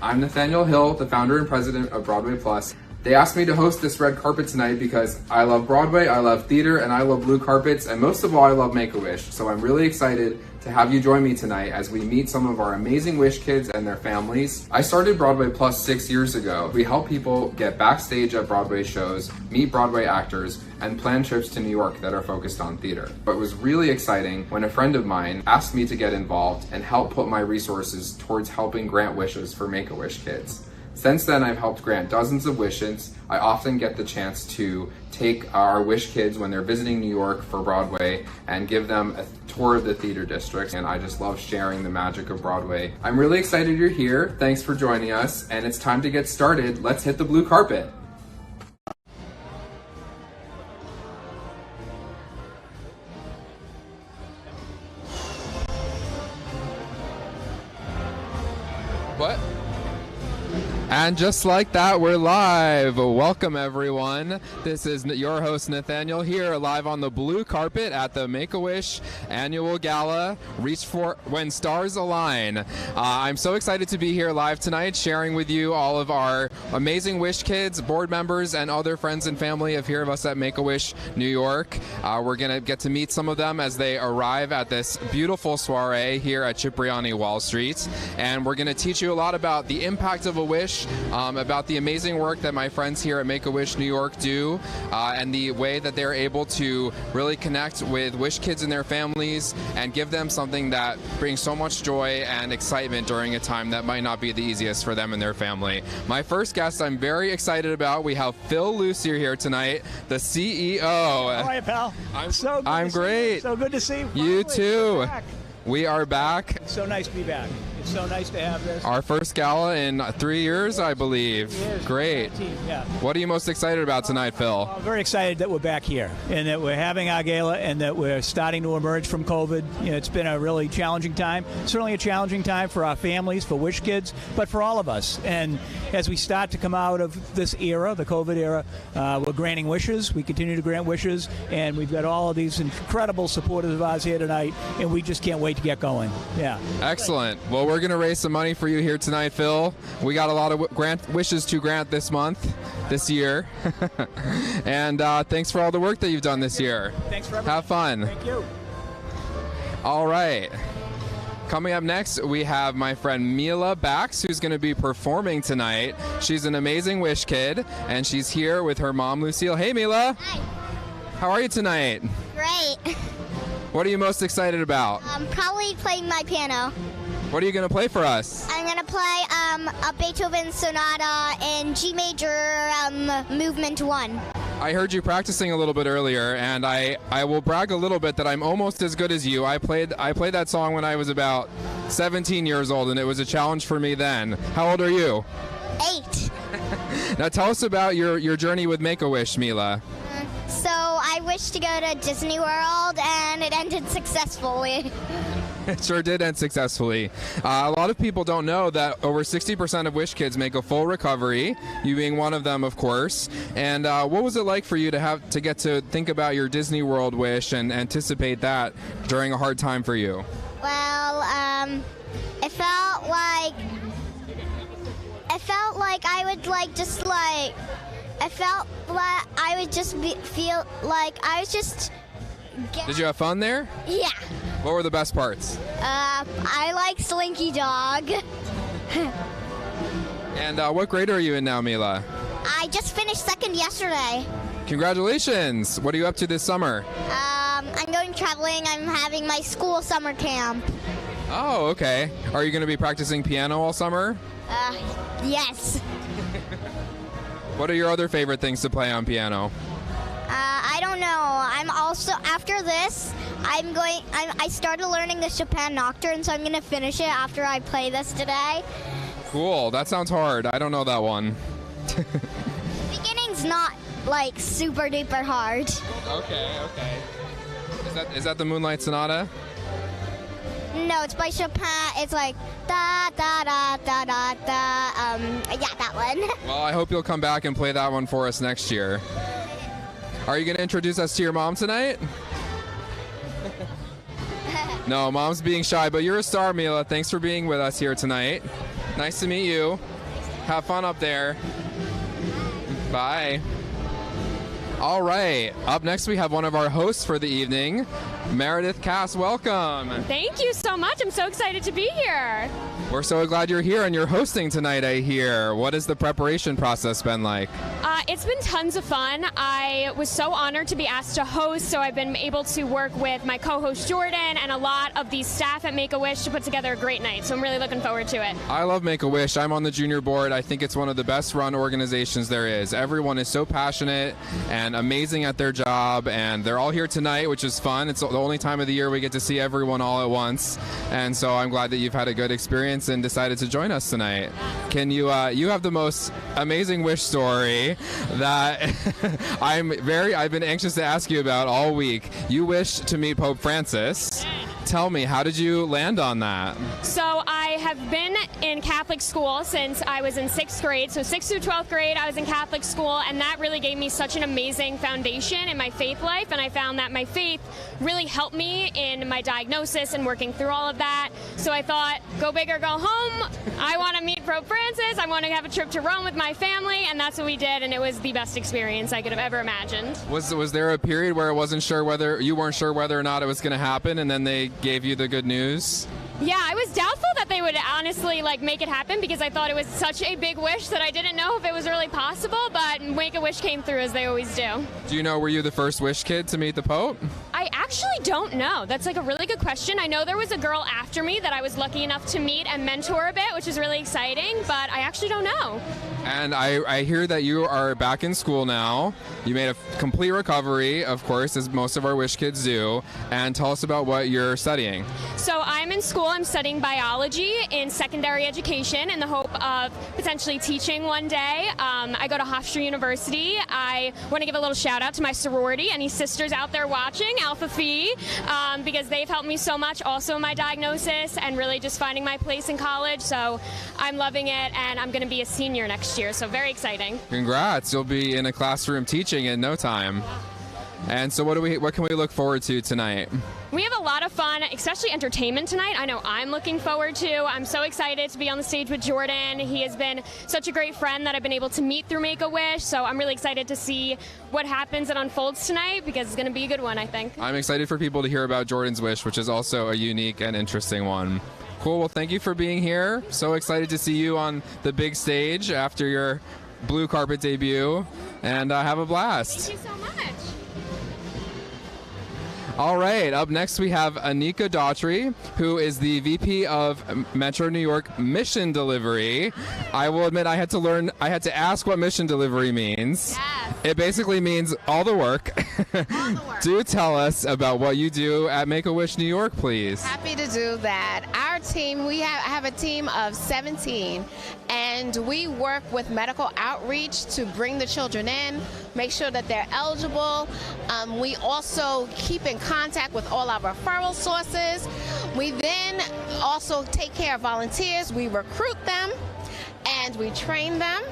I'm Nathaniel Hill, the founder and president of Broadway Plus. They asked me to host this red carpet tonight because I love Broadway, I love theater, and I love blue carpets, and most of all, I love Make-A-Wish. So I'm really excited to have you join me tonight as we meet some of our amazing Wish kids and their families. I started Broadway Plus 6 years ago. We help people get backstage at Broadway shows, meet Broadway actors, and plan trips to New York that are focused on theater. But it was really exciting when a friend of mine asked me to get involved and help put my resources towards helping grant wishes for Make-A-Wish kids. Since then, I've helped grant dozens of wishes. I often get the chance to take our Wish kids when they're visiting New York for Broadway and give them a tour of the theater district, and I just love sharing the magic of Broadway. I'm really excited you're here. Thanks for joining us, and it's time to get started. Let's hit the blue carpet. What? And just like that, we're live. Welcome, everyone. This is your host, Nathaniel, here live on the blue carpet at the Make-A-Wish annual gala, Reach for When Stars Align. I'm so excited to be here live tonight, sharing with you all of our amazing Wish kids, board members, and other friends and family of us at Make-A-Wish New York. We're going to get to meet some of them as they arrive at this beautiful soiree here at Cipriani Wall Street. And we're going to teach you a lot about the impact of a wish, about the amazing work that my friends here at Make-A-Wish New York do, and the way that they're able to really connect with Wish kids and their families and give them something that brings so much joy and excitement during a time that might not be the easiest for them and their family. My first guest I'm very excited about. We have Phil Lucier here tonight, the CEO. How are you, pal? I'm great. So good to see you. You too. We are back. It's so nice to be back. It's so nice to have this. Our first gala in 3 years, I believe. Great. Yeah. What are you most excited about tonight, Phil? I'm very excited that we're back here and that we're having our gala and that we're starting to emerge from COVID. You know, it's been a really challenging time. Certainly a challenging time for our families, for Wish kids, but for all of us. And as we start to come out of this era, the COVID era, we're granting wishes. We continue to grant wishes, and we've got all of these incredible supporters of ours here tonight, and we just can't wait to get going. Yeah. Excellent. Well, we're going to raise some money for you here tonight, Phil. We got a lot of wishes to grant this year. And thanks for all the work that you've done this year. Thanks for everything. Have fun. Thank you. All right. Coming up next, we have my friend Mila Bax, who's going to be performing tonight. She's an amazing Wish kid, and she's here with her mom, Lucille. Hey, Mila. Hi. How are you tonight? Great. What are you most excited about? Probably playing my piano. What are you going to play for us? I'm going to play a Beethoven sonata in G major, movement 1. I heard you practicing a little bit earlier, and I will brag a little bit that I'm almost as good as you. I played that song when I was about 17 years old, and it was a challenge for me then. How old are you? 8. Now tell us about your journey with Make-A-Wish, Mila. So I wish to go to Disney World, and it ended successfully. It sure did end successfully. A lot of people don't know that over 60% of Wish kids make a full recovery, you being one of them, of course. And what was it like for you to get to think about your Disney World wish and anticipate that during a hard time for you? Well, it felt like I would feel like I was just. Did you have fun there? Yeah. What were the best parts? I like Slinky Dog. And what grade are you in now, Mila? I just finished second yesterday. Congratulations. What are you up to this summer? I'm going traveling. I'm having my school summer camp. Oh, okay. Are you going to be practicing piano all summer? Yes. What are your other favorite things to play on piano? I don't know. I'm also, after this, I started learning the Chopin Nocturne, so I'm going to finish it after I play this today. Cool. That sounds hard. I don't know that one. The beginning's not, like, super duper hard. Okay. Is that the Moonlight Sonata? No, it's by Chopin. It's like da da da da da da. Yeah, that one. Well, I hope you'll come back and play that one for us next year. Are you going to introduce us to your mom tonight? No, mom's being shy, but you're a star, Mila. Thanks for being with us here tonight. Nice to meet you. Have fun up there. Bye. All right. Up next, we have one of our hosts for the evening, Meredith. Cass, welcome. Thank you so much. I'm so excited to be here. We're so glad you're here and you're hosting tonight, I hear. What has the preparation process been like? It's been tons of fun. I was so honored to be asked to host, so I've been able to work with my co-host Jordan and a lot of the staff at Make-A-Wish to put together a great night, so I'm really looking forward to it. I love Make-A-Wish. I'm on the junior board. I think it's one of the best run organizations there is. Everyone is so passionate and amazing at their job, and they're all here tonight, which is fun. It's the only time of the year we get to see everyone all at once, and so I'm glad that you've had a good experience and decided to join us tonight. Can you have the most amazing wish story that I've been anxious to ask you about all week. You wish to meet Pope Francis. Tell me, how did you land on that? So I have been in Catholic school since I was in 6th grade. So 6th through 12th grade, I was in Catholic school, and that really gave me such an amazing foundation in my faith life. And I found that my faith really helped me in my diagnosis and working through all of that. So I thought, go big or go home. I want to meet Pope Francis. I want to have a trip to Rome with my family, and that's what we did. And it was the best experience I could have ever imagined. Was there a period where you weren't sure whether or not it was going to happen, and then they gave you the good news? Yeah, I was doubtful that they would honestly make it happen because I thought it was such a big wish that I didn't know if it was really possible, but Make-A-Wish came through as they always do. Do you know, were you the first wish kid to meet the Pope? I actually don't know. That's a really good question. I know there was a girl after me that I was lucky enough to meet and mentor a bit, which is really exciting, but I actually don't know. And I hear that you are back in school now. You made a complete recovery, of course, as most of our wish kids do. And tell us about what you're studying. So I'm in school. I'm studying biology in secondary education in the hope of potentially teaching one day. I go to Hofstra University. I want to give a little shout out to my sorority. Any sisters out there watching, Alpha Phi, because they've helped me so much also in my diagnosis and really just finding my place in college. So I'm loving it, and I'm going to be a senior next year, so very exciting. Congrats. You'll be in a classroom teaching in no time. And so what can we look forward to tonight? We have a lot of fun, especially entertainment tonight. I know I'm looking forward to. I'm so excited to be on the stage with Jordan. He has been such a great friend that I've been able to meet through Make-A-Wish, so I'm really excited to see what happens and unfolds tonight because it's going to be a good one, I think. I'm excited for people to hear about Jordan's wish, which is also a unique and interesting one. Cool. Well, thank you for being here. So excited to see you on the big stage after your blue carpet debut, and have a blast. Thank you so much. All right, up next we have Anika Daughtry, who is the VP of Metro New York Mission Delivery. I will admit I had to ask what mission delivery means. Yes. It basically means all the work. All the work. Do tell us about what you do at Make-A-Wish New York, please. Happy to do that. Our team, we have a team of 17, and we work with medical outreach to bring the children in, make sure that they're eligible. We also keep in contact with all our referral sources. We then also take care of volunteers. We recruit them and we train them.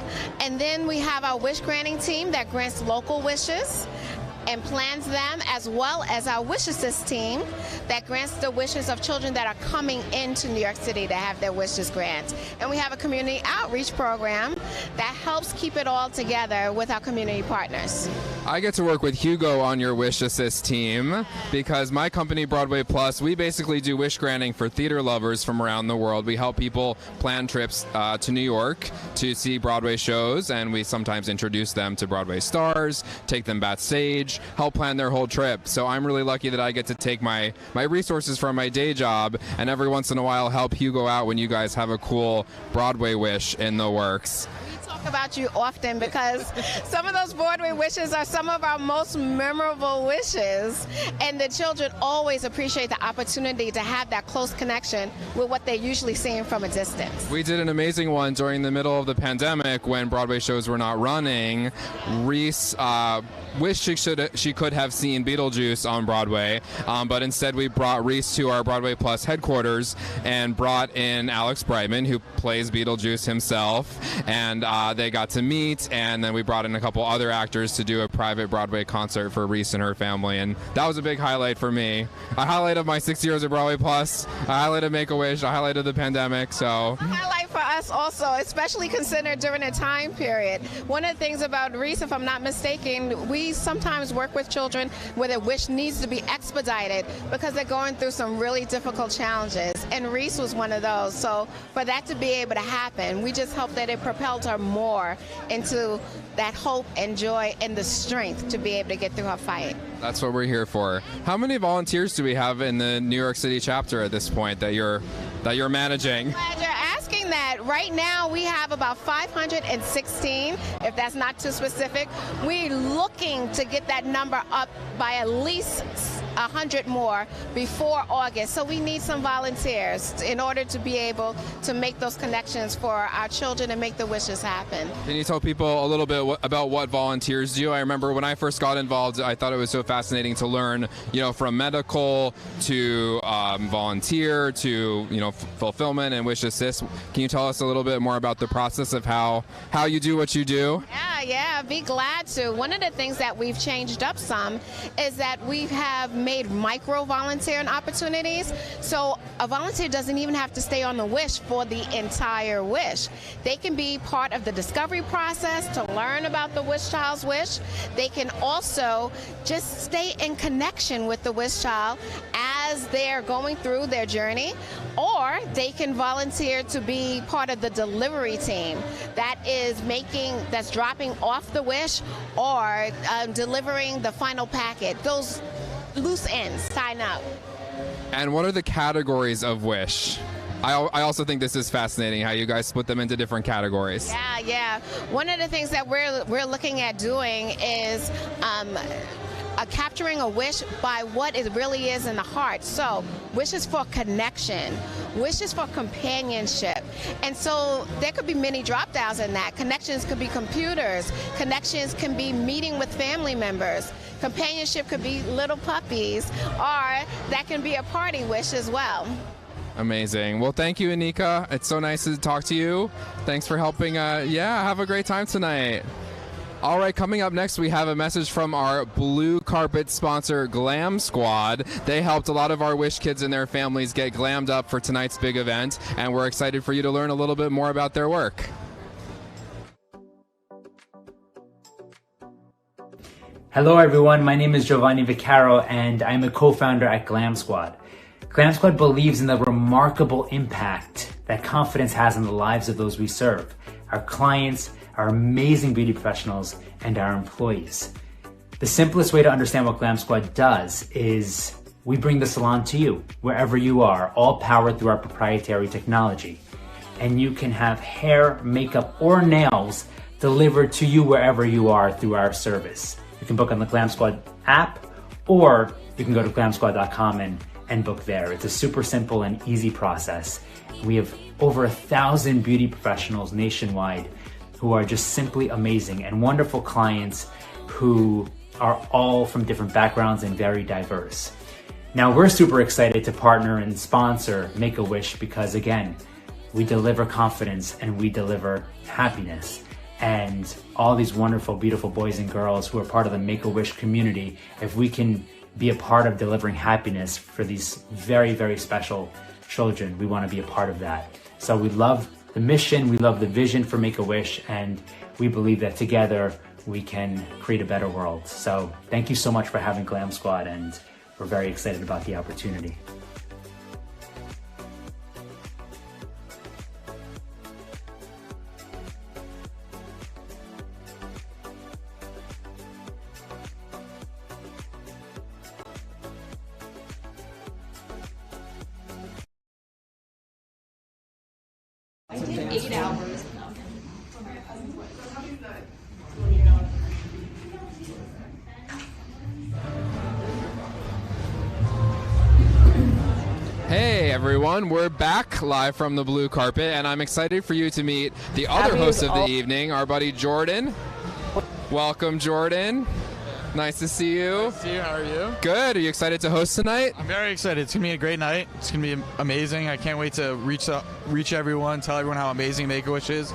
And then we have our wish granting team that grants local wishes and plans them, as well as our Wish Assist team that grants the wishes of children that are coming into New York City to have their wishes granted. And we have a community outreach program that helps keep it all together with our community partners. I get to work with Hugo on your Wish Assist team because my company, Broadway Plus, we basically do wish granting for theater lovers from around the world. We help people plan trips to New York to see Broadway shows, and we sometimes introduce them to Broadway stars, take them backstage, help plan their whole trip. So I'm really lucky that I get to take my resources from my day job and every once in a while help Hugo out when you guys have a cool Broadway wish in the works. About you often because some of those Broadway wishes are some of our most memorable wishes, and the children always appreciate the opportunity to have that close connection with what they're usually seeing from a distance. We did an amazing one during the middle of the pandemic when Broadway shows were not running. Reese wished she could have seen Beetlejuice on Broadway, but instead we brought Reese to our Broadway Plus headquarters and brought in Alex Brightman, who plays Beetlejuice himself, and they got to meet, and then we brought in a couple other actors to do a private Broadway concert for Reese and her family, and that was a big highlight for me. A highlight of my 6 years at Broadway Plus, a highlight of Make-A-Wish, a highlight of the pandemic, so. A highlight exciting for us also, especially considered during a time period. One of the things about Reese, if I'm not mistaken, we sometimes work with children where their wish needs to be expedited because they're going through some really difficult challenges, and Reese was one of those. So for that to be able to happen, we just hope that it propelled her more into that hope and joy and the strength to be able to get through her fight. That's what we're here for. How many volunteers do we have in the New York City chapter at this point that you're managing? Glad you're asking that. Right now we have about 516, if that's not too specific. We're looking to get that number up by at least 100 more before August. So we need some volunteers in order to be able to make those connections for our children and make the wishes happen. Can you tell people a little bit about what volunteers do? I remember when I first got involved, I thought it was so fascinating to learn, from medical to volunteer to, fulfillment and wish assist. Can you tell us a little bit more about the process of how you do what you do? Yeah, be glad to. One of the things that we've changed up some is that we have made micro volunteering opportunities. So a volunteer doesn't even have to stay on the wish for the entire wish. They can be part of the discovery process to learn about the wish child's wish. They can also just stay in connection with the wish child as they're going through their journey, or they can volunteer to be part of the delivery team that's dropping off the wish or delivering the final packet. Those loose ends sign up. And what are the categories of wish? I also think this is fascinating how you guys split them into different categories. Yeah. One of the things that we're looking at doing is capturing a wish by what it really is in the heart. So wishes for connection, wishes for companionship. And so there could be many drop downs in that. Connections could be computers. Connections can be meeting with family members. Companionship could be little puppies, or that can be a party wish as well. Amazing. Well, thank you, Anika. It's so nice to talk to you. Thanks for helping. Have a great time tonight. All right, coming up next, we have a message from our blue carpet sponsor, Glam Squad. They helped a lot of our Wish kids and their families get glammed up for tonight's big event, and we're excited for you to learn a little bit more about their work. Hello everyone, my name is Giovanni Vaccaro and I'm a co-founder at Glam Squad. Glam Squad believes in the remarkable impact that confidence has in the lives of those we serve, our clients, our amazing beauty professionals, and our employees. The simplest way to understand what Glam Squad does is we bring the salon to you, wherever you are, all powered through our proprietary technology. And you can have hair, makeup, or nails delivered to you wherever you are through our service. You can book on the Glam Squad app, or you can go to glamsquad.com and book there. It's a super simple and easy process. We have over 1,000 beauty professionals nationwide who are just simply amazing, and wonderful clients who are all from different backgrounds and very diverse. Now, we're super excited to partner and sponsor Make-A-Wish because, again, we deliver confidence and we deliver happiness. And all these wonderful, beautiful boys and girls who are part of the Make-A-Wish community, if we can be a part of delivering happiness for these very, very special children, we want to be a part of that. So we love the mission, we love the vision for Make-A-Wish, and we believe that together we can create a better world. So thank you so much for having Glam Squad, and we're very excited about the opportunity. Hey everyone, we're back live from the blue carpet, and I'm excited for you to meet the other host of the evening, our buddy Jordan. Welcome, Jordan. Nice to see you. Nice to see you. How are you? Good. Are you excited to host tonight? I'm very excited. It's going to be a great night. It's going to be amazing. I can't wait to reach everyone, tell everyone how amazing Make-A-Wish is.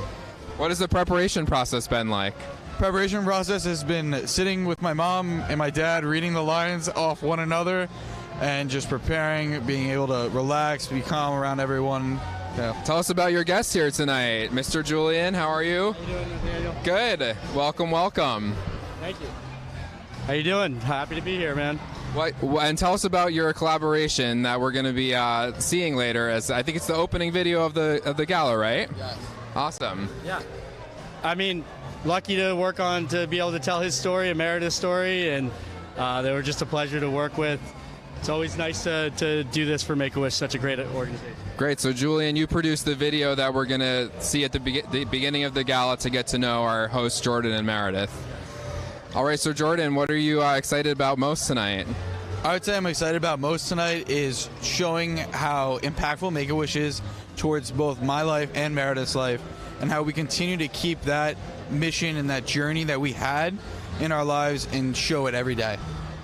What has the preparation process been like? Preparation process has been sitting with my mom and my dad, reading the lines off one another, and just preparing, being able to relax, be calm around everyone, Yeah. Tell us about your guest here tonight. Mr. Julian, how are you? How you doing, Nathaniel? Good. Welcome, welcome. Thank you. How you doing? Happy to be here, man. And tell us about your collaboration that we're going to be seeing later. As I think it's the opening video of the gala, right? Yes. Awesome. Yeah. I mean, lucky to work on to be able to tell his story and Meredith's story, and they were just a pleasure to work with. It's always nice to do this for Make-A-Wish, such a great organization. Great. So, Julian, you produced the video that we're going to see at the beginning of the gala to get to know our hosts, Jordan and Meredith. All right, so Jordan, what are you excited about most tonight? I would say I'm excited about most tonight is showing how impactful Make-A-Wish is towards both my life and Meredith's life, and how we continue to keep that mission and that journey that we had in our lives and show it every day.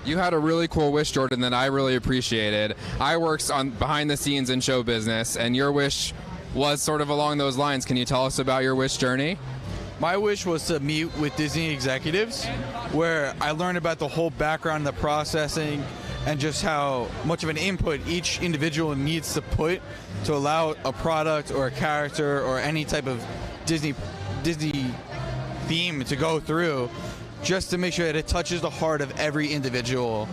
You had a really cool wish, Jordan, that I really appreciated. I worked on behind the scenes in show business, and your wish was sort of along those lines. Can you tell us about your wish journey? My wish was to meet with Disney executives, where I learned about the whole background, the processing, and just how much of an input each individual needs to put to allow a product or a character or any type of Disney theme to go through, just to make sure that it touches the heart of every individual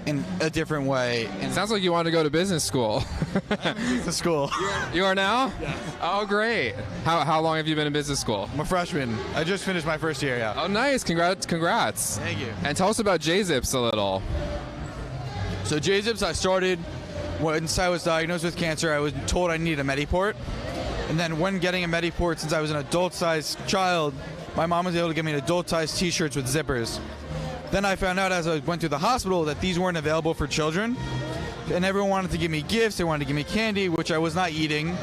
in a different way. And sounds like you want to go to business school. The school. You are now? Yeah. Oh, great. How long have you been in business school? I'm a freshman. I just finished my first year, yeah. Oh, nice. Congrats. Thank you. And tell us about J-Zips a little. So J-Zips, I started once I was diagnosed with cancer. I was told I needed a Mediport. And then when getting a Mediport, since I was an adult-sized child, my mom was able to give me adult-sized t-shirts with zippers. Then I found out as I went through the hospital that these weren't available for children. And everyone wanted to give me gifts. They wanted to give me candy, which I was not eating.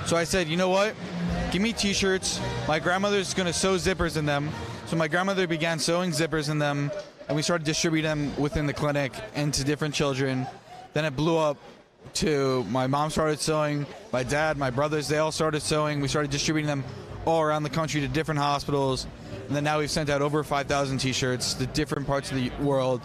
So I said, you know what? Give me t-shirts. My grandmother's going to sew zippers in them. So my grandmother began sewing zippers in them, and we started distributing them within the clinic and to different children. Then it blew up to my mom started sewing, my dad, my brothers, they all started sewing. We started distributing them all around the country to different hospitals. And then now we've sent out over 5,000 t-shirts to different parts of the world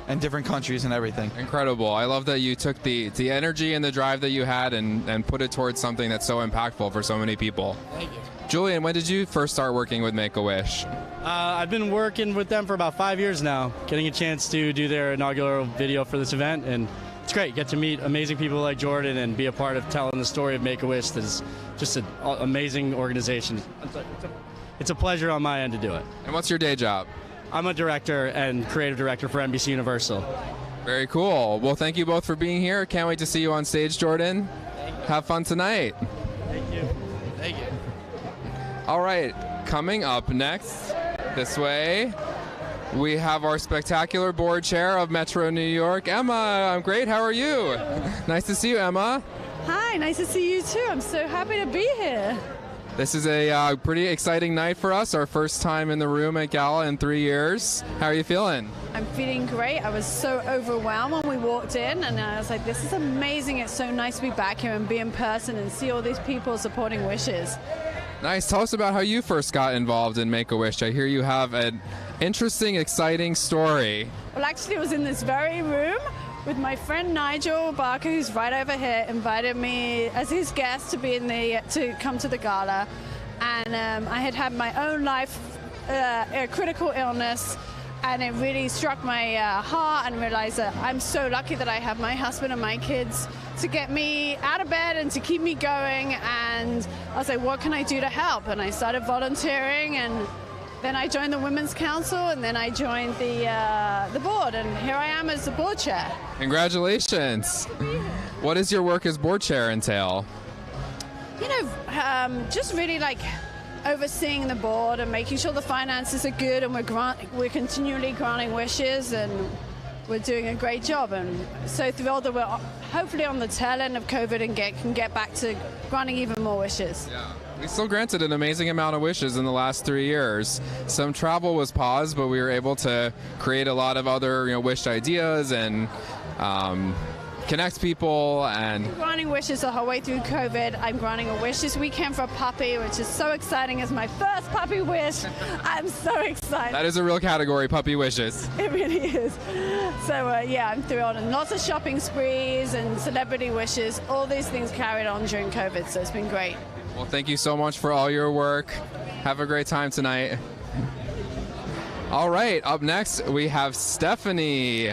and different countries and everything. Incredible. I love that you took the energy and the drive that you had and put it towards something that's so impactful for so many people. Thank you. Julian, when did you first start working with Make-A-Wish? I've been working with them for about 5 years now, getting a chance to do their inaugural video for this event, and it's great. Get to meet amazing people like Jordan and be a part of telling the story of Make-A-Wish. That is just an amazing organization. It's a pleasure on my end to do it. And what's your day job? I'm a director and creative director for NBC Universal. Very cool. Well, thank you both for being here. Can't wait to see you on stage, Jordan. Have fun tonight. Thank you. Thank you. All right, coming up next, this way, we have our spectacular board chair of Metro New York, Emma. I'm great. How are you? Nice to see you, Emma. Hi, nice to see you too. I'm so happy to be here. This is a pretty exciting night for us, our first time in the room at Gala in 3 years. How are you feeling? I'm feeling great. I was so overwhelmed when we walked in, and I was like, this is amazing. It's so nice to be back here and be in person and see all these people supporting wishes. Nice. Tell us about how you first got involved in Make-A-Wish. I hear you have an interesting, exciting story. Well, actually, it was in this very room with my friend Nigel Barker, who's right over here, invited me as his guest to come to the gala. And I had my own life, a critical illness, and it really struck my heart, and realized that I'm so lucky that I have my husband and my kids to get me out of bed and to keep me going. And I was like, what can I do to help? And I started volunteering, and then I joined the Women's Council, and then I joined the board, and here I am as the board chair. Congratulations. What does your work as board chair entail? You know, just really like overseeing the board and making sure the finances are good, and we're continually granting wishes, and we're doing a great job. And so thrilled that we're hopefully on the tail end of COVID and can get back to granting even more wishes. Yeah. We still granted an amazing amount of wishes in the last 3 years. Some travel was paused, but we were able to create a lot of other wished ideas and connect people and Granting wishes the whole way through COVID. I'm granting a wish this weekend for a puppy, which is so exciting. It's my first puppy wish. I'm so excited. that is a real category, puppy wishes. It really is. So yeah, I'm thrilled. And lots of shopping sprees and celebrity wishes. All these things carried on during COVID, so it's been great. Well, thank you so much for all your work. Have a great time tonight. All right, up next we have Stephanie.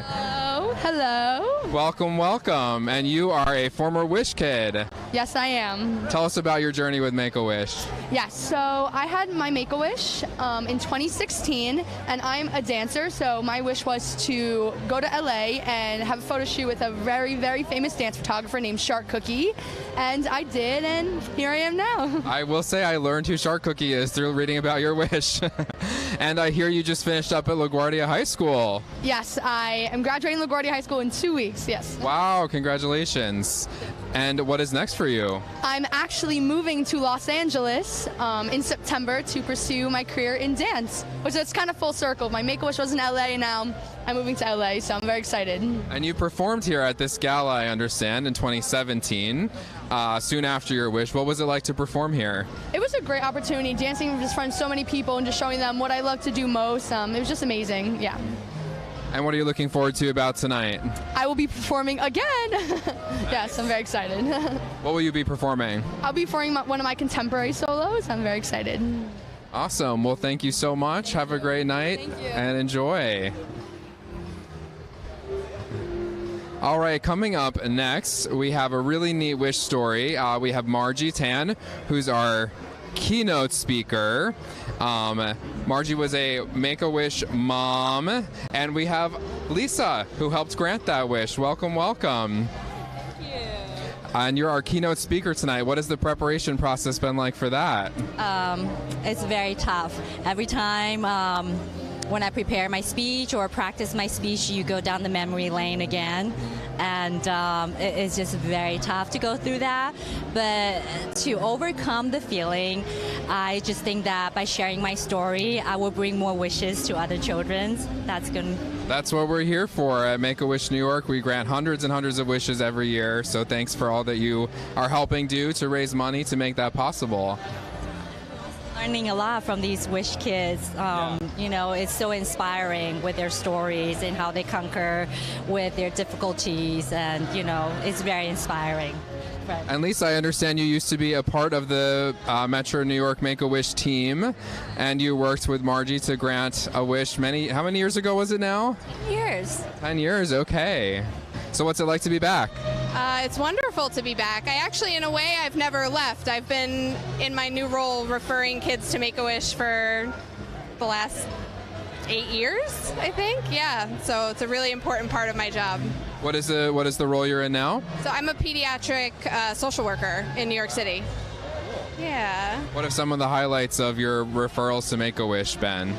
Hello. Welcome. And you are a former Wish kid. Yes, I am. Tell us about your journey with Make-A-Wish. Yes, so I had my Make-A-Wish in 2016, and I'm a dancer, so my wish was to go to LA and have a photo shoot with a very, very famous dance photographer named Shark Cookie, and I did, and here I am now. I will say I learned who Shark Cookie is through reading about your wish. And I hear you just finished up at LaGuardia High School. Yes, I am graduating LaGuardia High School in 2 weeks, yes. Wow, congratulations. And what is next for you? I'm actually moving to Los Angeles in September to pursue my career in dance, which is kind of full circle. My Make-A-Wish was in LA, and now I'm moving to LA, so I'm very excited. And you performed here at this gala, I understand, in 2017, soon after your wish. What was it like to perform here? It was a great opportunity, dancing just in front of so many people and just showing them what I love to do most. It was just amazing, yeah. And what are you looking forward to about tonight? I will be performing again. Yes, I'm very excited. What will you be performing? I'll be performing one of my contemporary solos. I'm very excited. Awesome. Well, thank you so much. Have a great night. Thank you. And enjoy. All right, coming up next, we have a really neat wish story. We have Margie Tan, who's our keynote speaker. Margie was a Make-A-Wish mom, and we have Lisa, who helped grant that wish. Welcome. Thank you. And you're our keynote speaker tonight. What has the preparation process been like for that? It's very tough. Every time when I prepare my speech or practice my speech, you go down the memory lane again. And it's just very tough to go through that. But to overcome the feeling, I just think that by sharing my story, I will bring more wishes to other children. That's what we're here for at Make-A-Wish New York. We grant hundreds and hundreds of wishes every year. So thanks for all that you are helping do to raise money to make that possible. Learning a lot from these wish kids. You know, it's so inspiring with their stories and how they conquer with their difficulties, and you know, it's very inspiring. Right. And Lisa, I understand you used to be a part of the Metro New York Make-A-Wish team, and you worked with Margie to grant a wish how many years ago was it now? 10 years. 10 years, okay. So what's it like to be back? It's wonderful to be back. In a way, I've never left. I've been in my new role referring kids to Make-A-Wish for the last 8 years, I think. Yeah, so it's a really important part of my job. What is the role you're in now? So I'm a pediatric social worker in New York City. Yeah. What have some of the highlights of your referrals to Make-A-Wish been?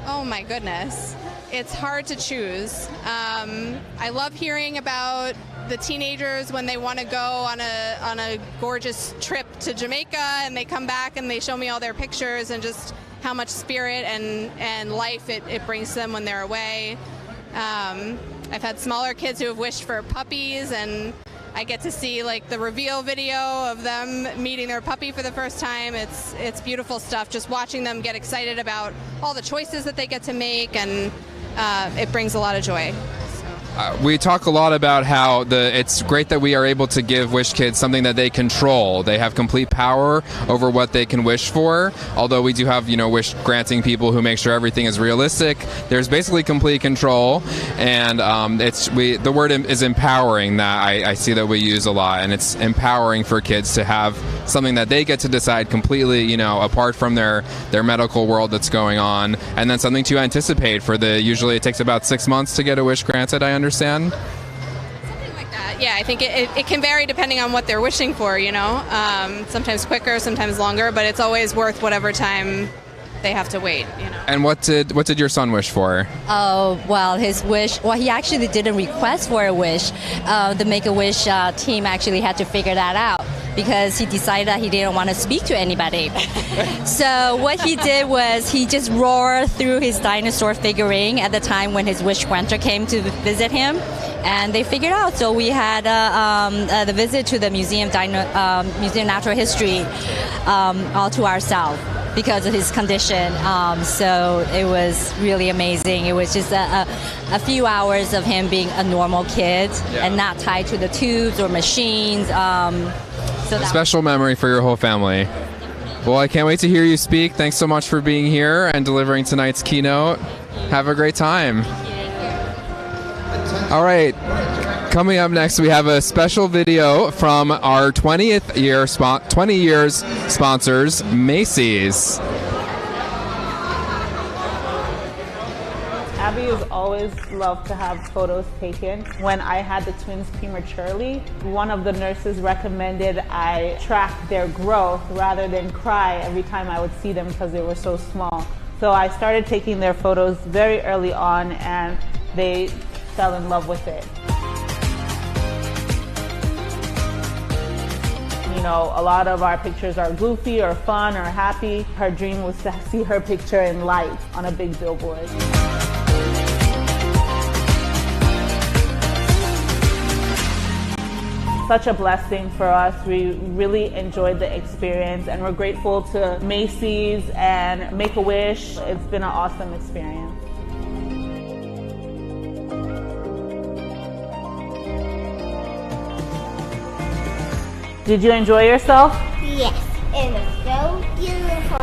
Oh my goodness. It's hard to choose. I love hearing about the teenagers when they want to go on a gorgeous trip to Jamaica, and they come back and they show me all their pictures and just how much spirit and life it brings to them when they're away. I've had smaller kids who have wished for puppies, and I get to see like the reveal video of them meeting their puppy for the first time. It's beautiful stuff, just watching them get excited about all the choices that they get to make, and it brings a lot of joy. We talk a lot about how it's great that we are able to give wish kids something that they control. They have complete power over what they can wish for. Although we do have, wish granting people who make sure everything is realistic. There's basically complete control, and the word is empowering that I see that we use a lot, and it's empowering for kids to have something that they get to decide completely, apart from their medical world that's going on, and then something to anticipate for usually it takes about 6 months to get a wish granted, I understand. Something like that. Yeah, I think it can vary depending on what they're wishing for, sometimes quicker, sometimes longer, but it's always worth whatever time they have to wait, And what did your son wish for? Oh, well, his wish, he actually didn't request for a wish. The Make-A-Wish team actually had to figure that out. because he decided that he didn't want to speak to anybody. So what he did was he just roared through his dinosaur figurine at the time when his wish granter came to visit him, and they figured out. So we had the visit to the Museum of Natural History all to ourselves because of his condition. So it was really amazing. It was just a few hours of him being a normal kid and not tied to the tubes or machines. So A special memory for your whole family. Well, I can't wait to hear you speak. Thanks so much for being here and delivering tonight's keynote. Have a great time. All right. Coming up next, we have a special video from our 20 years sponsors, Macy's. Abby has always loved to have photos taken. When I had the twins prematurely, one of the nurses recommended I track their growth rather than cry every time I would see them because they were so small. So I started taking their photos very early on, and they fell in love with it. You know, a lot of our pictures are goofy or fun or happy. Her dream was to see her picture in lights on a big billboard. Such a blessing for us. We really enjoyed the experience, and we're grateful to Macy's and Make-A-Wish. It's been an awesome experience. Did you enjoy yourself? Yes, it was so beautiful.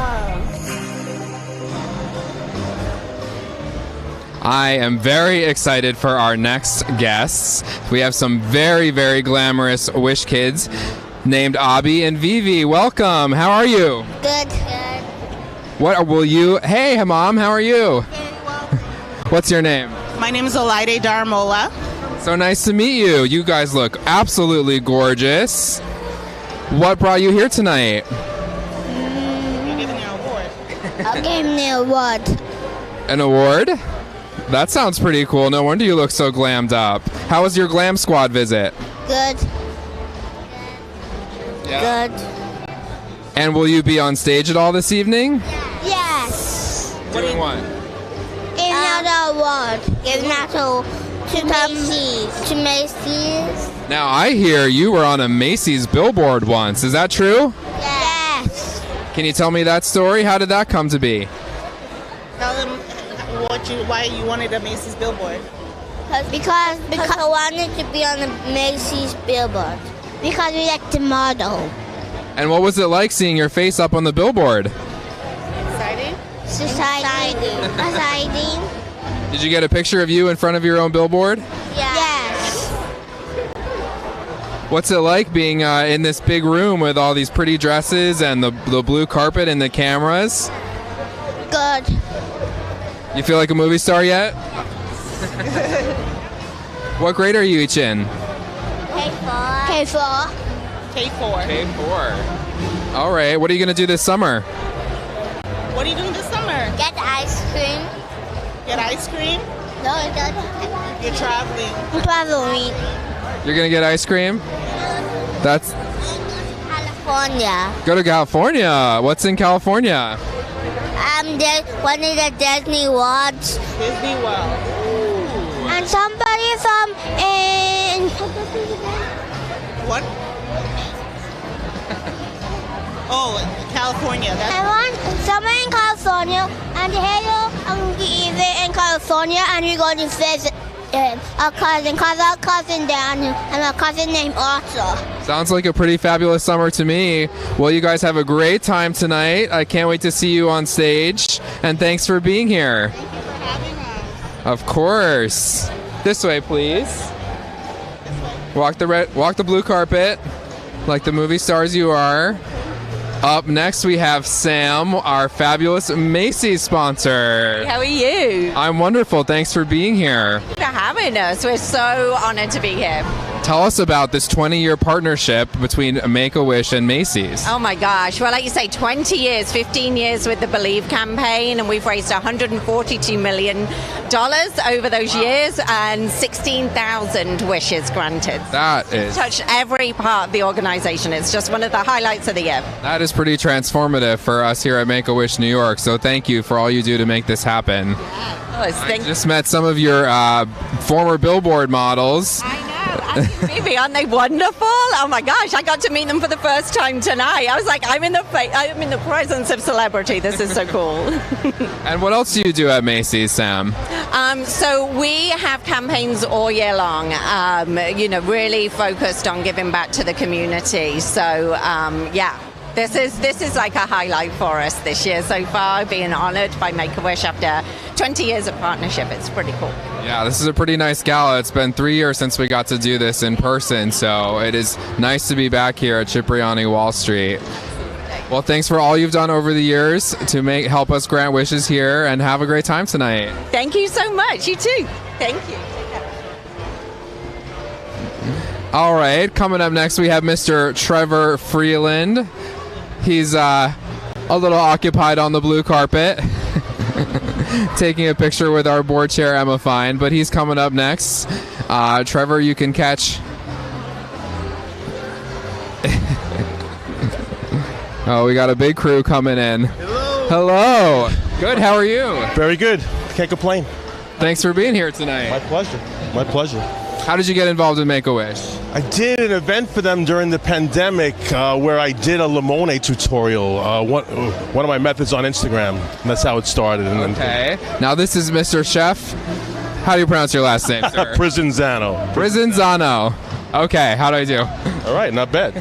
I am very excited for our next guests. We have some very, very glamorous Wish kids named Abby and Vivi. Welcome. How are you? Good. What will you? Hey, Mom. How are you? What's your name? My name is Olaide Darmola. So nice to meet you. You guys look absolutely gorgeous. What brought you here tonight? You're giving an award. I gave me an award. An award? That sounds pretty cool. No wonder you look so glammed up. How was your glam squad visit? Good. Yeah. Good. And will you be on stage at all this evening? Yes. Doing what? Give another award. Give another to Macy's. Now I hear you were on a Macy's billboard once. Is that true? Yes. Can you tell me that story? How did that come to be? Tell them why you wanted a Macy's billboard. Because I wanted to be on the Macy's billboard. Because we like the model. And what was it like seeing your face up on the billboard? Exciting? Exciting. Did you get a picture of you in front of your own billboard? Yes. What's it like being in this big room with all these pretty dresses and the blue carpet and the cameras? Good. You feel like a movie star yet? What grade are you each in? K4. K4. All right. What are you going to do this summer? What are you doing this summer? Get ice cream. Get ice cream? No, You're traveling. I'm traveling. You're going to get ice cream? That's... California. Go to California. What's in California? One of the Disney Worlds. Disney World. Ooh. And somebody from in... What? Oh, California. I want someone in California, and hello, I'm even in California, and we're going to visit our cousin, because our cousin down here, and our cousin named Arthur. Sounds like a pretty fabulous summer to me. Well, you guys have a great time tonight. I can't wait to see you on stage, and thanks for being here. Thank you for having us. Of course. This way, please. Walk the blue carpet, like the movie stars you are. Up next, we have Sam, our fabulous Macy's sponsor. How are you? I'm wonderful. Thanks for being here. For having us. We're so honored to be here. Tell us about this 20-year partnership between Make-A-Wish and Macy's. Oh my gosh. Well, like you say, 20 years, 15 years with the Believe campaign, and we've raised $142 million over those years and 16,000 wishes granted. That is... Touched every part of the organization. It's just one of the highlights of the year. That is pretty transformative for us here at Make-A-Wish New York, so thank you for all you do to make this happen. I just met some of your former Billboard models. Baby, aren't they wonderful? Oh my gosh, I got to meet them for the first time tonight. I was like, I'm in the presence of celebrity. This is so cool. And what else do you do at Macy's, Sam? So we have campaigns all year long, really focused on giving back to the community. So, yeah. This is like a highlight for us this year so far, being honored by Make-A-Wish after 20 years of partnership. It's pretty cool. Yeah, this is a pretty nice gala. It's been 3 years since we got to do this in person, so it is nice to be back here at Cipriani Wall Street. Well, thanks for all you've done over the years to help us grant wishes here, and have a great time tonight. Thank you so much. You too. Thank you. All right, coming up next we have Mr. Trevor Freeland. He's a little occupied on the blue carpet, taking a picture with our board chair, Emma Fine, but he's coming up next. Trevor, you can catch... Oh, we got a big crew coming in. Hello. Good, how are you? Very good. Can't complain. Thanks for being here tonight. My pleasure. My pleasure. How did you get involved in Make-A-Wish? I did an event for them during the pandemic where I did a limone tutorial, one of my methods on Instagram. And that's how it started. And okay. Now this is Mr. Chef. How do you pronounce your last name, sir? Prizzinzano. Prizzinzano. Okay, how do I do? All right, not bad.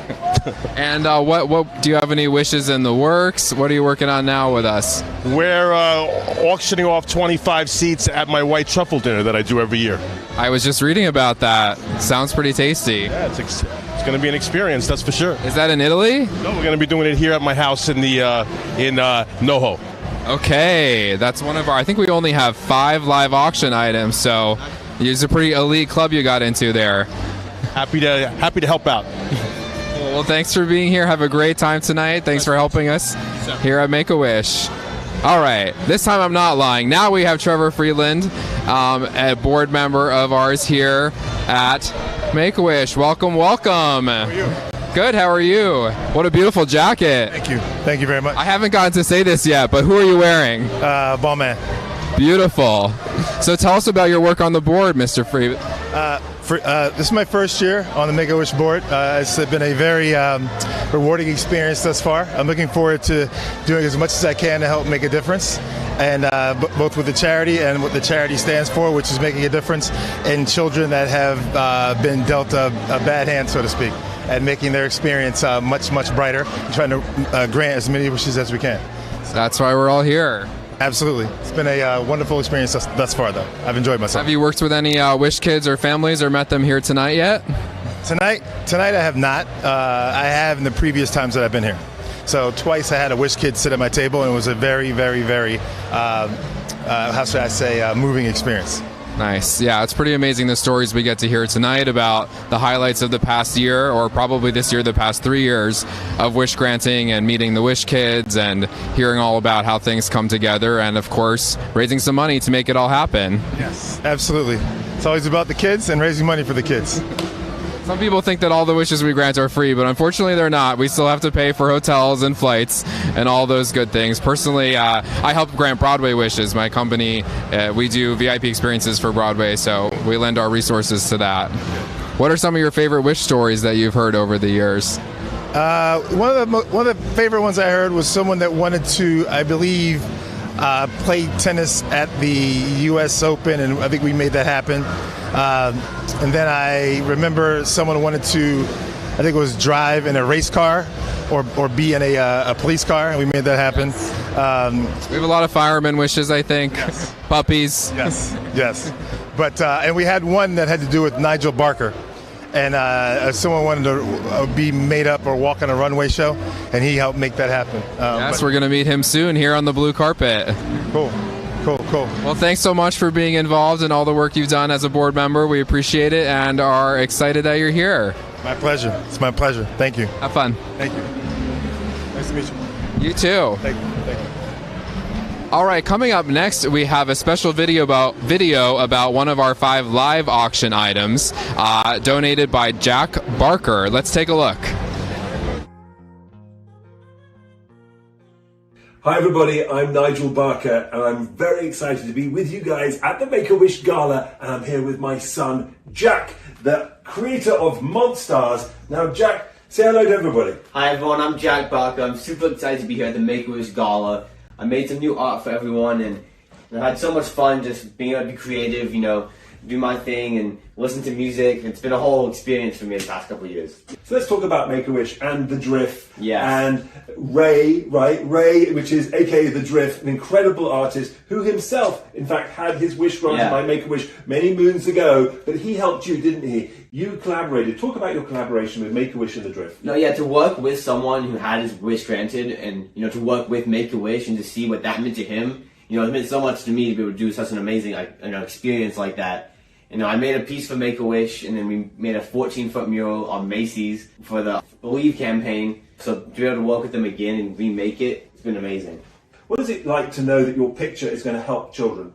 And what do you have any wishes in the works? What are you working on now with us? We're auctioning off 25 seats at my white truffle dinner that I do every year. I was just reading about that. Sounds pretty tasty. Yeah, it's going to be an experience, that's for sure. Is that in Italy? No, we're going to be doing it here at my house in NoHo. Okay, that's one of our... I think we only have 5 live auction items, so it's a pretty elite club you got into there. Happy to help out. Well, thanks for being here. Have a great time tonight. Thanks for helping us here at Make-A-Wish. All right, this time I'm not lying. Now we have Trevor Freeland, a board member of ours here at Make-A-Wish. Welcome, welcome. How are you? Good, how are you? What a beautiful jacket. Thank you. Thank you very much. I haven't gotten to say this yet, but who are you wearing? Ballman. Beautiful. So tell us about your work on the board, Mr. Freeland. This is my first year on the Make-A-Wish board. It's been a very rewarding experience thus far. I'm looking forward to doing as much as I can to help make a difference, and both with the charity and what the charity stands for, which is making a difference in children that have been dealt a bad hand, so to speak, and making their experience much, much brighter, and trying to grant as many wishes as we can. That's why we're all here. Absolutely. It's been a wonderful experience thus far, though. I've enjoyed myself. Have you worked with any Wish kids or families or met them here tonight yet? Tonight I have not. I have in the previous times that I've been here. So twice I had a Wish kid sit at my table, and it was a very, very, very, how should I say, moving experience. Nice. Yeah, it's pretty amazing the stories we get to hear tonight about the highlights of the past year, or probably this year, the past 3 years of wish granting and meeting the Wish kids and hearing all about how things come together, and of course raising some money to make it all happen. Yes, absolutely. It's always about the kids and raising money for the kids. Some people think that all the wishes we grant are free, but unfortunately they're not. We still have to pay for hotels and flights and all those good things. Personally, I help grant Broadway wishes. My company, we do VIP experiences for Broadway, so we lend our resources to that. What are some of your favorite wish stories that you've heard over the years? One of the favorite ones I heard was someone that wanted to, I believe, play tennis at the U.S. Open, and I think we made that happen. And then I remember someone wanted to, I think it was drive in a race car or be in a police car, and we made that happen. We have a lot of fireman wishes, I think. Yes. Puppies. Yes. But and we had one that had to do with Nigel Barker. And someone wanted to be made up or walk on a runway show, and he helped make that happen. Yes, we're going to meet him soon here on the blue carpet. Cool. Cool. Well, thanks so much for being involved in all the work you've done as a board member. We appreciate it and are excited that you're here. My pleasure. It's my pleasure. Thank you. Have fun. Thank you. Nice to meet you. You too. Thank you. All right, coming up next, we have a special video about one of our 5 live auction items donated by Jack Barker. Let's take a look. Hi everybody, I'm Nigel Barker and I'm very excited to be with you guys at the Make-A-Wish Gala, and I'm here with my son Jack, the creator of Monstars. Now Jack, say hello to everybody. Hi everyone, I'm Jack Barker. I'm super excited to be here at the Make-A-Wish Gala. I made some new art for everyone and I had so much fun just being able to be creative, you know, do my thing and listen to music. It's been a whole experience for me the past couple of years. So let's talk about Make-A-Wish and The Drift. Yes. And Ray, right? Ray, which is aka The Drift, an incredible artist who himself, in fact, had his wish granted by Make-A-Wish many moons ago, but he helped you, didn't he? You collaborated. Talk about your collaboration with Make-A-Wish and The Drift. No, yeah, to work with someone who had his wish granted and, you know, to work with Make-A-Wish and to see what that meant to him, you know, it meant so much to me to be able to do such an amazing experience like that. You know, I made a piece for Make-A-Wish, and then we made a 14-foot mural on Macy's for the Believe campaign. So to be able to work with them again and remake it, it's been amazing. What is it like to know that your picture is going to help children?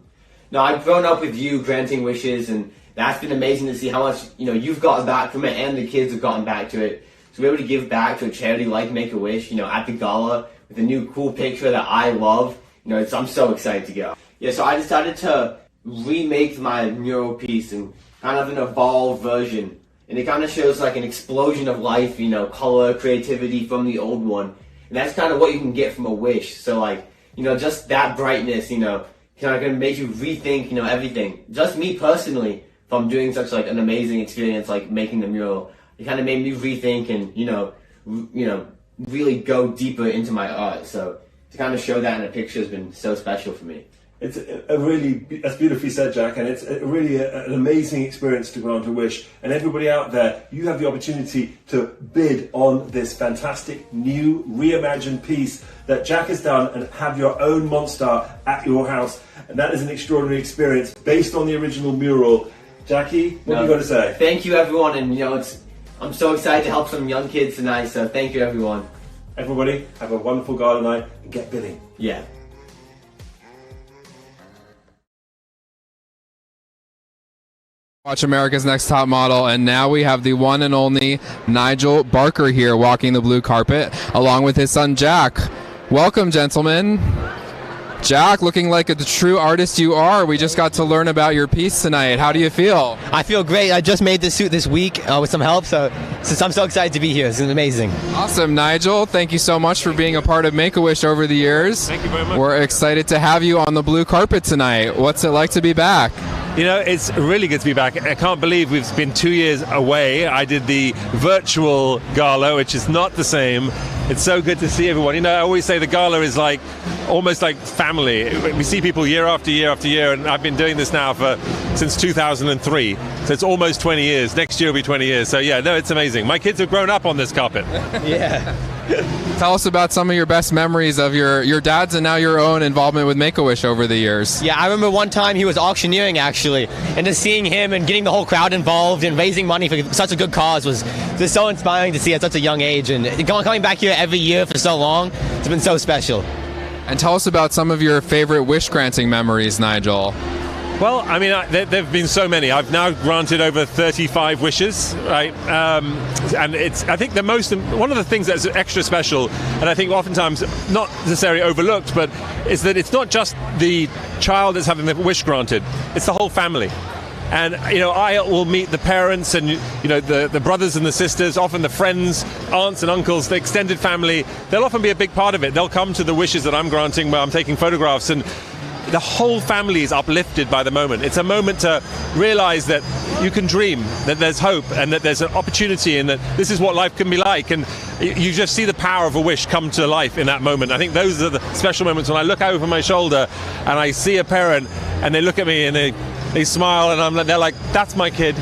No, I've grown up with you granting wishes, and that's been amazing to see how much, you know, you've gotten back from it and the kids have gotten back to it. So we're able to give back to a charity like Make-A-Wish, you know, at the gala with a new cool picture that I love. You know, I'm so excited to go. Yeah, so I decided to remake my mural piece in kind of an evolved version, and it kind of shows like an explosion of life, you know, color, creativity from the old one, and that's kind of what you can get from a wish. So like, you know, just that brightness, you know, kind of gonna make you rethink, you know, everything. Just me personally, from doing such like an amazing experience like making the mural, it kind of made me rethink and you know really go deeper into my art. So to kind of show that in a picture has been so special for me. It's a really, that's beautifully said, Jack, and it's really an amazing experience to grant a wish. And everybody out there, you have the opportunity to bid on this fantastic new reimagined piece that Jack has done and have your own Monstar at your house. And that is an extraordinary experience based on the original mural. Jackie, what have you got to say? Thank you, everyone, and you know, I'm so excited to help some young kids tonight. So thank you, everyone. Everybody, have a wonderful gala night and get bidding. Yeah. Watch America's Next Top Model, and now we have the one and only Nigel Barker here walking the blue carpet along with his son Jack. Welcome, gentlemen. Jack, looking like the true artist you are. We just got to learn about your piece tonight. How do you feel? I feel great. I just made this suit this week with some help, so I'm so excited to be here. It's amazing. Awesome, Nigel. Thank you so much for being a part of Make-A-Wish over the years. Thank you very much. We're excited to have you on the blue carpet tonight. What's it like to be back? You know, it's really good to be back. I can't believe we've been 2 years away. I did the virtual gala, which is not the same. It's so good to see everyone. You know, I always say the gala is like almost like family. We see people year after year after year, and I've been doing this now since 2003. So it's almost 20 years. Next year will be 20 years. So yeah, no, it's amazing. My kids have grown up on this carpet. Yeah. Tell us about some of your best memories of your dad's and now your own involvement with Make-A-Wish over the years. Yeah, I remember one time he was auctioneering actually, and just seeing him and getting the whole crowd involved and raising money for such a good cause was just so inspiring to see at such a young age. And coming back here every year for so long, it's been so special. And tell us about some of your favorite wish granting memories, Nigel. Well, I mean, there have been so many. I've now granted over 35 wishes, right? And I think one of the things that's extra special, and I think oftentimes not necessarily overlooked, but is that it's not just the child that's having the wish granted, it's the whole family. And, you know, I will meet the parents and, you know, the brothers and the sisters, often the friends, aunts and uncles, the extended family. They'll often be a big part of it. They'll come to the wishes that I'm granting where I'm taking photographs, and the whole family is uplifted by the moment. It's a moment to realize that you can dream, that there's hope, and that there's an opportunity, and that this is what life can be like. And you just see the power of a wish come to life in that moment. I think those are the special moments when I look over my shoulder and I see a parent and they look at me and they smile, and they're like, that's my kid,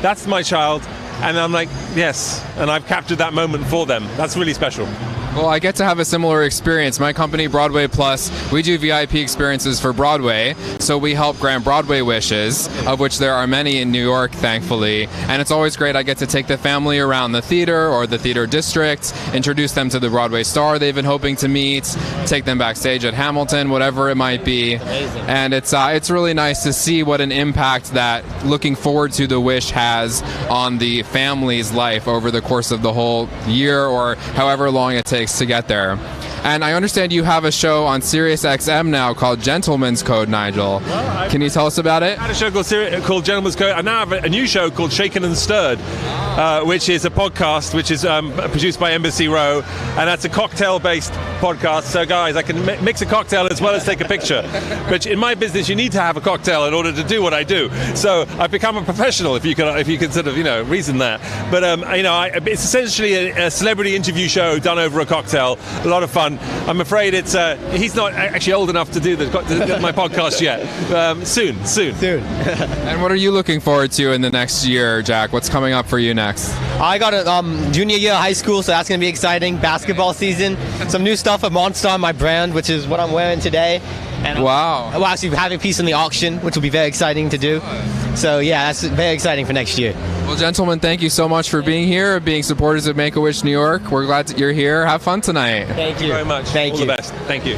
that's my child. And I'm like, yes, and I've captured that moment for them. That's really special. Well, I get to have a similar experience. My company, Broadway Plus, we do VIP experiences for Broadway, so we help grant Broadway wishes, of which there are many in New York, thankfully. And it's always great. I get to take the family around the theater or the theater district, introduce them to the Broadway star they've been hoping to meet, take them backstage at Hamilton, whatever it might be. And it's really nice to see what an impact that looking forward to the wish has on the family's life over the course of the whole year or however long it takes to get there. And I understand you have a show on Sirius XM now called Gentleman's Code, Nigel. Can you tell us about it? I had a show called Gentleman's Code. I now have a new show called Shaken and Stirred, which is a podcast which is produced by Embassy Row, and that's a cocktail-based podcast. So, guys, I can mix a cocktail as well as take a picture. But in my business, you need to have a cocktail in order to do what I do. So I've become a professional, if you can sort of reason that. But it's essentially a celebrity interview show done over a cocktail. A lot of fun. I'm afraid he's not actually old enough to do my podcast yet. Soon. And what are you looking forward to in the next year, Jack? What's coming up for you next? I got a junior year of high school, so that's going to be exciting. Basketball season. Some new stuff at Monster on my brand, which is what I'm wearing today. And wow. We'll actually have a piece in the auction, which will be very exciting to do. So, yeah, that's very exciting for next year. Well, gentlemen, thank you so much for being here, being supporters of Make-A-Wish New York. We're glad that you're here. Have fun tonight. Thank you very much. Thank you. All the best. Thank you.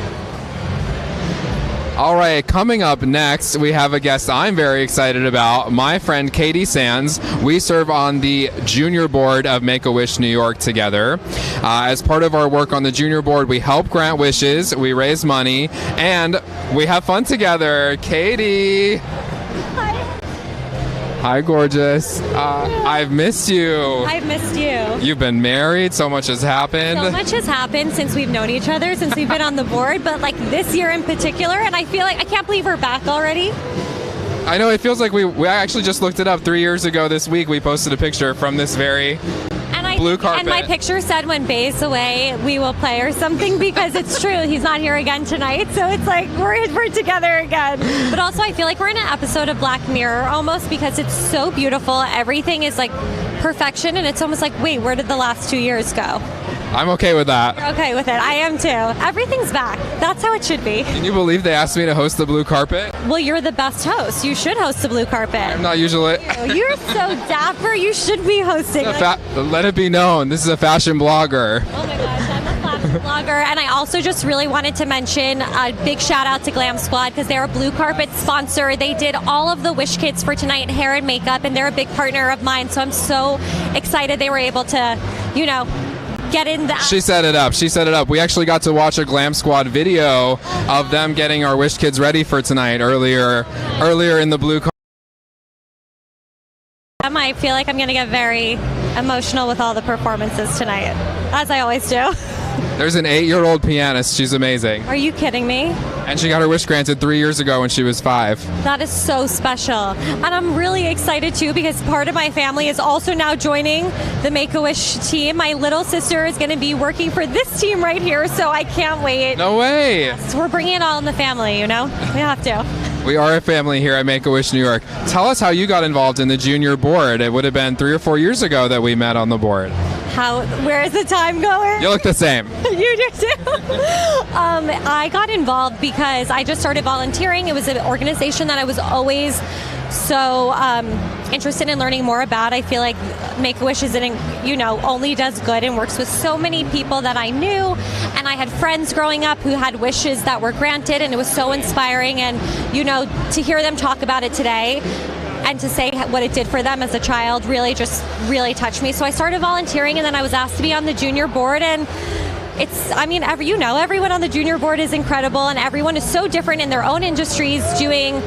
All right, coming up next, we have a guest I'm very excited about, my friend Katie Sands. We serve on the junior board of Make-A-Wish New York together. As part of our work on the junior board, we help grant wishes, we raise money, and we have fun together. Katie! Hi, gorgeous. I've missed you. I've missed you. You've been married. So much has happened. So much has happened since we've known each other, since we've been on the board, but like this year in particular, and I feel like I can't believe we're back already. I know, it feels like we actually just looked it up 3 years ago this week. We posted a picture from this very blue carpet. And my picture said when Bay's away, we will play or something, because it's true. He's not here again tonight. So it's like we're together again. But also I feel like we're in an episode of Black Mirror almost, because it's so beautiful. Everything is like perfection. And it's almost like, wait, where did the last 2 years go? I'm okay with that. You're okay with it. I am too. Everything's back. That's how it should be. Can you believe they asked me to host the blue carpet? Well, you're the best host. You should host the blue carpet. I'm not usually. You're so dapper. You should be hosting. Let it be known, this is a fashion blogger. Oh my gosh, I'm a fashion blogger. And I also just really wanted to mention a big shout out to Glam Squad, because they're a blue carpet sponsor. They did all of the wish kits for tonight, hair and makeup, and they're a big partner of mine. So I'm so excited they were able to, get in that. She set it up. We actually got to watch a Glam Squad video of them getting our wish kids ready for tonight earlier in the blue car. I might feel like I'm going to get very emotional with all the performances tonight, as I always do. There's an 8-year-old pianist. She's amazing. Are you kidding me? And she got her wish granted 3 years ago when she was 5. That is so special. And I'm really excited too, because part of my family is also now joining the Make-A-Wish team. My little sister is going to be working for this team right here, so I can't wait. No way. Yes, we're bringing it all in the family, We have to. We are a family here at Make-A-Wish New York. Tell us how you got involved in the junior board. It would have been 3 or 4 years ago that we met on the board. Where is the time going? You look the same. You do too. I got involved because I just started volunteering. It was an organization that I was always so interested in learning more about. I feel like Make-A-Wish is only does good and works with so many people that I knew, and I had friends growing up who had wishes that were granted, and it was so inspiring. And to hear them talk about it today and to say what it did for them as a child really touched me. So I started volunteering, and then I was asked to be on the junior board, and everyone on the junior board is incredible, and everyone is so different in their own industries, doing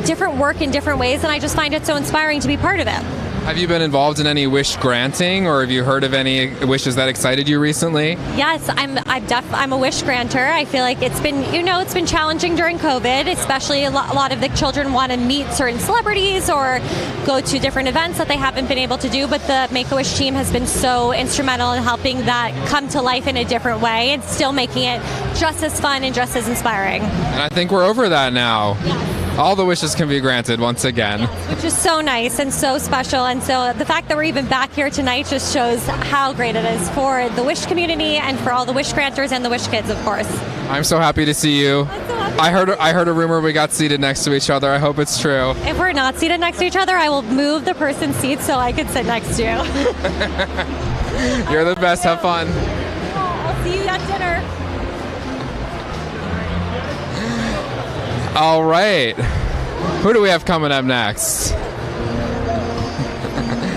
different work in different ways, and I just find it so inspiring to be part of it. Have you been involved in any wish granting, or have you heard of any wishes that excited you recently? Yes, I'm a wish granter. I feel like it's been challenging during COVID, especially a lot of the children want to meet certain celebrities or go to different events that they haven't been able to do, but the Make-A-Wish team has been so instrumental in helping that come to life in a different way and still making it just as fun and just as inspiring. And I think we're over that now. Yes. All the wishes can be granted once again. Which is so nice and so special. And so the fact that we're even back here tonight just shows how great it is for the Wish community and for all the Wish granters and the Wish kids, of course. I'm so happy to see you. I heard a rumor we got seated next to each other. I hope it's true. If we're not seated next to each other, I will move the person's seat so I can sit next to you. You're the best. Have fun. I'll see you at dinner. All right. Who do we have coming up next?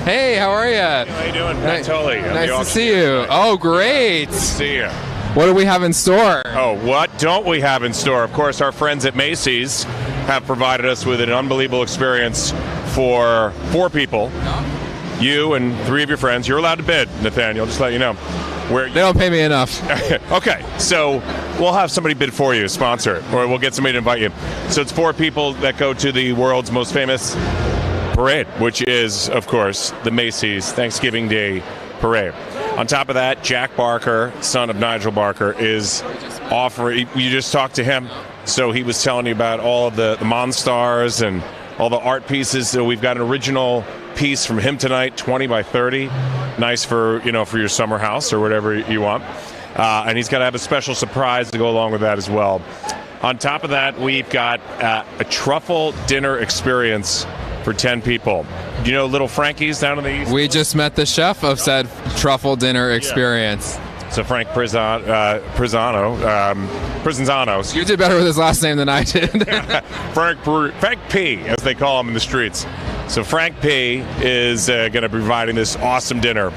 Hey, how are you? How you doing? Matt Tully. Nice to see you. Oh, great. Good to see you. What do we have in store? Oh, what don't we have in store? Of course, our friends at Macy's have provided us with an unbelievable experience for 4 people. You and 3 of your friends. You're allowed to bid, Nathaniel, just to let you know. They don't pay me enough. Okay, so we'll have somebody bid for you, sponsor it, or we'll get somebody to invite you. So it's 4 people that go to the world's most famous parade, which is, of course, the Macy's Thanksgiving Day Parade. On top of that, Jack Barker, son of Nigel Barker, is offering. You just talked to him, so he was telling you about all of the Monstars and all the art pieces. So we've got an original piece from him tonight, 20 by 30, nice for for your summer house or whatever you want. And he's got to have a special surprise to go along with that as well. On top of that, we've got a truffle dinner experience for 10 people. Do you know Little Frankie's down in the east? We just met the chef of said truffle dinner experience. So Frank Prizano. You did better with his last name than I did. Frank P, as they call him in the streets. So Frank P is going to be providing this awesome dinner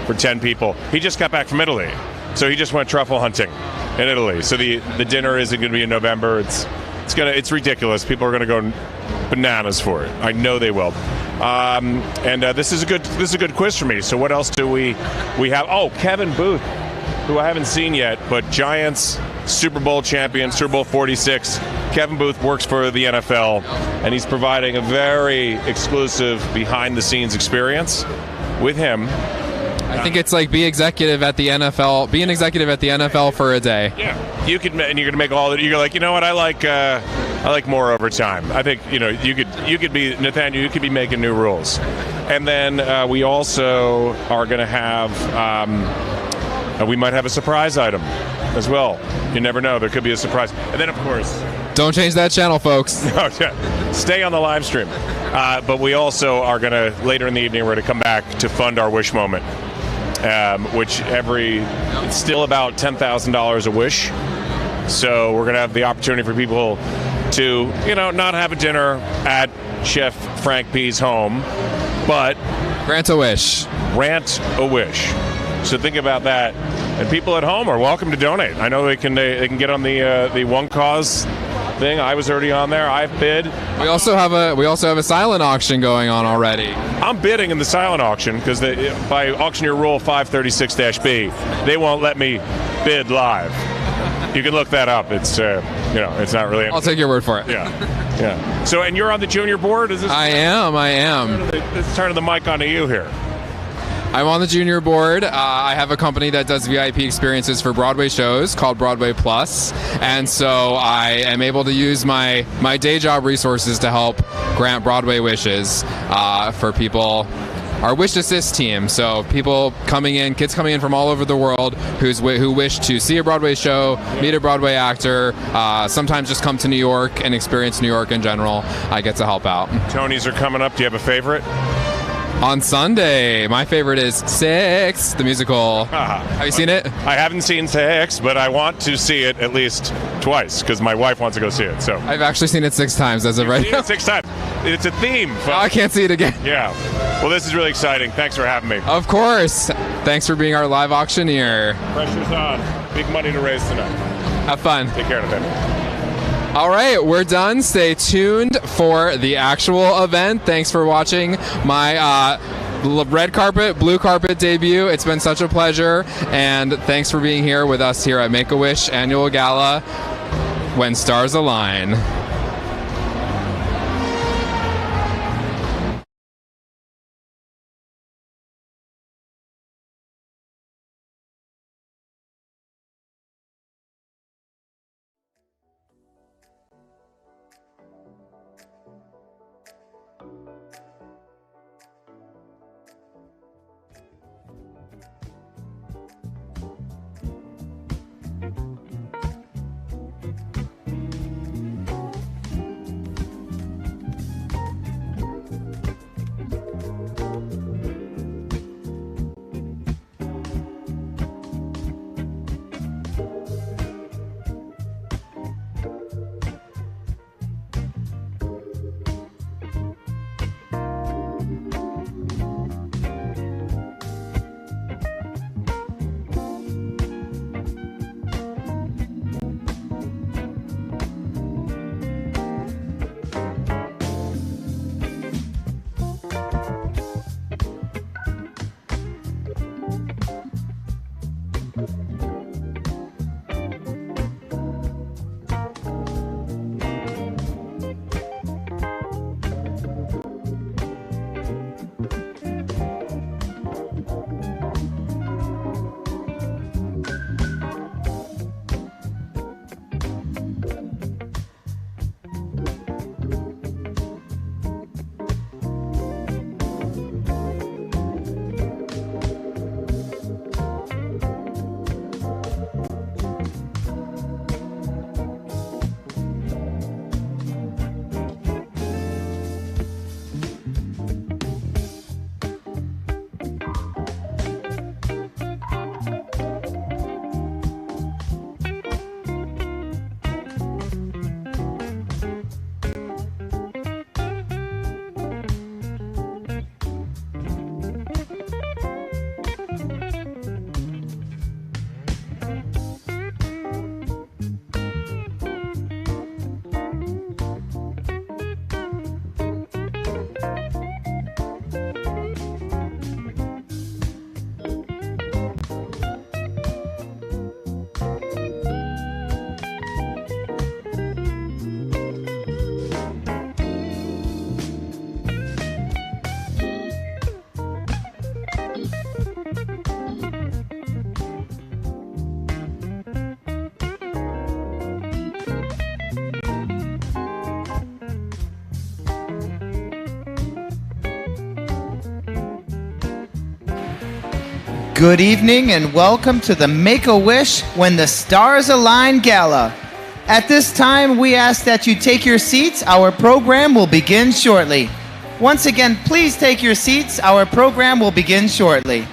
for 10 people. He just got back from Italy, so he just went truffle hunting in Italy. So the dinner isn't going to be in November. It's ridiculous. People are going to go bananas for it. I know they will. This is a good quiz for me. So what else do we have? Oh, Kevin Booth, who I haven't seen yet, but Giants Super Bowl champion, Super Bowl 46. Kevin Booth works for the NFL, and he's providing a very exclusive behind-the-scenes experience with him. I think it's like be an executive at the NFL for a day. Yeah, you could, and you're gonna make all that. You're like, you know what? I like more overtime. I think you could be Nathaniel. You could be making new rules, and then we also are gonna have. We might have a surprise item as well. You never know. There could be a surprise, and then of course. Don't change that channel, folks. No, stay on the live stream. But we also are going to, later in the evening, we're going to come back to fund our wish moment, which it's still about $10,000 a wish. So we're going to have the opportunity for people to, not have a dinner at Chef Frank P's home, but grant a wish. So think about that. And people at home are welcome to donate. I know they can get on the One Cause thing. I was already on there. I've bid. We also have a silent auction going on already. I'm bidding in the silent auction because by auctioneer rule 536-B, they won't let me bid live. You can look that up. It's it's not really. I'll take your word for it. Yeah. So, and you're on the junior board? Is this? I am. Let's turn the mic onto you here. I'm on the junior board. I have a company that does VIP experiences for Broadway shows called Broadway Plus, and so I am able to use my day job resources to help grant Broadway wishes for people. Our Wish Assist team, so kids coming in from all over the world who wish to see a Broadway show, meet a Broadway actor, sometimes just come to New York and experience New York in general. I get to help out. Tonys are coming up. Do you have a favorite? On Sunday, my favorite is Six, the musical. Have you seen it? I haven't seen Six, but I want to see it at least twice because my wife wants to go see it. So I've actually seen it 6 times as of right now. 6 times. It's a theme. Oh, I can't see it again. Yeah. Well, this is really exciting. Thanks for having me. Of course. Thanks for being our live auctioneer. Pressure's on. Big money to raise tonight. Have fun. Take care of it. All right, we're done. Stay tuned for the actual event. Thanks for watching my red carpet, blue carpet debut. It's been such a pleasure, and thanks for being here with us here at Make-A-Wish Annual Gala, When Stars Align. Good evening and welcome to the Make-A-Wish When the Stars Align Gala. At this time, we ask that you take your seats. Our program will begin shortly. Once again, please take your seats. Our program will begin shortly.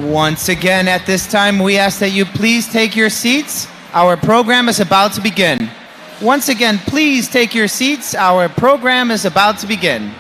Once again, at this time, we ask that you please take your seats. Our program is about to begin. Once again, please take your seats. Our program is about to begin.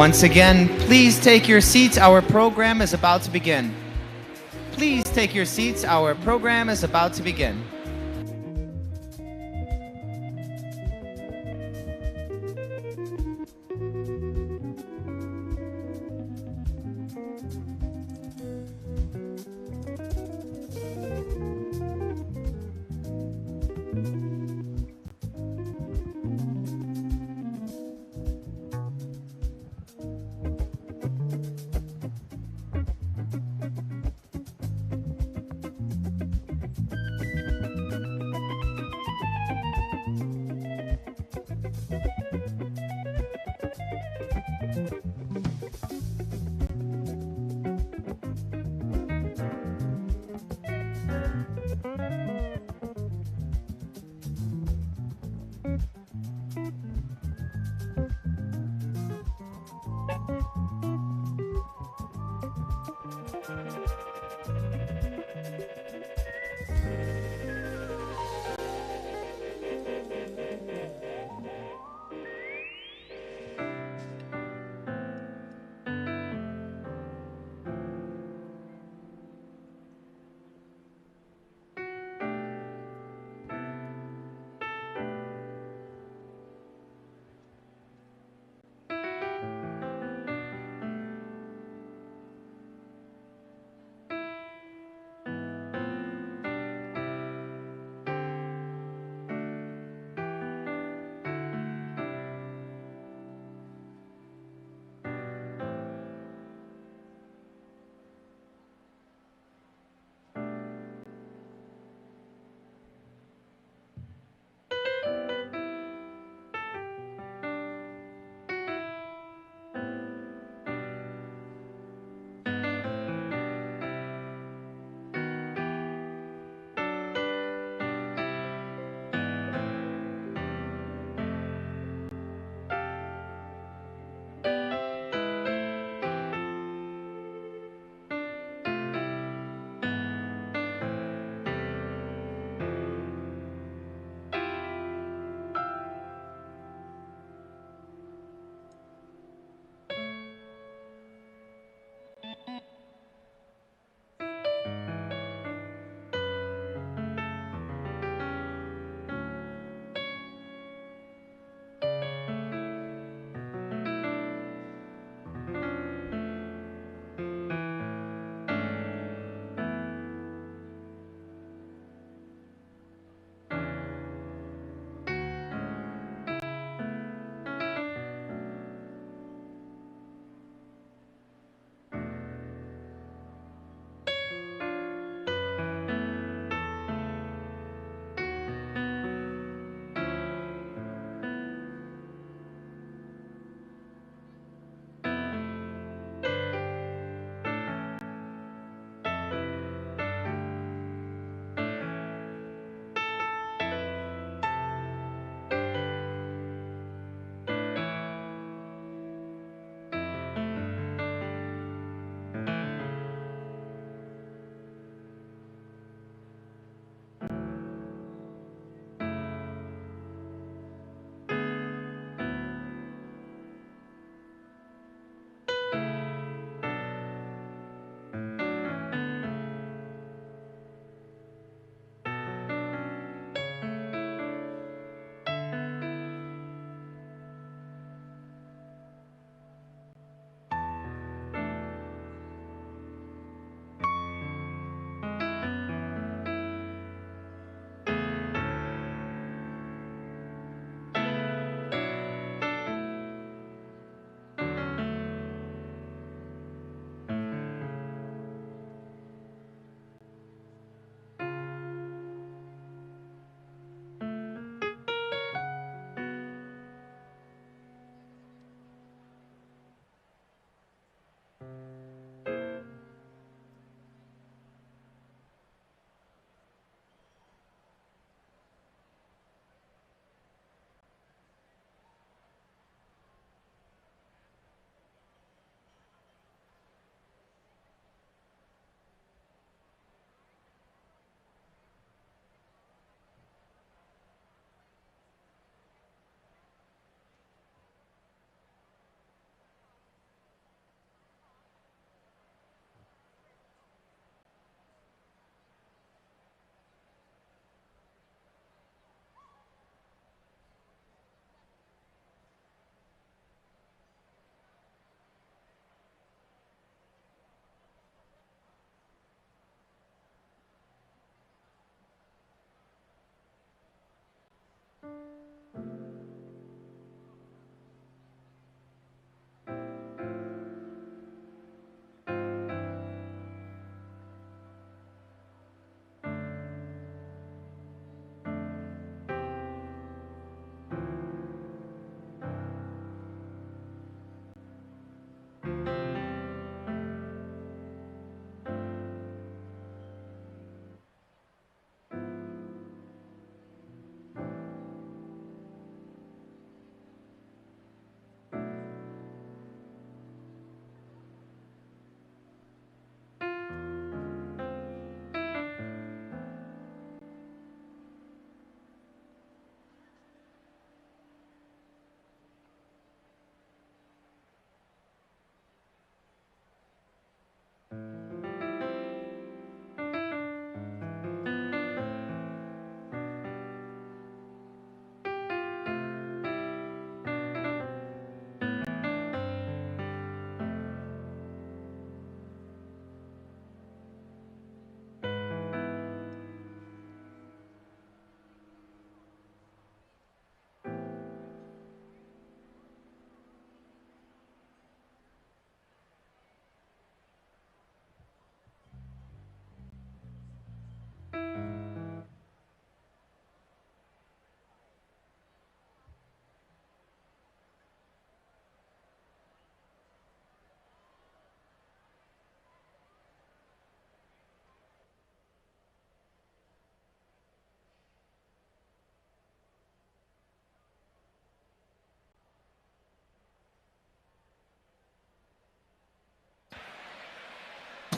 Once again, please take your seats. Our program is about to begin. Please take your seats. Our program is about to begin.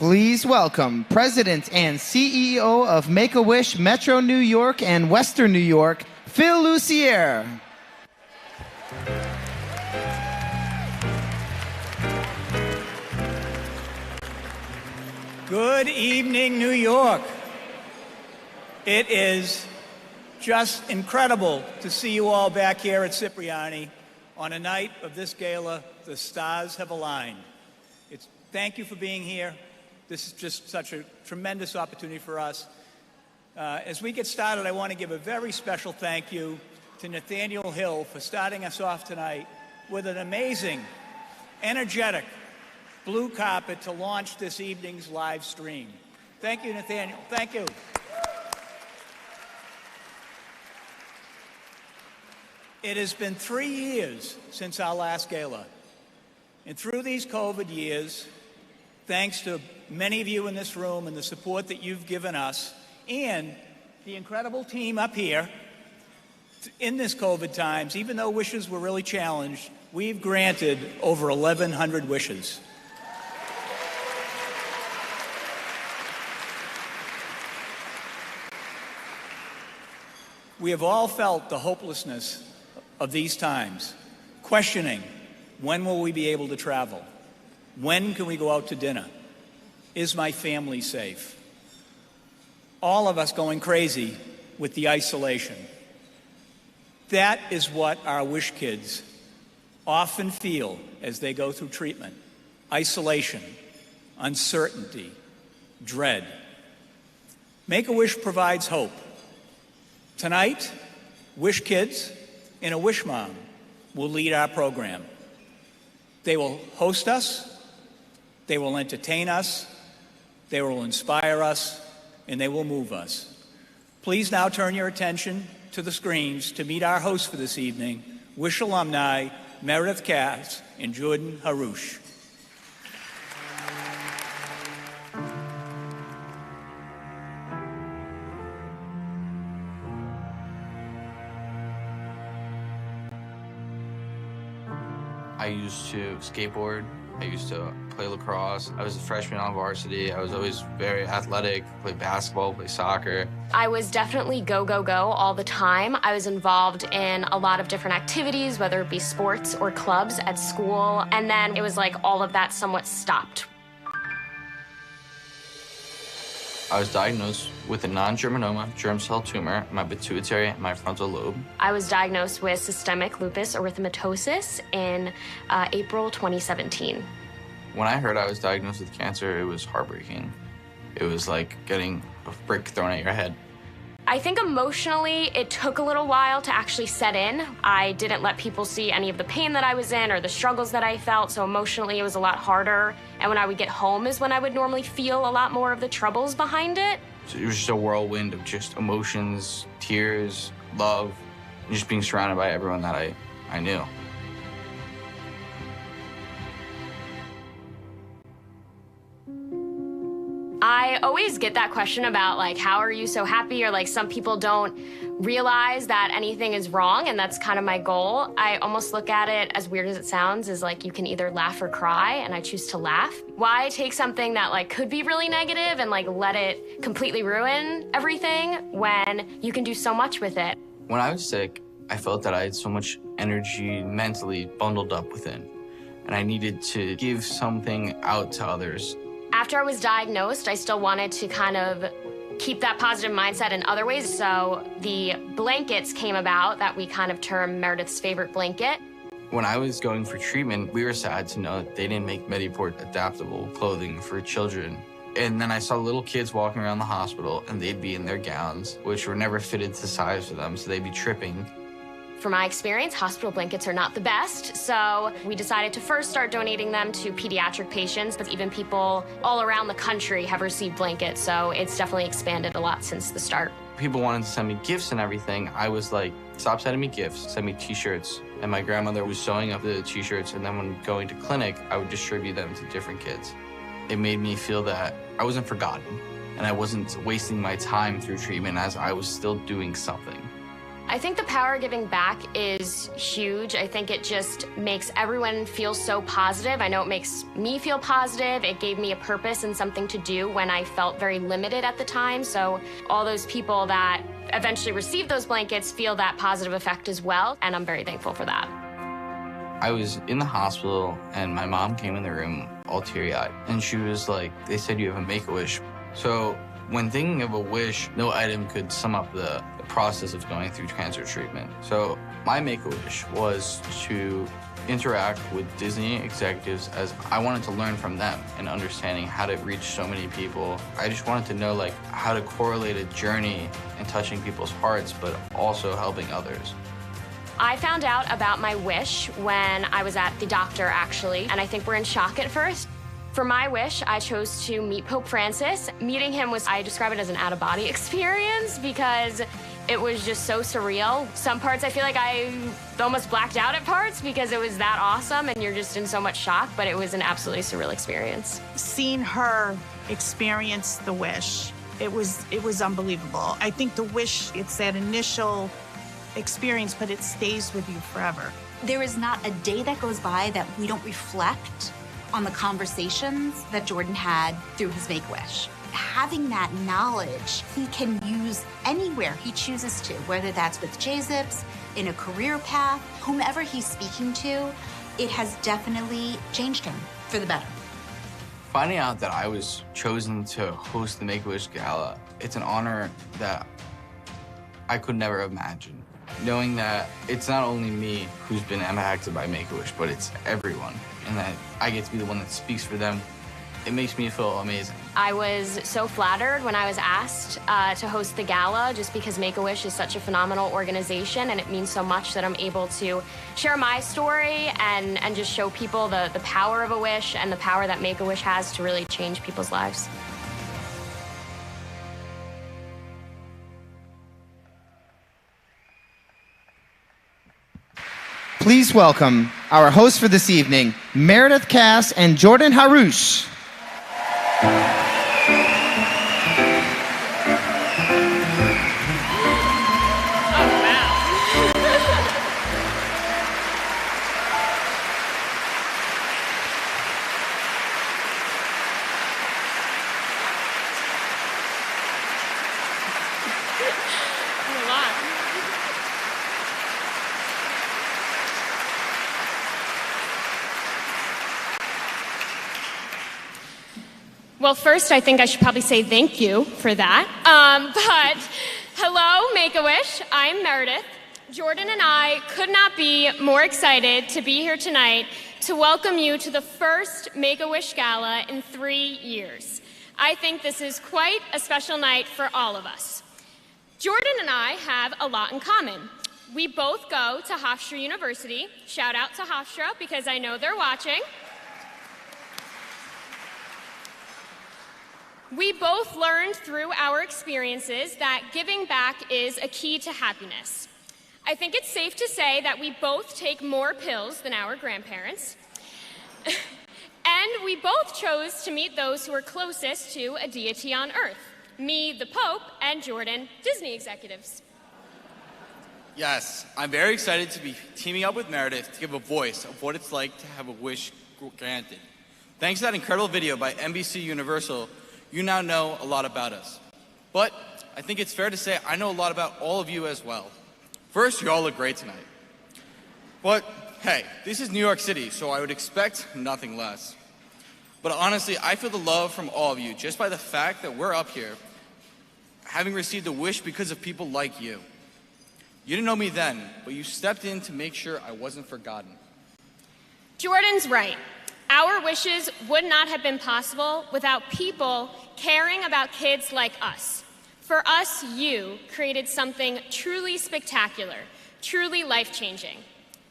Please welcome President and CEO of Make-A-Wish Metro New York and Western New York, Phil Lucier. Good evening, New York. It is just incredible to see you all back here at Cipriani on a night of this gala. The stars have aligned. Thank you for being here. This is just such a tremendous opportunity for us. As we get started, I want to give a very special thank you to Nathaniel Hill for starting us off tonight with an amazing, energetic blue carpet to launch this evening's live stream. Thank you, Nathaniel. Thank you. It has been 3 years since our last gala. And through these COVID years, thanks to many of you in this room and the support that you've given us and the incredible team up here, in this COVID times, even though wishes were really challenged, we've granted over 1,100 wishes. We have all felt the hopelessness of these times, questioning, when will we be able to travel? When can we go out to dinner? Is my family safe? All of us going crazy with the isolation. That is what our Wish kids often feel as they go through treatment. Isolation, uncertainty, dread. Make-A-Wish provides hope. Tonight, Wish kids and a Wish mom will lead our program. They will host us, they will entertain us, they will inspire us, and they will move us. Please now turn your attention to the screens to meet our hosts for this evening, Wish alumni Meredith Cass and Jordan Harouche. I used to skateboard. I used to play lacrosse. I was a freshman on varsity. I was always very athletic, played basketball, played soccer. I was definitely go, go, go all the time. I was involved in a lot of different activities, whether it be sports or clubs at school. And then it was like all of that somewhat stopped. I was diagnosed with a non-germinoma germ cell tumor in my pituitary and my frontal lobe. I was diagnosed with systemic lupus erythematosus in April 2017. When I heard I was diagnosed with cancer, it was heartbreaking. It was like getting a brick thrown at your head. I think emotionally, it took a little while to actually set in. I didn't let people see any of the pain that I was in or the struggles that I felt, so emotionally it was a lot harder. And when I would get home is when I would normally feel a lot more of the troubles behind it. So it was just a whirlwind of just emotions, tears, love, and just being surrounded by everyone that I knew. I always get that question about, like, how are you so happy? Or, like, some people don't realize that anything is wrong, and that's kind of my goal. I almost look at it, as weird as it sounds, as, like, you can either laugh or cry, and I choose to laugh. Why take something that, like, could be really negative and, like, let it completely ruin everything when you can do so much with it? When I was sick, I felt that I had so much energy mentally bundled up within, and I needed to give something out to others. After I was diagnosed, I still wanted to kind of keep that positive mindset in other ways. So the blankets came about that we kind of term Meredith's favorite blanket. When I was going for treatment, we were sad to know that they didn't make Mediport adaptable clothing for children. And then I saw little kids walking around the hospital and they'd be in their gowns, which were never fitted to size for them, so they'd be tripping. From my experience, hospital blankets are not the best, so we decided to first start donating them to pediatric patients, but even people all around the country have received blankets, so it's definitely expanded a lot since the start. People wanted to send me gifts and everything. I was like, stop sending me gifts, send me t-shirts. And my grandmother was sewing up the t-shirts, and then when going to clinic, I would distribute them to different kids. It made me feel that I wasn't forgotten, and I wasn't wasting my time through treatment as I was still doing something. I think the power of giving back is huge. I think it just makes everyone feel so positive. I know it makes me feel positive. It gave me a purpose and something to do when I felt very limited at the time. So all those people that eventually receive those blankets feel that positive effect as well, and I'm very thankful for that. I was in the hospital and my mom came in the room all teary-eyed and she was like, they said you have a Make-A-Wish. So when thinking of a wish, no item could sum up the process of going through cancer treatment. So my Make-A-Wish was to interact with Disney executives as I wanted to learn from them and understanding how to reach so many people. I just wanted to know like how to correlate a journey and touching people's hearts, but also helping others. I found out about my wish when I was at the doctor, actually, and I think we're in shock at first. For my wish, I chose to meet Pope Francis. Meeting him was, I describe it as an out-of-body experience because it was just so surreal. Some parts I feel like I almost blacked out at parts because it was that awesome and you're just in so much shock, but it was an absolutely surreal experience. Seeing her experience the wish, it was unbelievable. I think the wish, it's that initial experience, but it stays with you forever. There is not a day that goes by that we don't reflect on the conversations that Jordan had through his Make-A-Wish. Having that knowledge, he can use anywhere he chooses to, whether that's with J-Zips, in a career path, whomever he's speaking to, it has definitely changed him for the better. Finding out that I was chosen to host the Make-A-Wish Gala, it's an honor that I could never imagine. Knowing that it's not only me who's been impacted by Make-A-Wish, but it's everyone, and that I get to be the one that speaks for them, it makes me feel amazing. I was so flattered when I was asked to host the gala just because Make-A-Wish is such a phenomenal organization and it means so much that I'm able to share my story and just show people the power of a wish and the power that Make-A-Wish has to really change people's lives. Please welcome our hosts for this evening, Meredith Cass and Jordan Harouche. Well, first, I think I should probably say thank you for that. But hello, Make-A-Wish. I'm Meredith. Jordan and I could not be more excited to be here tonight to welcome you to the first Make-A-Wish Gala in 3 years. I think this is quite a special night for all of us. Jordan and I have a lot in common. We both go to Hofstra University. Shout out to Hofstra because I know they're watching. We both learned through our experiences that giving back is a key to happiness. I think it's safe to say that we both take more pills than our grandparents. And we both chose to meet those who are closest to a deity on earth. Me, the Pope, and Jordan, Disney executives. Yes, I'm very excited to be teaming up with Meredith to give a voice of what it's like to have a wish granted. Thanks to that incredible video by NBC Universal, you now know a lot about us. But I think it's fair to say I know a lot about all of you as well. First, you all look great tonight. But hey, this is New York City, so I would expect nothing less. But honestly, I feel the love from all of you just by the fact that we're up here, having received a wish because of people like you. You didn't know me then, but you stepped in to make sure I wasn't forgotten. Jordan's right. Our wishes would not have been possible without people caring about kids like us. For us, you created something truly spectacular, truly life-changing.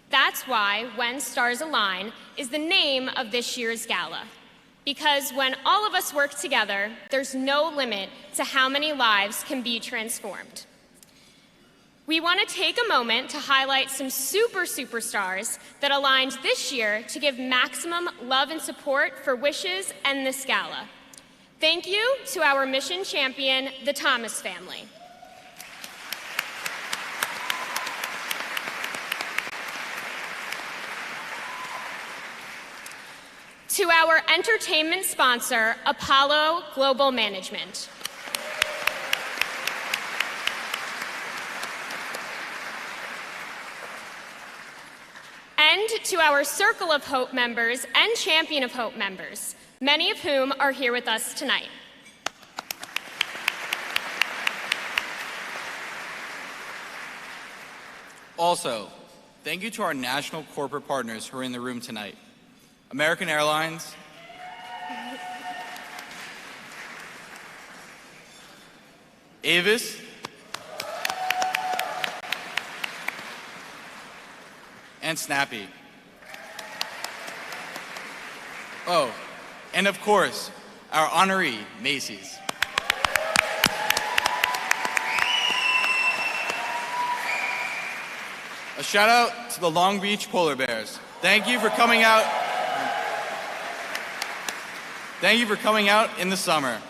That's why When Stars Align is the name of this year's gala. Because when all of us work together, there's no limit to how many lives can be transformed. We want to take a moment to highlight some superstars that aligned this year to give maximum love and support for wishes and this gala. Thank you to our mission champion, the Thomas family. To our entertainment sponsor, Apollo Global Management. And to our Circle of Hope members and Champion of Hope members, many of whom are here with us tonight. Also, thank you to our national corporate partners who are in the room tonight. American Airlines, Avis, and Snappy. Oh, and of course, our honoree, Macy's. A shout out to the Long Beach Polar Bears. Thank you for coming out. Thank you for coming out in the summer.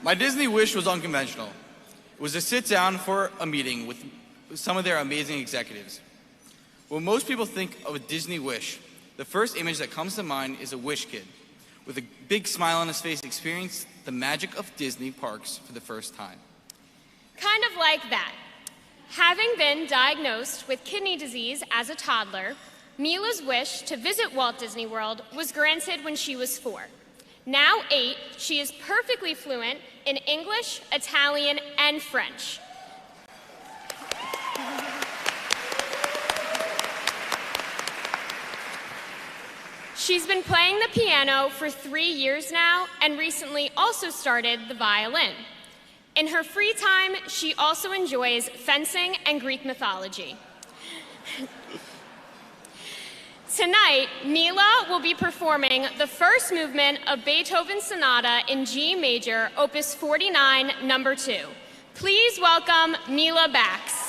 My Disney wish was unconventional. It was to sit down for a meeting with some of their amazing executives. When most people think of a Disney wish, the first image that comes to mind is a wish kid with a big smile on his face experiencing the magic of Disney parks for the first time. Kind of like that. Having been diagnosed with kidney disease as a toddler, Mila's wish to visit Walt Disney World was granted when she was 4. Now 8, she is perfectly fluent in English, Italian, and French. She's been playing the piano for 3 years now and recently also started the violin. In her free time, she also enjoys fencing and Greek mythology. Tonight, Mila will be performing the first movement of Beethoven's Sonata in G major, Opus 49, number 2. Please welcome Mila Bax.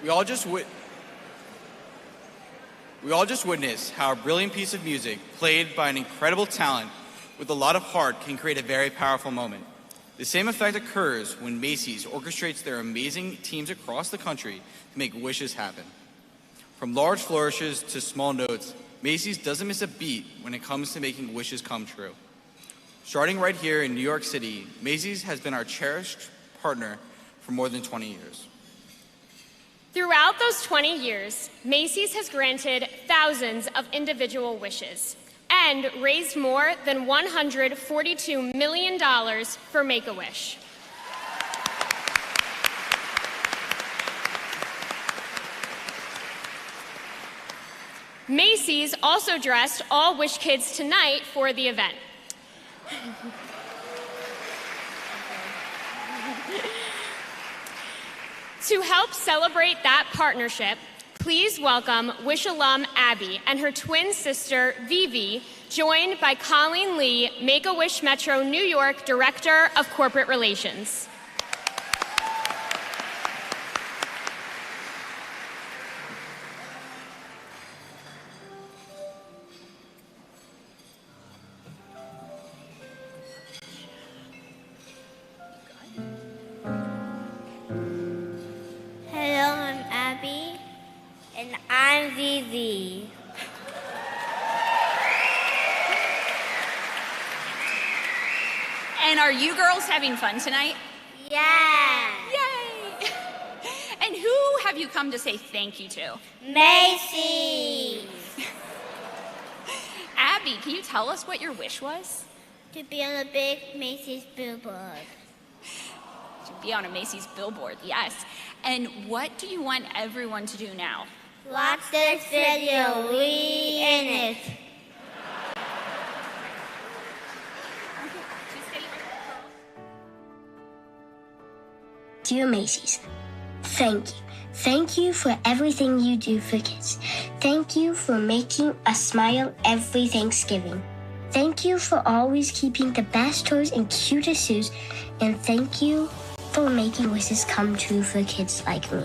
We all just witnessed how a brilliant piece of music played by an incredible talent with a lot of heart can create a very powerful moment. The same effect occurs when Macy's orchestrates their amazing teams across the country to make wishes happen. From large flourishes to small notes, Macy's doesn't miss a beat when it comes to making wishes come true. Starting right here in New York City, Macy's has been our cherished partner for more than 20 years. Throughout those 20 years, Macy's has granted thousands of individual wishes and raised more than $142 million for Make-A-Wish. Macy's also dressed all Wish Kids tonight for the event. To help celebrate that partnership, please welcome Wish alum Abby and her twin sister Vivi, joined by Colleen Lee, Make-A-Wish Metro New York Director of Corporate Relations. Hello, I'm Abby. And I'm Vivi. And are you girls having fun tonight? Yeah. Yay! And who have you come to say thank you to? Macy's. Abby, can you tell us what your wish was? To be on a big Macy's billboard. To be on a Macy's billboard, yes. And what do you want everyone to do now? Watch this video. We in it. Dear Macy's, thank you. Thank you for everything you do for kids. Thank you for making us smile every Thanksgiving. Thank you for always keeping the best toys and cutest shoes. And thank you for making wishes come true for kids like me.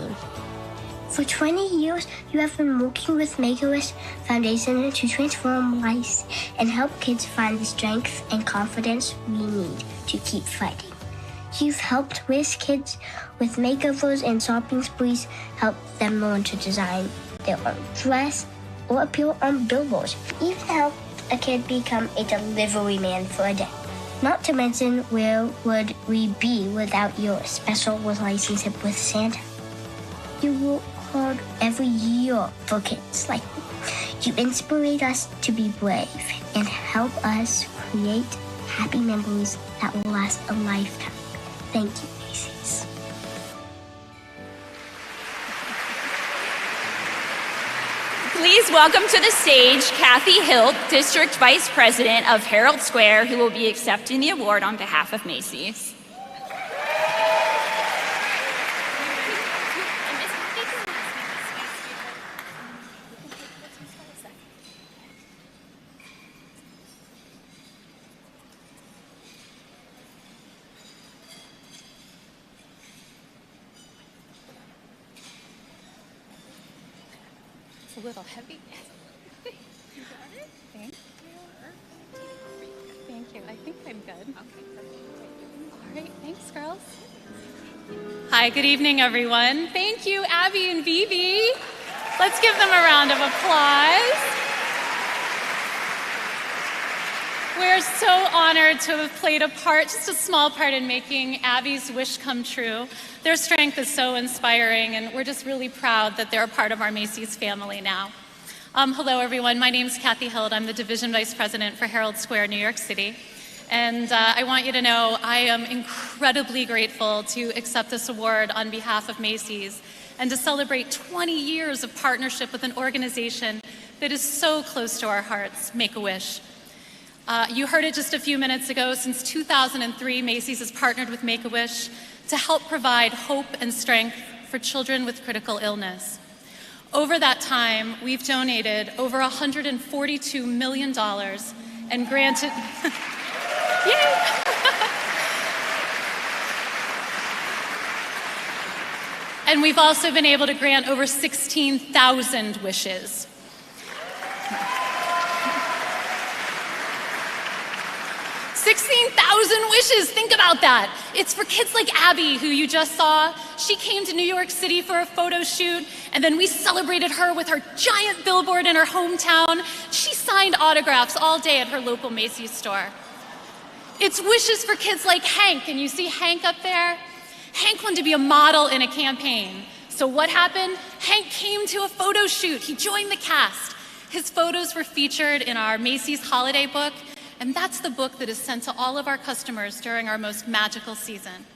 For 20 years, you have been working with Make-A-Wish Foundation to transform lives and help kids find the strength and confidence we need to keep fighting. You've helped Wish kids with makeovers and shopping sprees, helped them learn to design their own dress or appear on billboards, even helped a kid become a delivery man for a day. Not to mention, where would we be without your special relationship with Santa? You work hard every year for kids like me. You inspire us to be brave and help us create happy memories that will last a lifetime. Thank you, Macy's. Please welcome to the stage Kathy Hilt, District Vice President of Herald Square, who will be accepting the award on behalf of Macy's. A little heavy. You got it? Thank you. Thank you. I think I'm good. Okay. All right. Thanks, girls. Hi, good evening, everyone. Thank you, Abby and Vivi. Let's give them a round of applause. We're so honored to have played a part, just a small part, in making Abby's wish come true. Their strength is so inspiring, and we're just really proud that they're a part of our Macy's family now. Hello, everyone. My name's Kathy Hilt. I'm the Division Vice President for Herald Square, New York City. And I want you to know I am incredibly grateful to accept this award on behalf of Macy's and to celebrate 20 years of partnership with an organization that is so close to our hearts, Make-A-Wish. You heard it just a few minutes ago. Since 2003, Macy's has partnered with Make-A-Wish to help provide hope and strength for children with critical illness. Over that time, we've donated over $142 million and granted... And we've also been able to grant over 16,000 wishes. Wishes, think about that. It's for kids like Abby, who you just saw. She came to New York City for a photo shoot, and then we celebrated her with her giant billboard in her hometown. She signed autographs all day at her local Macy's store. It's wishes for kids like Hank, and you see Hank up there? Hank wanted to be a model in a campaign. So what happened? Hank came to a photo shoot. He joined the cast. His photos were featured in our Macy's holiday book, and that's the book that is sent to all of our customers during our most magical season.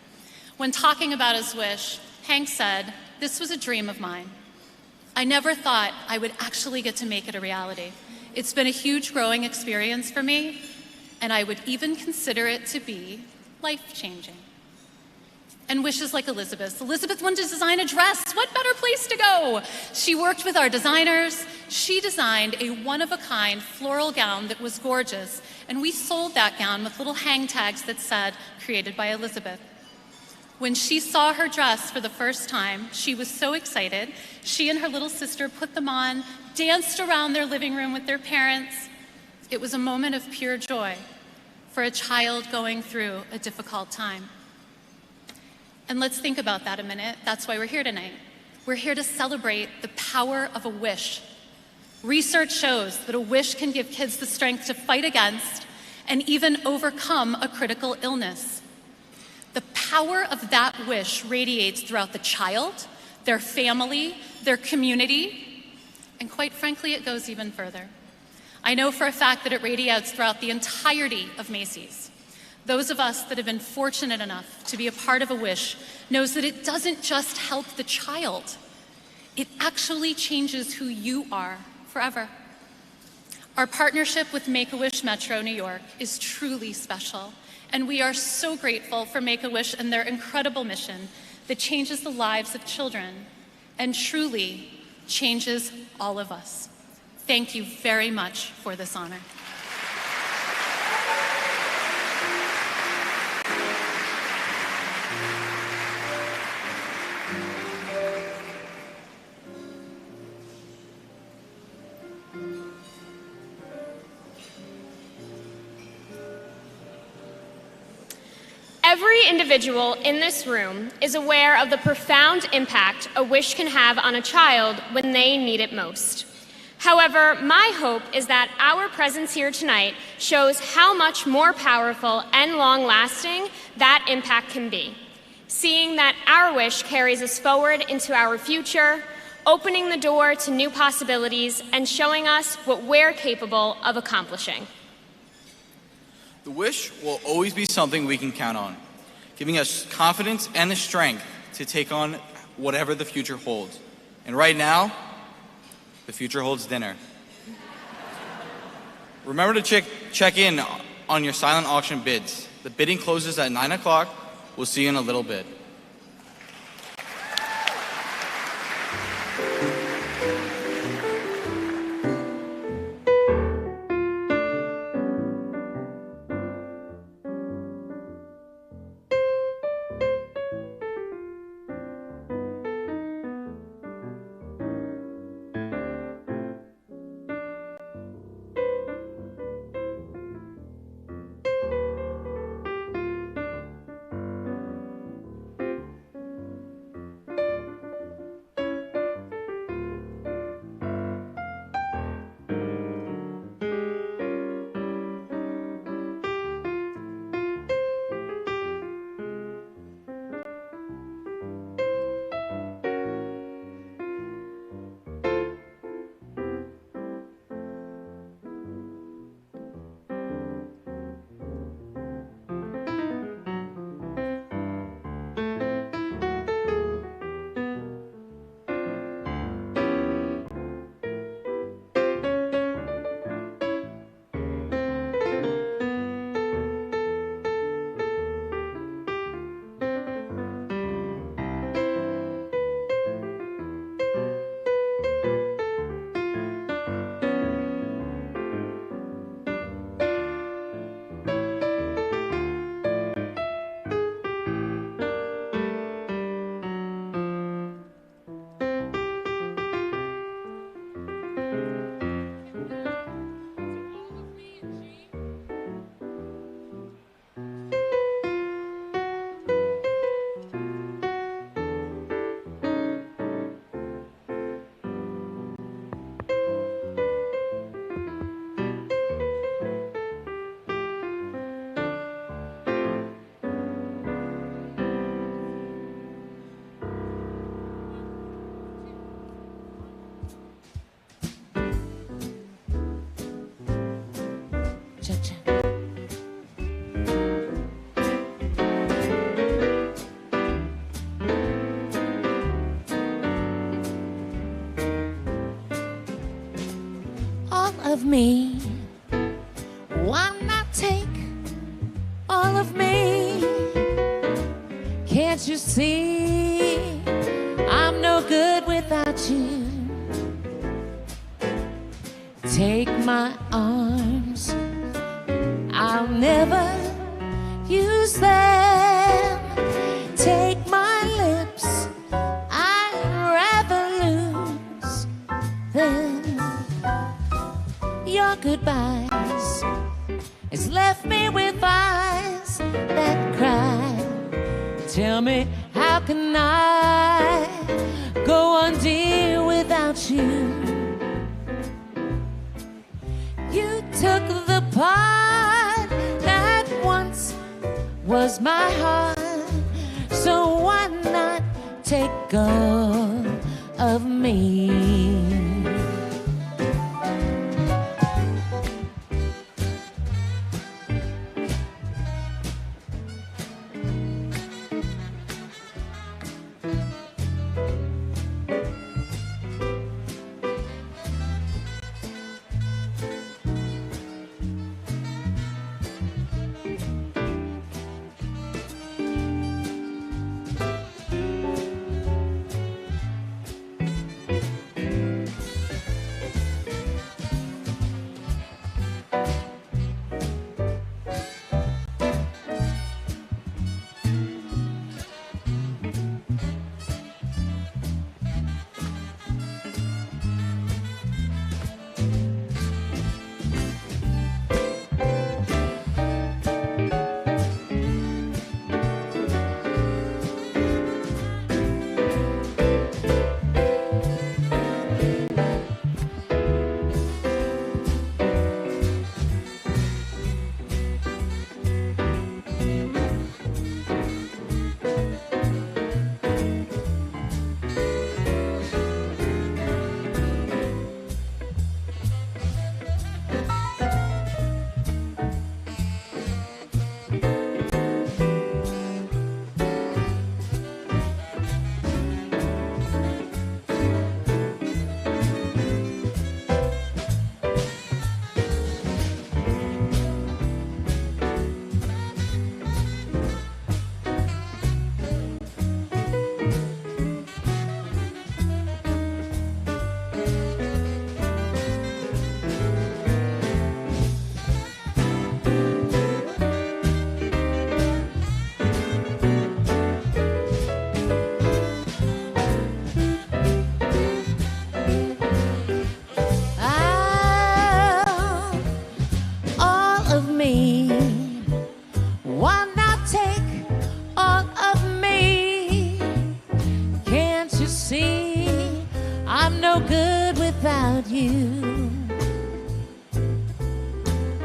When talking about his wish, Hank said, "This was a dream of mine. I never thought I would actually get to make it a reality. It's been a huge growing experience for me, and I would even consider it to be life-changing." And wishes like Elizabeth. Elizabeth wanted to design a dress. What better place to go? She worked with our designers. She designed a one-of-a-kind floral gown that was gorgeous, and we sold that gown with little hang tags that said, "Created by Elizabeth." When she saw her dress for the first time, she was so excited. She and her little sister put them on, danced around their living room with their parents. It was a moment of pure joy for a child going through a difficult time. And let's think about that a minute. That's why we're here tonight. We're here to celebrate the power of a wish. Research shows that a wish can give kids the strength to fight against and even overcome a critical illness. The power of that wish radiates throughout the child, their family, their community, and quite frankly, it goes even further. I know for a fact that it radiates throughout the entirety of Macy's. Those of us that have been fortunate enough to be a part of a wish knows that it doesn't just help the child. It actually changes who you are forever. Our partnership with Make-A-Wish Metro New York is truly special, and we are so grateful for Make-A-Wish and their incredible mission that changes the lives of children and truly changes all of us. Thank you very much for this honor. Every individual in this room is aware of the profound impact a wish can have on a child when they need it most. However, my hope is that our presence here tonight shows how much more powerful and long-lasting that impact can be. Seeing that our wish carries us forward into our future, opening the door to new possibilities and showing us what we're capable of accomplishing. The wish will always be something we can count on, giving us confidence and the strength to take on whatever the future holds. And right now, the future holds dinner. Remember to check in on your silent auction bids. The bidding closes at 9 o'clock. We'll see you in a little bit. of me? Why not take all of me? Can't you see I'm no good without you? Take my arms, I'll never use them. Take my lips, I'd rather lose them. Your goodbyes has left me with eyes that cry. Tell me, how can I go on, dear, without you? You took the part that once was my heart, so why not take all of me?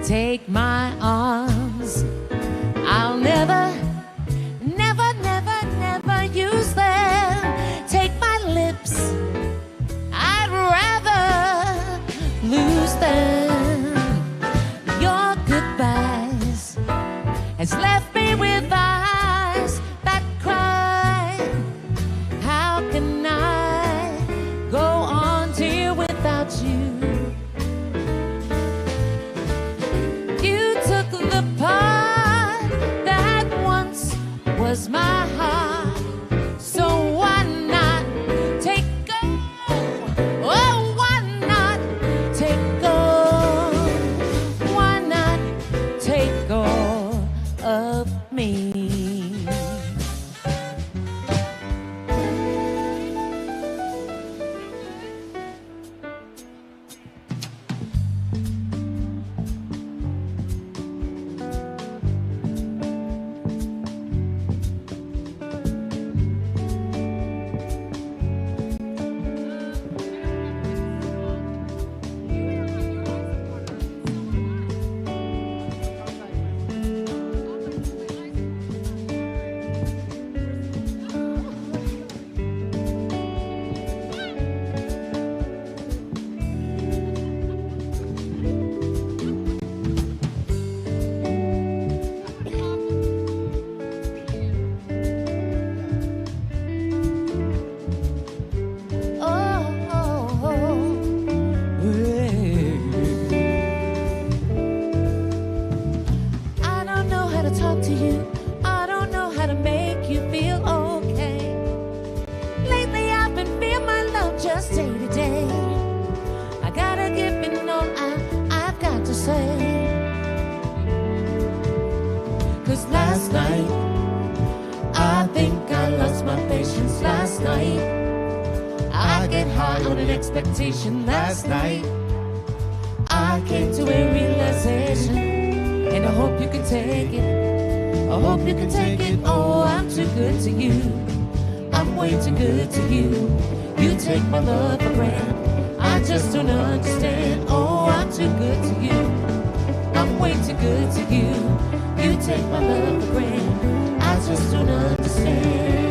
Take my arms, I'll never, never, never, never use them. Take my lips, I'd rather lose them. Your goodbyes has left me with eyes that cry. How can I go on, dear, without you? You took the part that once high on an expectation last night. I came to a realization, and I hope you can take it. I hope you can take it. Oh, I'm too good to you. I'm way too good to you. You take my love for granted. I just don't understand. Oh, I'm too good to you. I'm way too good to you. You take my love for granted. I just don't understand.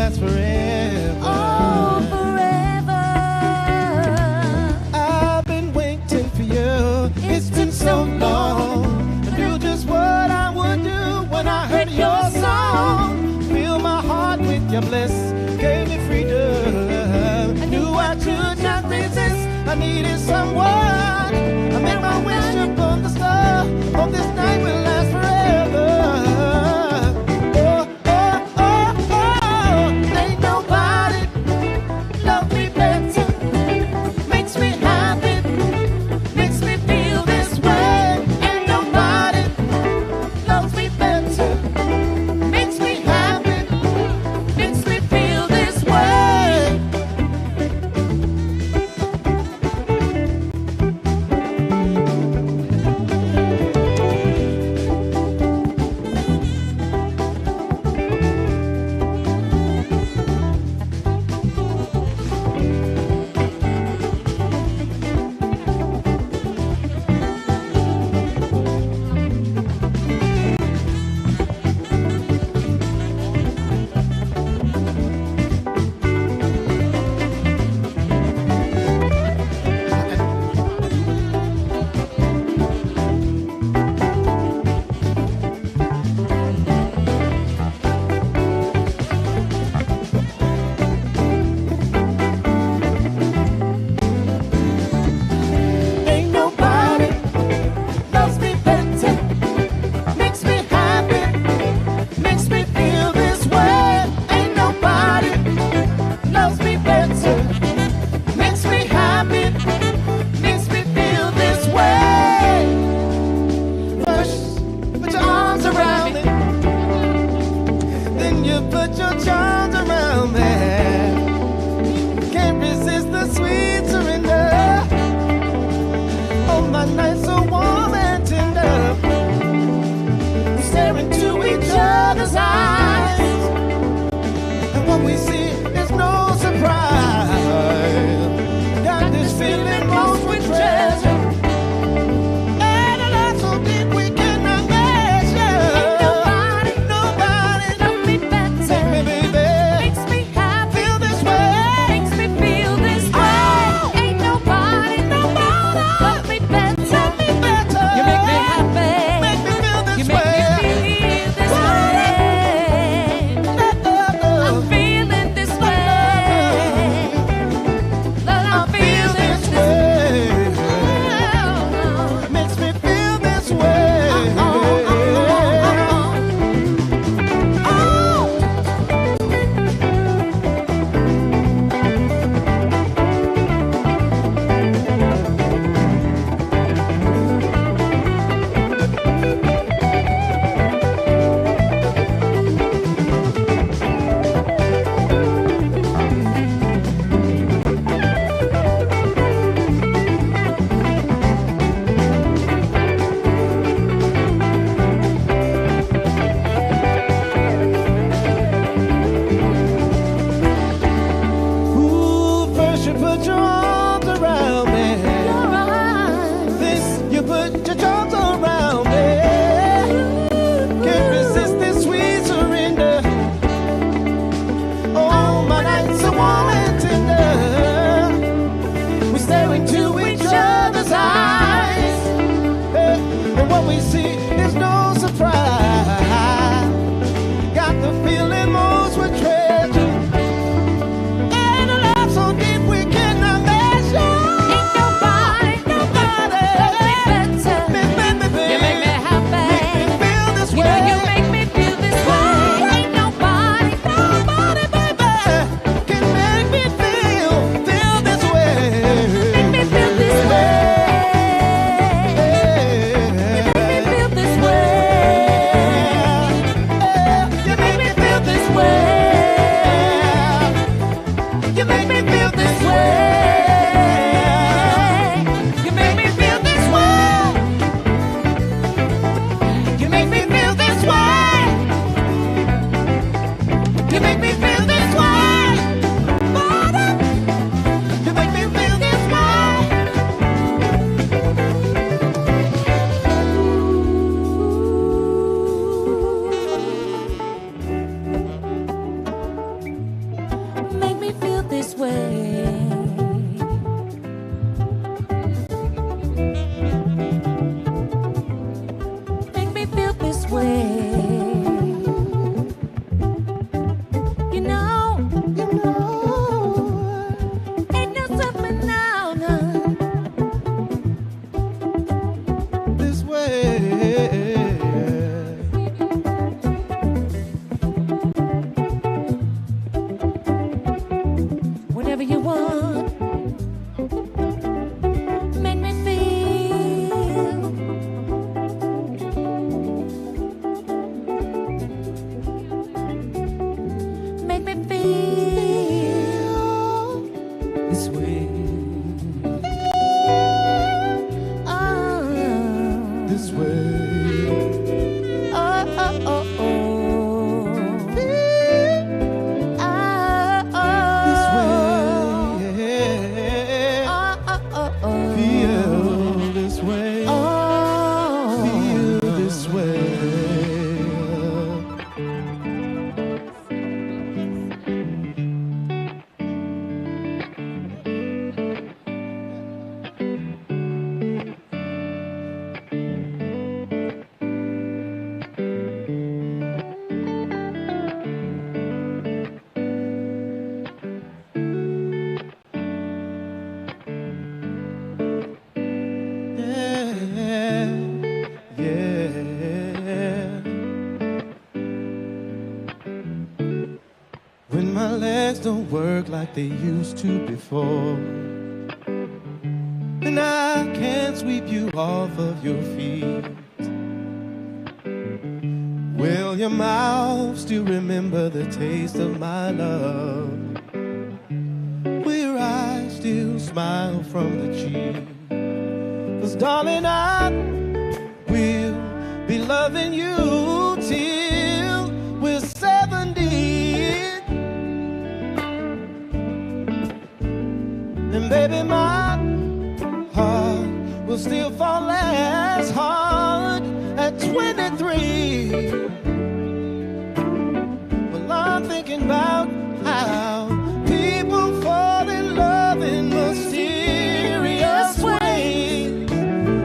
last forever. Oh, forever. I've been waiting for you. It's been so long. I knew just what I would do when I heard your song. Fill my heart with your bliss, gave me freedom. I knew I could not resist. I needed someone. I made my wish upon the star. Hope this night will last forever. Oh, oh, oh, oh. Ain't nobody love me better. Makes me happy. Makes me feel this way. Ain't nobody loves me better. Makes me happy. Makes me feel this way. this way. Oh, oh, oh, oh. Don't work like they used to before, and I can't sweep you off of your feet. Will your mouth still remember the taste of my love? Will your eyes still smile from the cheek? 'Cause darling, I will be loving you till we're 70. And baby, my heart will still fall as hard at 23. Well, I'm thinking about how people fall in love in mysterious ways.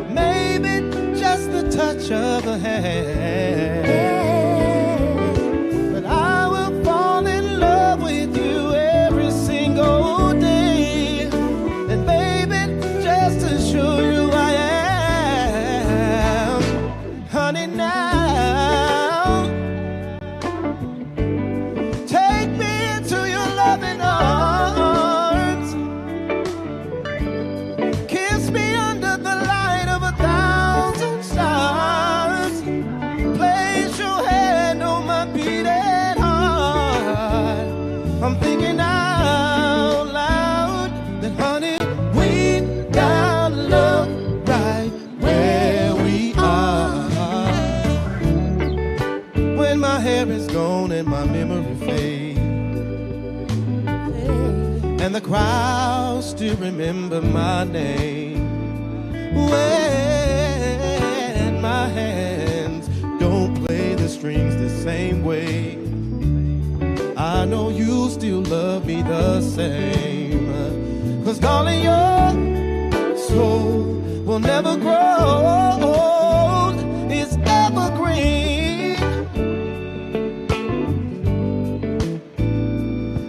Maybe just the touch of a hand. But I will fall in love with you every single day. Show you I am, honey, now. Take me into your loving arms. Kiss me under the light of 1,000 stars. Place your hand on my beating heart. I'm thinking out loud that, honey, we got love right where we are. When my hair is gone and my memory fades, and the crowd still remember my name, when my hands don't play the strings the same way, I know you still love me the same. 'Cause darling, your soul will never grow old, it's evergreen.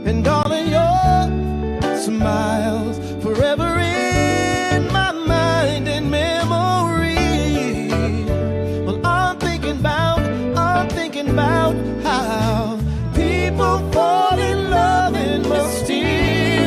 And darling, your smiles forever in my mind and memory. Well, I'm thinking about how people fall in love in mysterious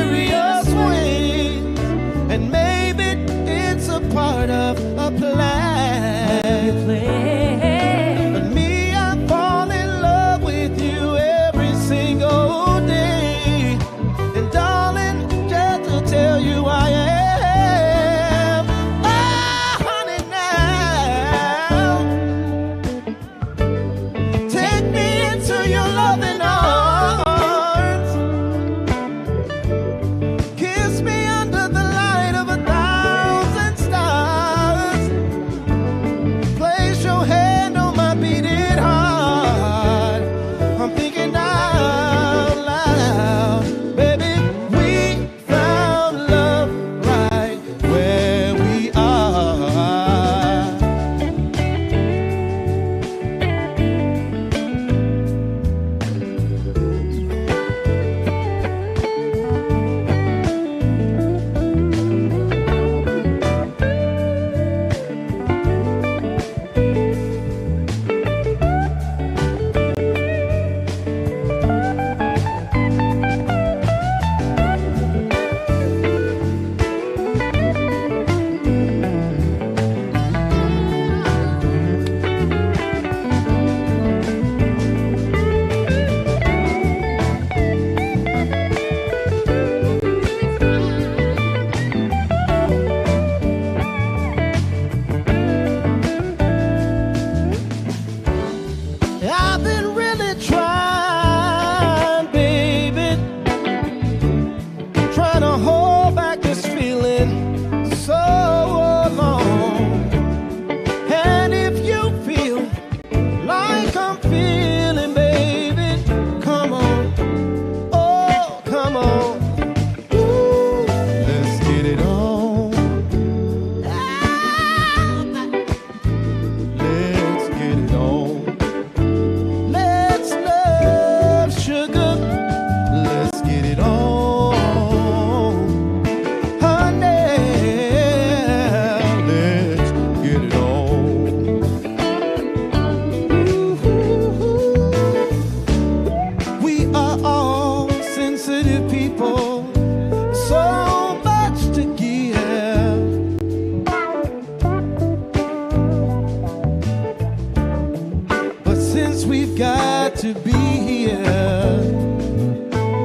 to be here.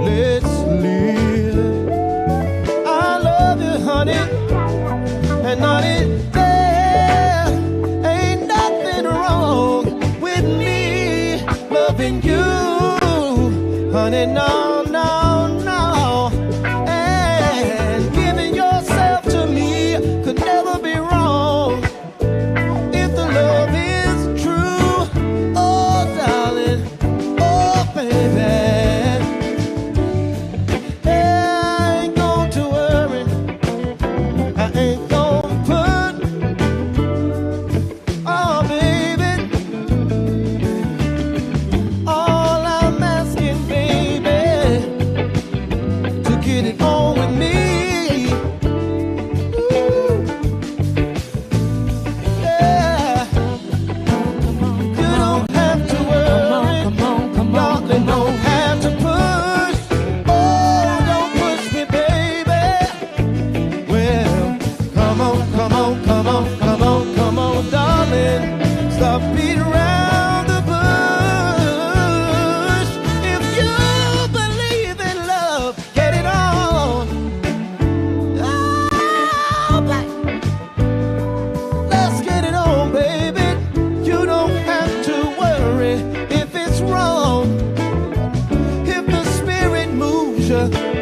Let's live. I love you, honey, and honey, there ain't nothing wrong with me loving you, honey. No, no, no. And giving yourself to me could never be wrong if the love is true. Oh, darling, oh, baby. I ain't going to worry. I ain't gonna put, oh, baby, all I'm asking, baby, to get it on with me. Ooh. Yeah. You don't have to worry. Darling, don't have to push. Oh, don't push me, baby. Well, come on, come on, come on, come on, come on, darling. Stop beating around the bush. If you believe in love, get it on. Oh, baby. Let's get it on, baby. You don't have to worry if it's wrong. If the spirit moves you,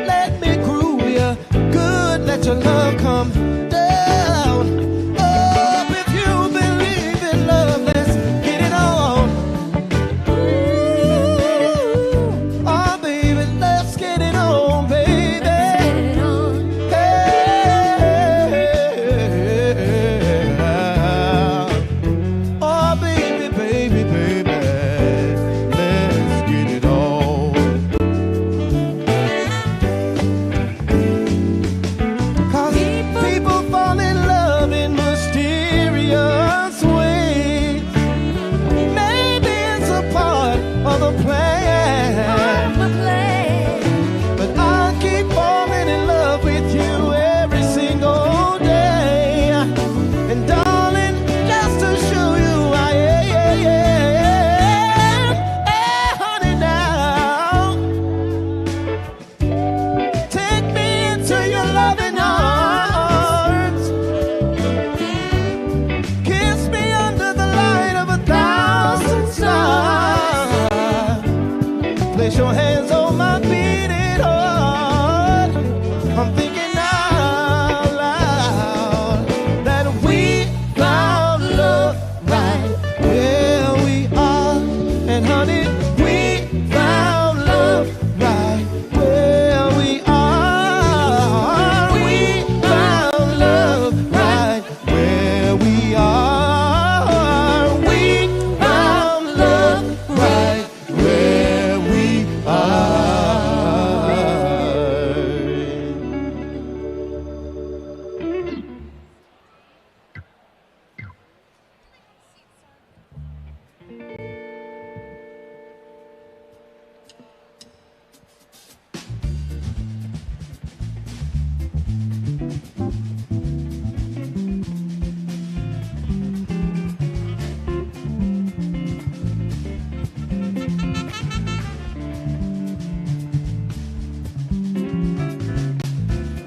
let me groove you. Good, let your love come down. Oh, if you believe in love, let's get it on. Ooh, oh, baby, let's get it on, baby. Hey, oh, baby, baby, baby, let's get it on. 'Cause people fall in love in mysterious ways. Maybe it's a part of the plan. But I keep falling in love with you every single day. And darling, just to show you I am, hey, honey, now take me into your loving arms. Kiss me under the light of 1,000 stars. Place your hands on my beating heart. I'm thinking out loud that we found love right where we are. And honey, we found love right where we are. We found love right where we are. We found love right where we are.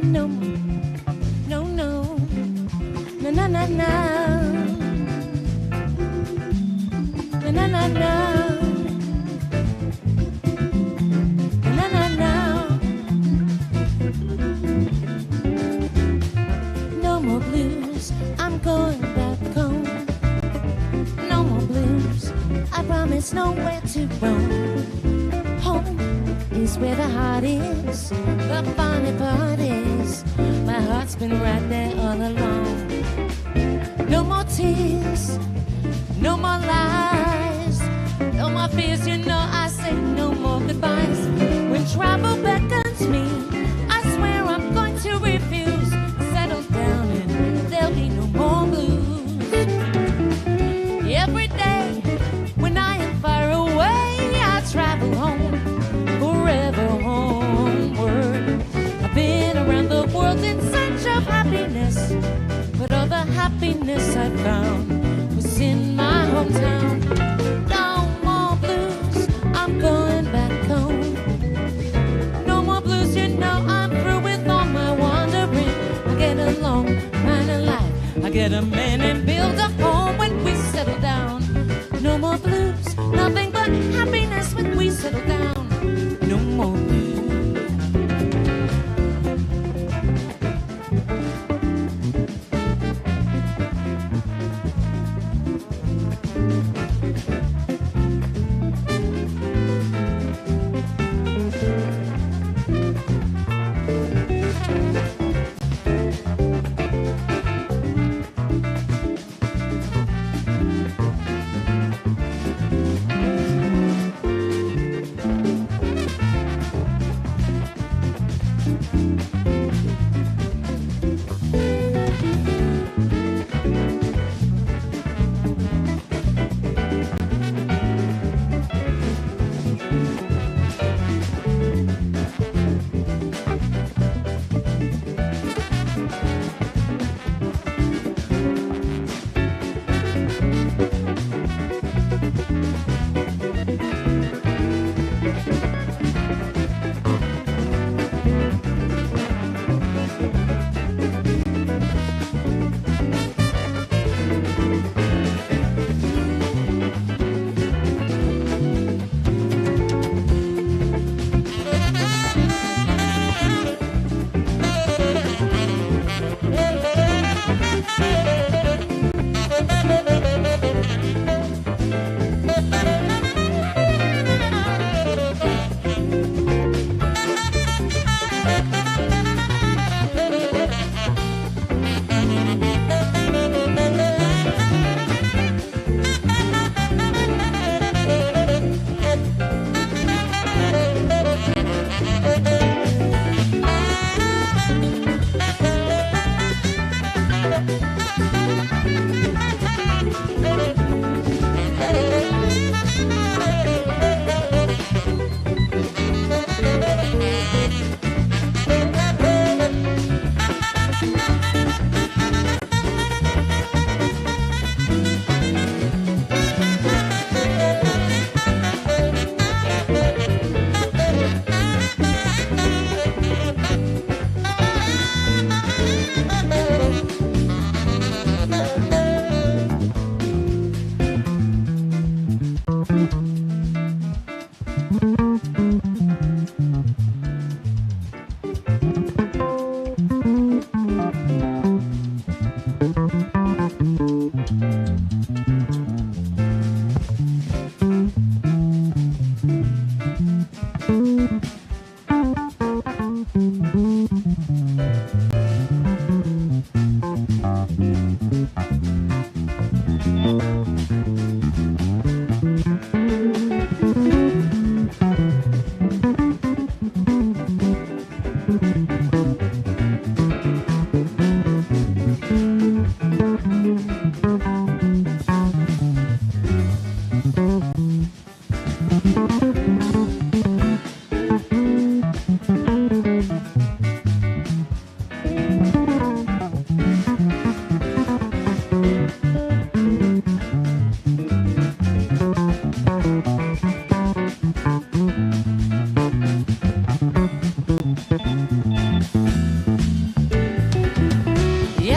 No, no, no, na na na na, na na na na, na na na. No more blues, I'm going back home. No more blues, I promise nowhere to roam. Home is where the heart is, the funny part is, my heart's been right there all along. No more tears, no more lies, no more fears, you know I say no more goodbyes. When travel beckons me, I swear I'm going to refuse. Settle down and there'll be no more blues. Every day when I am far away, I travel home, forever homeward. I've been around the world in search of happiness, but all the happiness I found was in my hometown. No more blues, I'm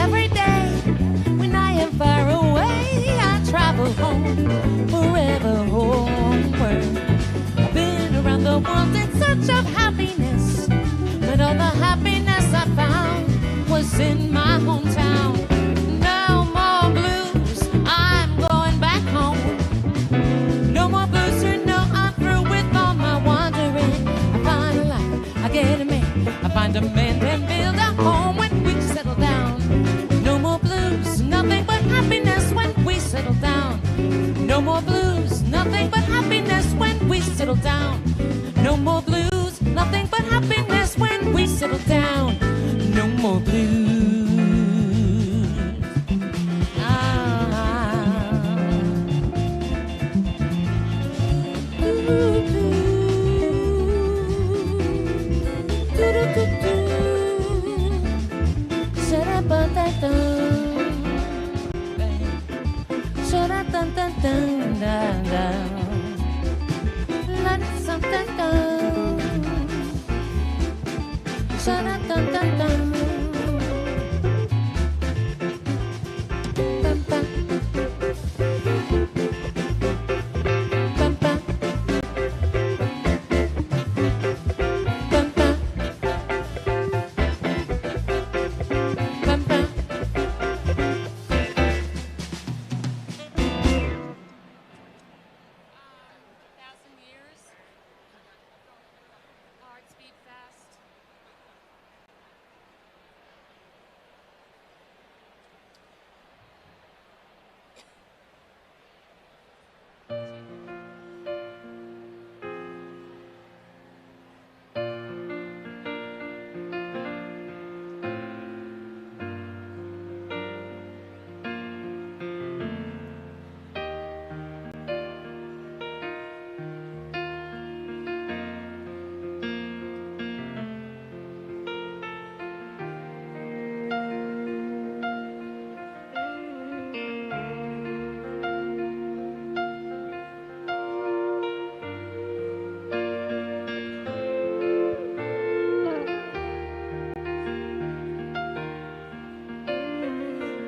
Every day when I am far away, I travel home, forever homeward. I've been around the world in search of happiness, but all the happiness I found was in my hometown. No more blues, I'm going back home. No more blues, you know I'm through with all my wandering. I find a life, I get a man, I find a man, then build a home when we settle down. No more blues, nothing but happiness when we settle down. No more blues, nothing but happiness when we settle down. No more blues, nothing but happiness when we settle down. No more blues.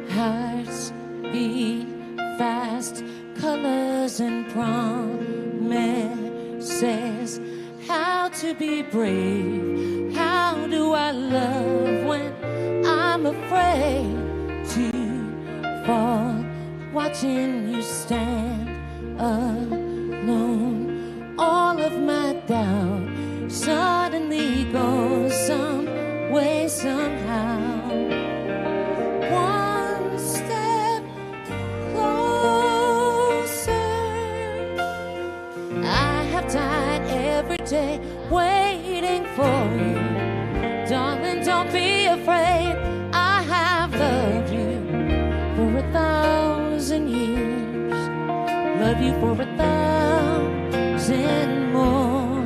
Hearts beat fast, colors and promises. How to be brave, how do I love when I'm afraid to fall, watching you stand alone. All of my doubt suddenly goes some way, somehow. One step closer. I have died every day waiting for you. Darling, don't be afraid. I have loved you for 1,000 years. Love you for 1,000 more.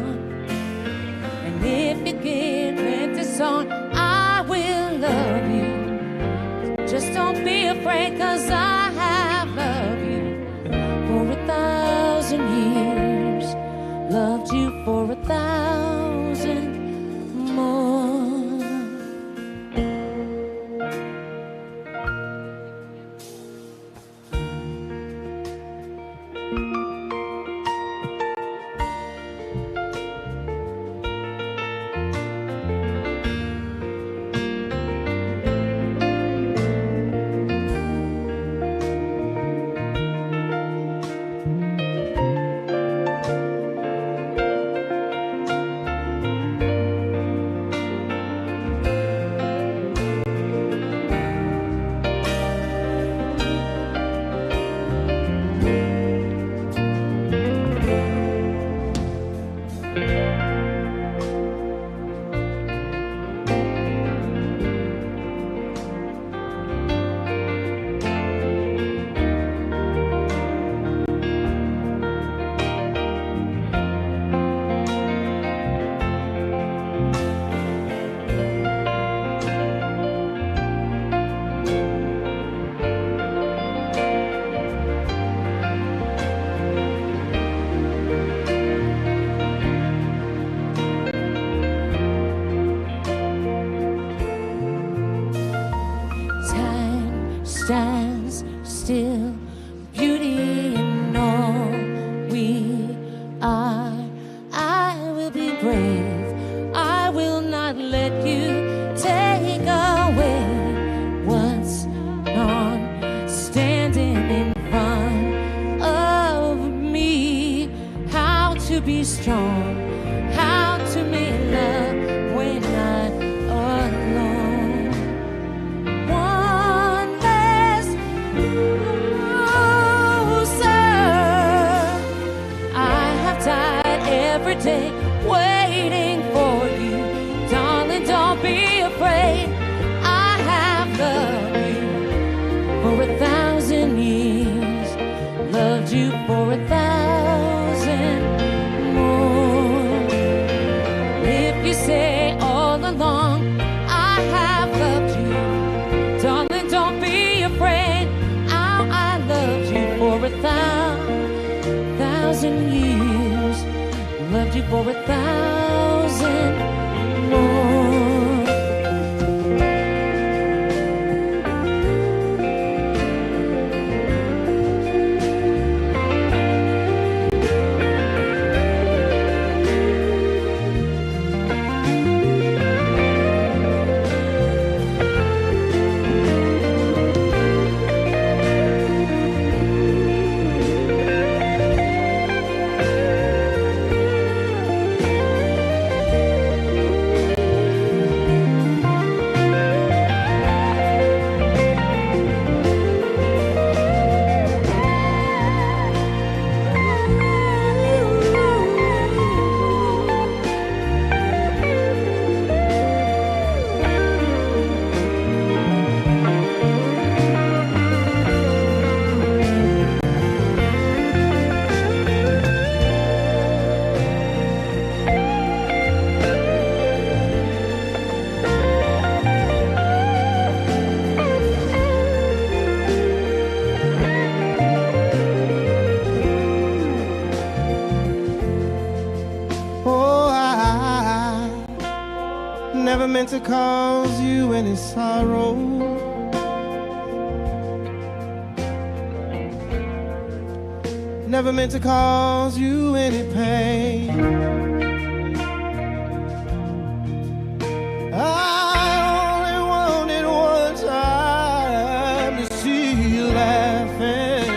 And if you give me this song, I will love you. Just don't be afraid, 'cause I have loved you for 1,000 years. Loved you for 1,000 more. to be strong, how to make love when I'm alone. One less loser. I have died every day waiting for you. Darling, don't be afraid. I have loved you for 1,000 years. Loved you for 1,000 more. If you say all along I have loved you, darling, don't be afraid. I loved you for 1,000 years. Loved you for 1,000 more. Never meant to cause you any sorrow. Never meant to cause you any pain. I only wanted one time to see you laughing.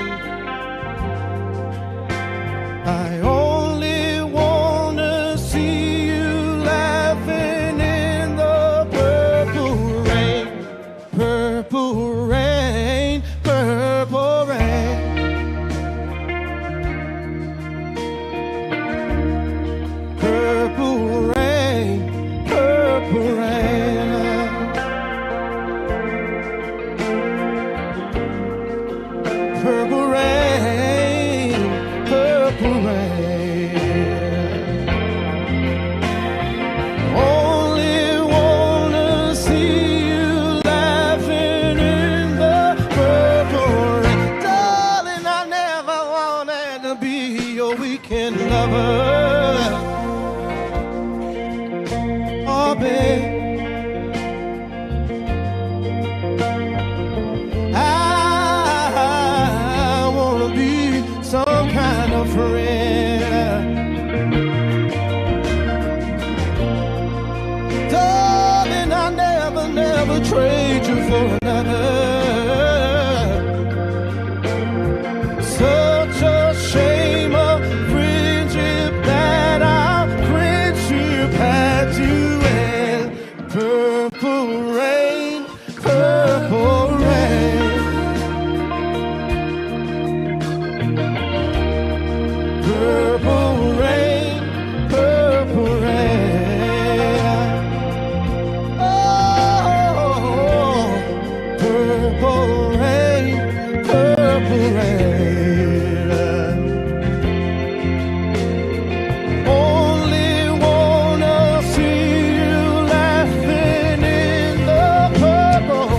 I only want to see you laughing in the purple rain, purple rain, purple rain. Purple rain, purple rain. Purple rain, purple rain. Only wanna see you laughing in the purple rain. Darling, I never wanted to be your weekend lover. Oh, babe, I wanna be some kind of friend. Darling, I never trade you for another. Such a shame of friendship that our friendship had to end. Purple rain, purple rain. Purple rain, purple rain. Oh, purple rain, purple rain. Only wanna see you laughing in the purple.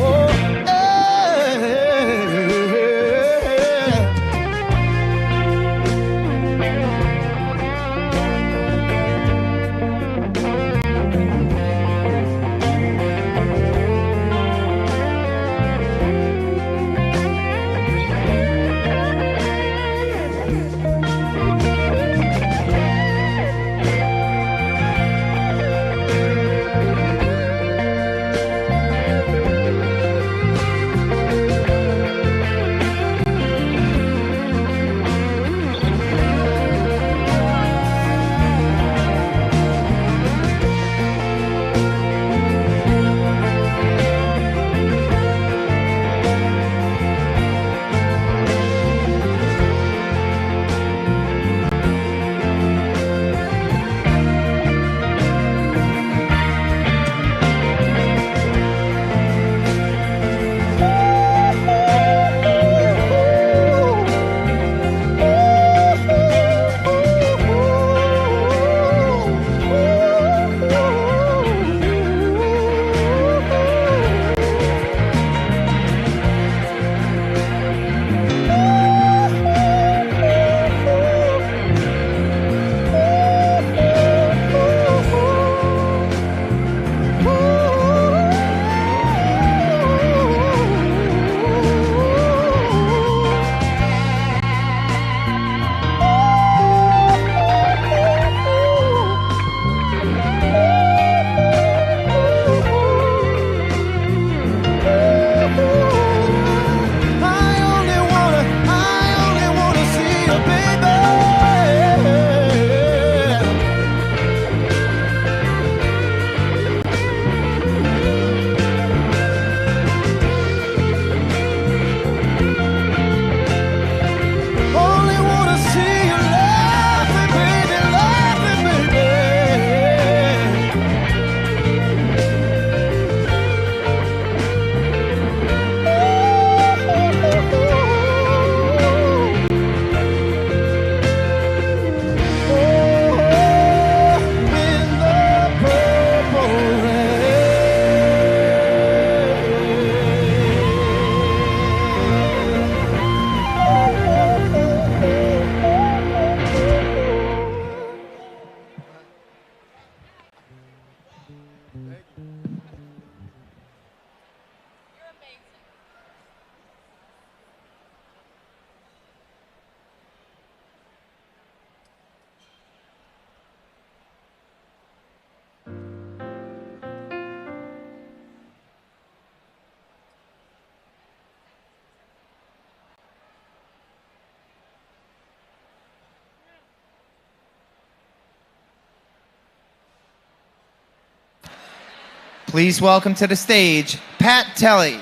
Please welcome to the stage, Pat Telly.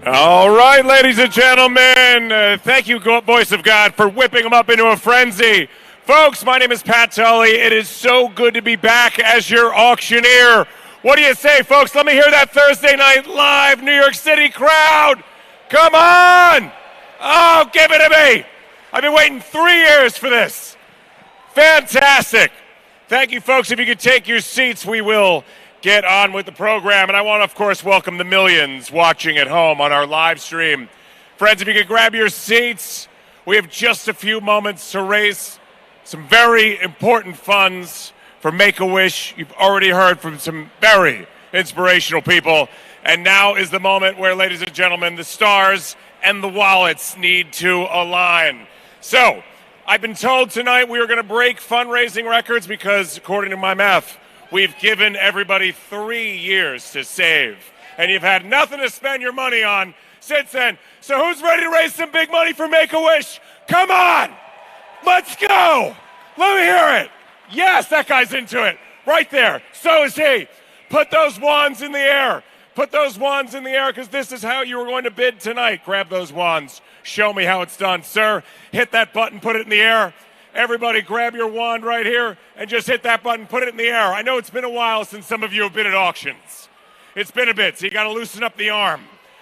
All right, ladies and gentlemen, thank you, Voice of God, for whipping them up into a frenzy. Folks, my name is Pat Tully. It is so good to be back as your auctioneer. What do you say, folks? Let me hear that Thursday night live New York City crowd. Come on! Oh, give it to me. I've been waiting 3 years for this. Fantastic. Thank you, folks. If you could take your seats, we will get on with the program. And I want to, of course, welcome the millions watching at home on our live stream. Friends, if you could grab your seats, we have just a few moments to raise some very important funds for Make-A-Wish. You've already heard from some very inspirational people. And now is the moment where, ladies and gentlemen, the stars and the wallets need to align. So, I've been told tonight we are going to break fundraising records because, according to my math, we've given everybody 3 years to save. And you've had nothing to spend your money on since then. So who's ready to raise some big money for Make-A-Wish? Come on! Let's go! Let me hear it! Yes, that guy's into it. Right there. So is he. Put those wands in the air. Put those wands in the air because this is how you were going to bid tonight. Grab those wands. Show me how it's done. Sir, hit that button, put it in the air. Everybody grab your wand right here and just hit that button, put it in the air. I know it's been a while since some of you have been at auctions. It's been a bit, so you got to loosen up the arm.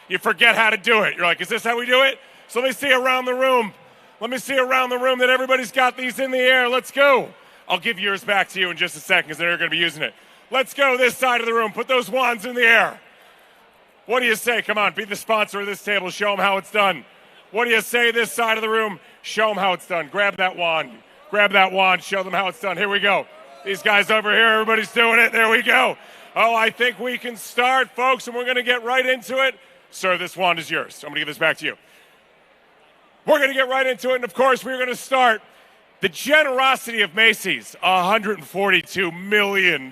You forget how to do it. You're like, is this how we do it? So let me see around the room. Let me see around the room that everybody's got these in the air. Let's go. I'll give yours back to you in just a second because they're going to be using it. Let's go this side of the room. Put those wands in the air. What do you say? Come on, be the sponsor of this table. Show them how it's done. What do you say this side of the room? Show them how it's done. Grab that wand. Grab that wand. Show them how it's done. Here we go. These guys over here, everybody's doing it. There we go. Oh, I think we can start, folks, and we're going to get right into it. Sir, this wand is yours. I'm going to give this back to you. We're going to get right into it, and of course, we're going to start. The generosity of Macy's, $142 million.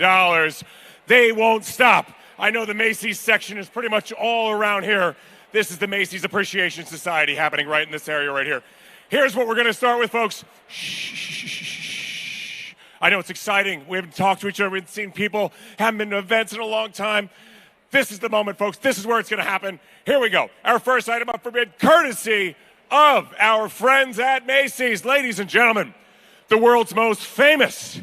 They won't stop. I know the Macy's section is pretty much all around here. This is the Macy's Appreciation Society happening right in this area right here. Here's what we're going to start with, folks. Shh. I know it's exciting. We haven't talked to each other. We haven't seen people. Haven't been to events in a long time. This is the moment, folks. This is where it's going to happen. Here we go. Our first item up for bid, courtesy of our friends at Macy's. Ladies and gentlemen, the world's most famous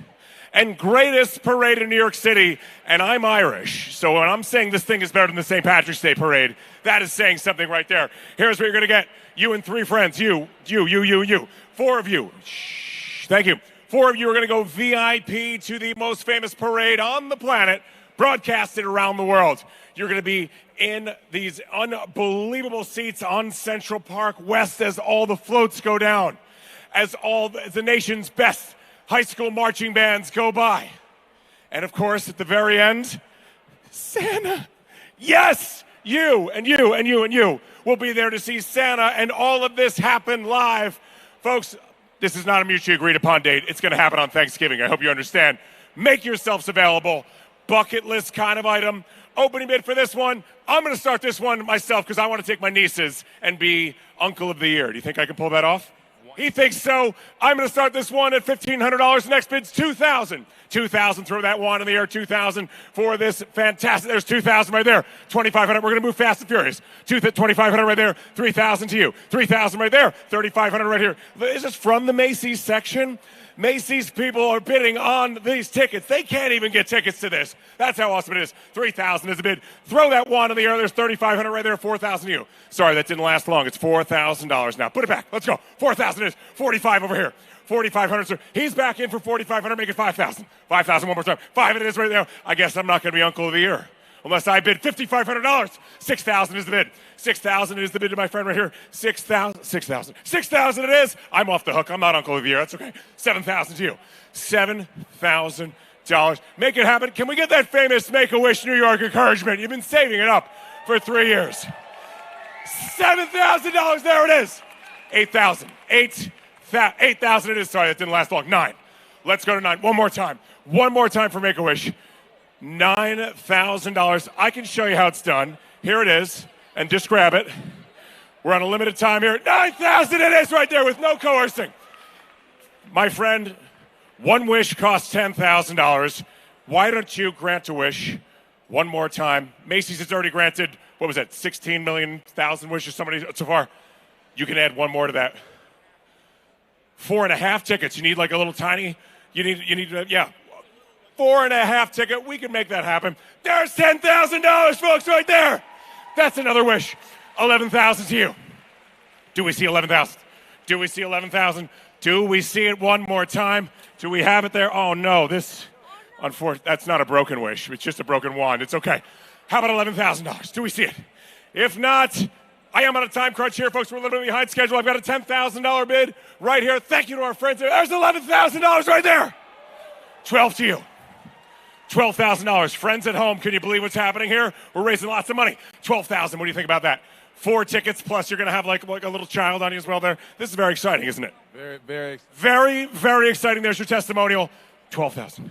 and greatest parade in New York City, and I'm Irish, so when I'm saying this thing is better than the St. Patrick's Day parade, that is saying something right there. Here's what you're going to get. You and 3 friends. You. 4 of you. Shh. Thank you. 4 of you are going to go VIP to the most famous parade on the planet, broadcasted around the world. You're going to be in these unbelievable seats on Central Park West as all the floats go down, as all the nation's best high school marching bands go by. And of course, at the very end, Santa. Yes, you and you and you and you will be there to see Santa, and all of this happen live. Folks, this is not a mutually agreed upon date. It's going to happen on Thanksgiving. I hope you understand. Make yourselves available. Bucket list kind of item. Opening bid for this one. I'm going to start this one myself because I want to take my nieces and be Uncle of the Year. Do you think I can pull that off? He thinks so. I'm going to start this one at $1,500. Next bid's $2,000. $2,000. Throw that wand in the air. $2,000 for this fantastic. There's $2,000 right there. $2,500. We're going to move fast and furious. $2,500 right there. $3,000 to you. $3,000 right there. $3,500 right here. This is from the Macy's section. Macy's people are bidding on these tickets. They can't even get tickets to this. That's how awesome it is. $3,000 is a bid. Throw that wand in the air. There's $3,500 right there. $4,000 to you. Sorry, that didn't last long. It's $4,000 now. Put it back. Let's go. $4,000 is $45 over here. $4,500, sir. He's back in for $4,500. Make it $5,000. $5,000 one more time. $5 it is right now. I guess I'm not going to be Uncle of the Year unless I bid $5,500. $6,000 is the bid. $6,000 is the bid to my friend right here. $6,000 it is. I'm off the hook. I'm not Uncle of the Year. That's okay. $7,000 to you. $7,000. Make it happen. Can we get that famous Make-A-Wish New York encouragement? You've been saving it up for 3 years. $7,000. There it is. $8,000. $8,000 it is. Sorry, that didn't last long. 9. Let's go to 9. One more time. One more time for Make-A-Wish. $9,000. I can show you how it's done. Here it is. And just grab it. We're on a limited time here. $9,000 it is right there with no coercing. My friend, One wish costs $10,000. Why don't you grant a wish one more time? Macy's has already granted, what was that, 16 million thousand wishes somebody so far? You can add one more to that. 4.5 tickets. You need like a little tiny, yeah. 4.5 ticket. We can make that happen. There's $10,000, folks, right there. That's another wish. 11,000 to you. Do we see 11,000? Do we see 11,000? Do we see it one more time? Do we have it there? Oh, no. Unfortunately, that's not a broken wish. It's just a broken wand. It's okay. How about $11,000? Do we see it? If not, I am on a time crunch here, folks. We're a little bit behind schedule. I've got a $10,000 bid right here. Thank you to our friends there. There's $11,000 right there. 12 to you. $12,000. Friends at home, can you believe what's happening here? We're raising lots of money. $12,000. What do you think about that? 4 tickets, plus you're going to have like a little child on you as well there. This is very exciting, isn't it? Very, very exciting. Very, very exciting. There's your testimonial. 12,000.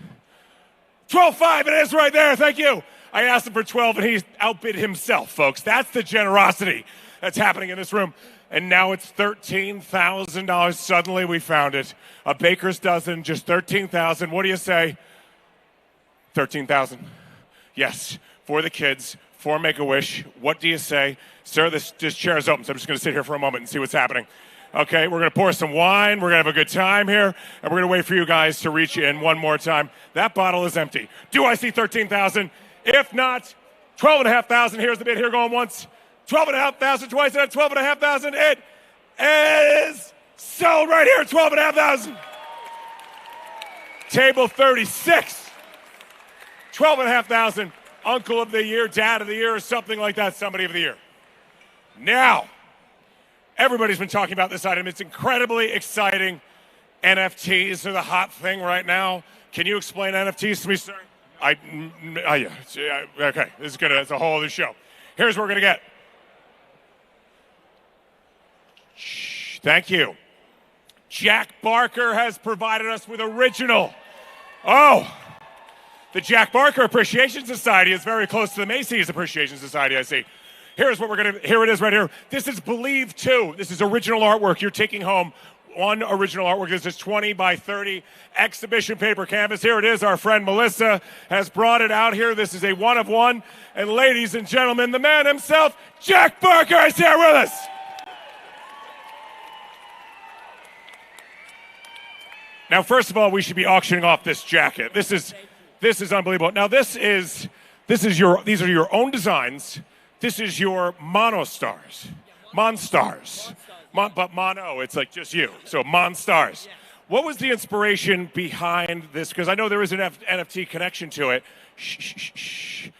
12.5. It is right there. Thank you. I asked him for 12, and he outbid himself, folks. That's the generosity that's happening in this room. And now it's $13,000. Suddenly we found it. A baker's dozen, just $13,000. What do you say? 13,000. Yes, for the kids, for Make-A-Wish. What do you say? Sir, this chair is open, so I'm just going to sit here for a moment and see what's happening. Okay, we're going to pour some wine. We're going to have a good time here, and we're going to wait for you guys to reach in one more time. That bottle is empty. Do I see 13,000? If not, 12,500. Here's the bid. Here going once. 12,500 twice. And 12,500. It is sold right here. 12,500. Table 36. 12,500. Uncle of the year, dad of the year, or something like that. Somebody of the year. Now, everybody's been talking about this item. It's incredibly exciting. NFTs are the hot thing right now. Can you explain NFTs to me, sir? Yeah. Okay, it's a whole other show. Here's what we're gonna get. Thank you. Jack Barker has provided us with original. Oh, the Jack Barker Appreciation Society is very close to the Macy's Appreciation Society, I see. Here it is right here. This is Believe 2. This is original artwork. You're taking home one original artwork. This is 20 by 30 exhibition paper canvas. Here it is. Our friend Melissa has brought it out here. This is a one of one. And ladies and gentlemen, the man himself, Jack Barker, is here with us. Now, first of all, we should be auctioning off this jacket. This is unbelievable. Now, these are your own designs. This is your monostars. Monstars. But mono, it's like just you. So Monstars. What was the inspiration behind this? Because I know there is an NFT connection to it. Shh.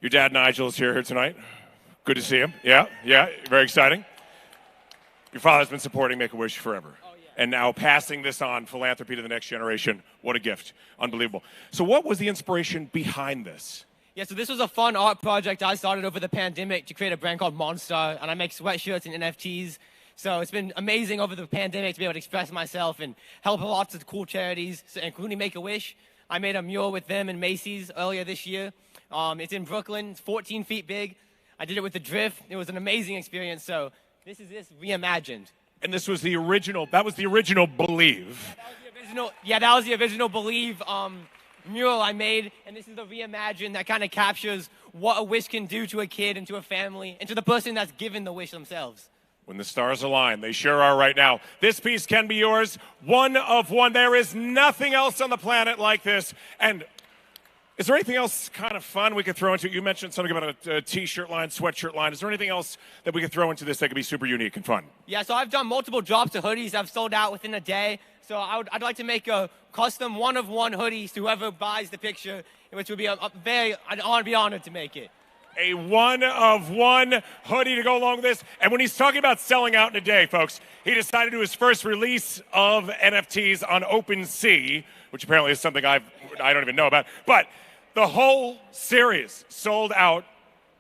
Your dad, Nigel, is here tonight. Good to see him. Yeah, very exciting. Your father's been supporting Make-A-Wish forever. And now passing this on, philanthropy to the next generation. What a gift. Unbelievable. So what was the inspiration behind this? Yeah, so this was a fun art project I started over the pandemic to create a brand called Monstar, and I make sweatshirts and NFTs. So it's been amazing over the pandemic to be able to express myself and help lots of cool charities, including Make-A-Wish. I made a mural with them in Macy's earlier this year. It's in Brooklyn. It's 14 feet big. I did it with the Drift. It was an amazing experience. So this is reimagined. And this was the original. That was the original Believe. That was the original Believe mural I made. And this is the reimagined that kind of captures what a wish can do to a kid and to a family and to the person that's given the wish themselves. When the stars align, they sure are right now. This piece can be yours. One of one. There is nothing else on the planet like this. And is there anything else kind of fun we could throw into it? You mentioned something about a t-shirt line, sweatshirt line. Is there anything else that we could throw into this that could be super unique and fun? Yeah, so I've done multiple drops of hoodies I've sold out within a day. So I'd like to make a custom one-of-one hoodies to whoever buys the picture, which would be I'd be honored to make it. A one-of-one hoodie to go along with this. And when he's talking about selling out in a day, folks, he decided to do his first release of NFTs on OpenSea, which apparently is something I don't even know about. But the whole series sold out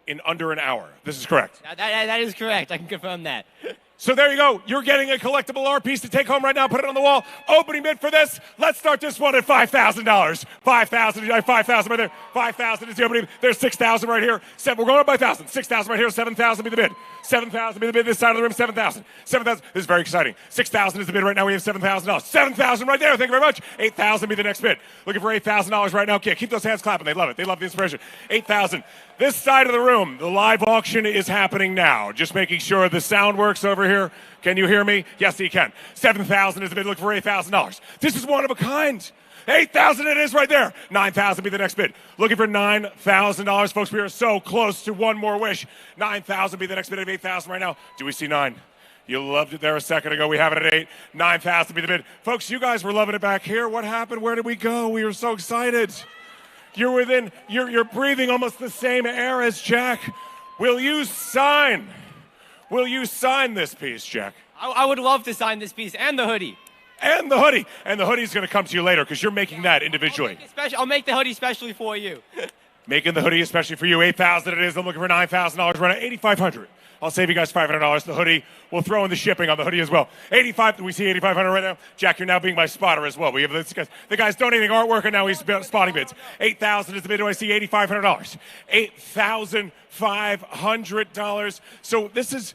in under an hour. This is correct. That is correct. I can confirm that. So there you go. You're getting a collectible art piece to take home right now. Put it on the wall. Opening bid for this. Let's start this one at $5,000. $5,000. 5,000 right there. 5,000 is the opening. There's 6,000 right here. We're going up by 1,000. 6,000 right here. 7,000 be the bid. 7,000 be the bid. This side of the room. 7,000. 7,000. This is very exciting. 6,000 is the bid right now. We have $7,000. 7,000 right there. Thank you very much. 8,000 be the next bid. Looking for $8,000 right now. Okay, keep those hands clapping. They love it. They love the inspiration. 8,000. This side of the room, the live auction is happening now. Just making sure the sound works over here. Can you hear me? Yes, you can. 7,000 is the bid. Looking for $8,000. This is one of a kind. 8,000 it is right there. 9,000 be the next bid. Looking for $9,000. Folks, we are so close to one more wish. 9,000 be the next bid of 8,000 right now. Do we see 9? You loved it there a second ago. We have it at 8. 9,000 be the bid. Folks, you guys were loving it back here. What happened? Where did we go? We were so excited. You're breathing almost the same air as Jack. Will you sign this piece, Jack? I would love to sign this piece and the hoodie. And the hoodie. And the hoodie's going to come to you later because you're making that individually. I'll make the hoodie specially for you. Making the hoodie especially for you. 8,000 it is. I'm looking for $9,000 right now. $8,500. I'll save you guys $500. The hoodie, we'll throw in the shipping on the hoodie as well. 85. We see 8,500 right now. Jack, you're now being my spotter as well. We have this guy. The guy's donating artwork and now he's spotting bids. 8,000 is the bid. Do I see $8,500? $8,500. So this is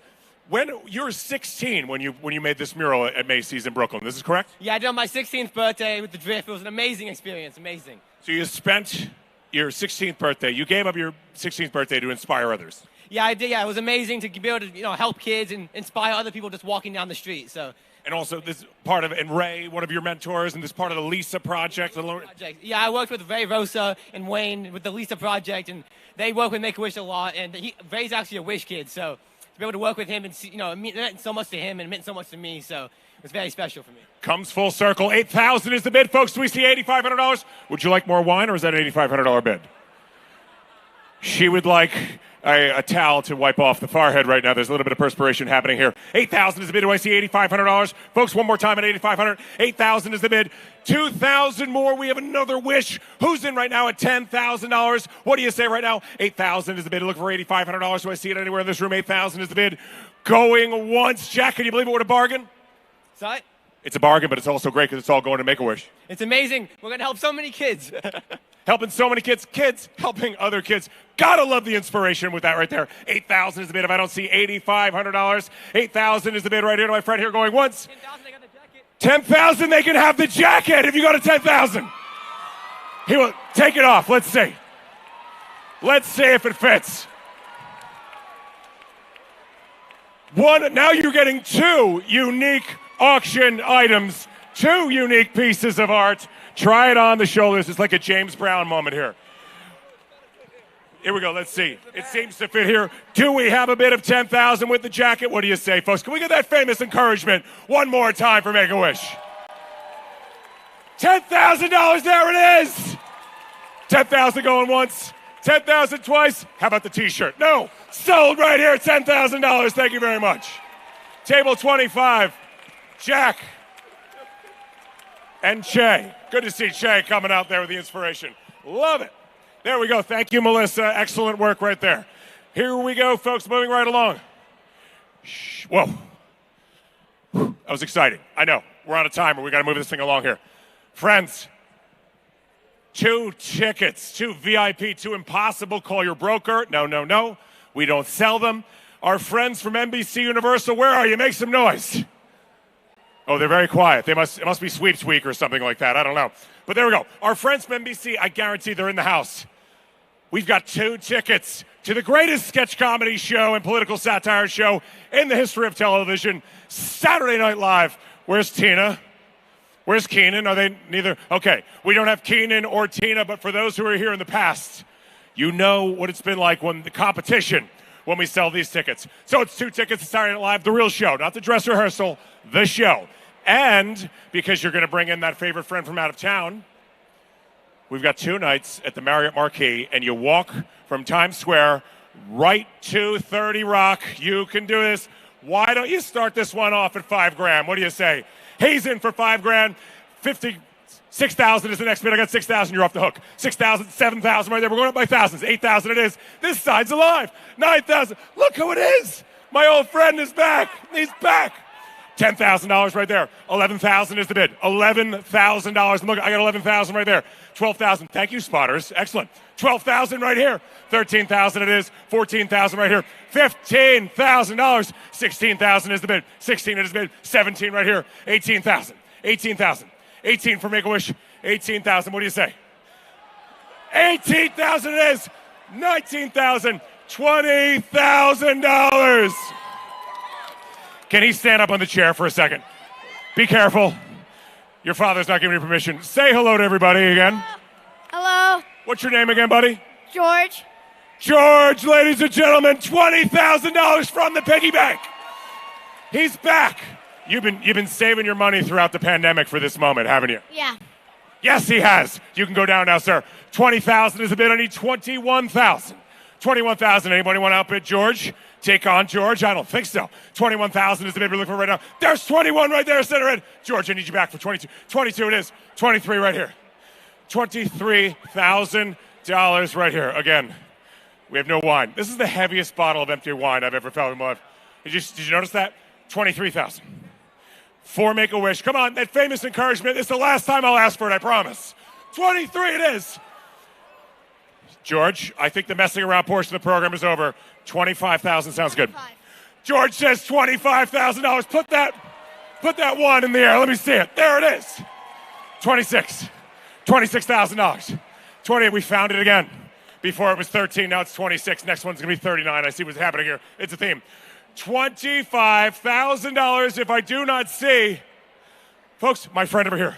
when you're 16 when you made this mural at Macy's in Brooklyn. This is correct? Yeah, I did on my 16th birthday with the drift. It was an amazing experience. Amazing. So you spent your 16th birthday. You gave up your 16th birthday to inspire others. Yeah, I did. Yeah, it was amazing to be able to help kids and inspire other people just walking down the street. So. And also this part of it, and Ray, one of your mentors, and this part of the Lisa Project. Yeah, I worked with Ray, Rosa, and Wayne with the Lisa Project, and they work with Make-A-Wish a lot. And Ray's actually a Wish kid, so to be able to work with him and see, it meant so much to him and it meant so much to me. So it was very special for me. Comes full circle. 8,000 is the bid, folks. Do we see $8,500? Would you like more wine, or is that an $8,500 bid? She would like a towel to wipe off the forehead right now. There's a little bit of perspiration happening here. 8,000 is the bid. Do I see $8,500? Folks, one more time at $8,500. 8,000 is the bid. 2,000 more. We have another wish. Who's in right now at $10,000? What do you say right now? 8,000 is the bid. Look for $8,500. Do I see it anywhere in this room? 8,000 is the bid. Going once. Jack, can you believe it? What a bargain? Sorry? It's a bargain, but it's also great because it's all going to Make-A-Wish. It's amazing. We're going to help so many kids. Helping so many kids. Kids helping other kids. Gotta love the inspiration with that right there. 8,000 is the bid. If I don't see $8,500, 8,000 is the bid right here to my friend here going once. 10,000, they can have the jacket if you go to 10,000. He will take it off. Let's see. Let's see if it fits. Now you're getting 2 unique auction items, 2 unique pieces of art. Try it on the shoulders. It's like a James Brown moment here. Here we go. Let's see. It seems to fit here. Do we have a bid of 10,000 with the jacket? What do you say, folks? Can we get that famous encouragement one more time for Make-A-Wish? $10,000. There it is. 10,000 going once. 10,000 twice. How about the T-shirt? No. Sold right here. $10,000. Thank you very much. Table 25. Jack and Che. Good to see Che coming out there with the inspiration. Love it. There we go. Thank you, Melissa. Excellent work right there. Here we go, folks, moving right along. Whoa. That was exciting. I know. We're on a timer. We got to move this thing along here. Friends, 2 tickets, 2 VIP, 2 impossible. Call your broker. No. We don't sell them. Our friends from NBC Universal, where are you? Make some noise. Oh, they're very quiet. It must be Sweeps Week or something like that. I don't know. But there we go. Our friends from NBC, I guarantee they're in the house. We've got 2 tickets to the greatest sketch comedy show and political satire show in the history of television, Saturday Night Live. Where's Tina? Where's Keenan? Are they neither? Okay, we don't have Keenan or Tina, but for those who are here in the past, you know what it's been like when the competition, when we sell these tickets. So it's 2 tickets to Saturday Night Live, the real show, not the dress rehearsal, the show. And because you're going to bring in that favorite friend from out of town, we've got 2 nights at the Marriott Marquis, and you walk from Times Square right to 30 Rock. You can do this. Why don't you start this one off at $5,000? What do you say? He's in for $5,000. 6,000 is the next bid. I got 6,000. You're off the hook. 6,000, 7,000 right there. We're going up by thousands. 8,000 it is. This side's alive. 9,000. Look who it is. My old friend is back. He's back. $10,000 right there. $11,000 is the bid. $11,000. Look, I got $11,000 right there. $12,000. Thank you, spotters. Excellent. $12,000 right here. $13,000 it is. $14,000 right here. $15,000. $16,000 is the bid. $16 is the bid. $17 right here. $18,000. $18,000. $18 for Make-A-Wish. $18,000. What do you say? $18,000 it is. $19,000. $20,000. Can he stand up on the chair for a second? Be careful. Your father's not giving you permission. Say hello to everybody again. Hello. What's your name again, buddy? George. George, ladies and gentlemen, $20,000 from the piggy bank. He's back. You've been saving your money throughout the pandemic for this moment, haven't you? Yeah. Yes, he has. You can go down now, sir. $20,000 is a bid. I need $21,000. $21,000. Anybody want to outbid George? Take on George? I don't think so. $21,000 is the bid we're looking for right now. There's 21 right there, center in. George, I need you back for 22. 22 it is. 23 right here. $23,000 right here. Again, we have no wine. This is the heaviest bottle of empty wine I've ever felt in my life. Did you notice that? $23,000. For Make-A-Wish. Come on, that famous encouragement. It's the last time I'll ask for it, I promise. 23 it is. George, I think the messing around portion of the program is over. $25,000 sounds good. George says $25,000. Put that one in the air. Let me see it. There it is. $26,000. 20. We found it again. Before it was 13. Now it's 26. Next one's gonna be 39. I see what's happening here. It's a theme. $25,000. If I do not see, folks, my friend over here.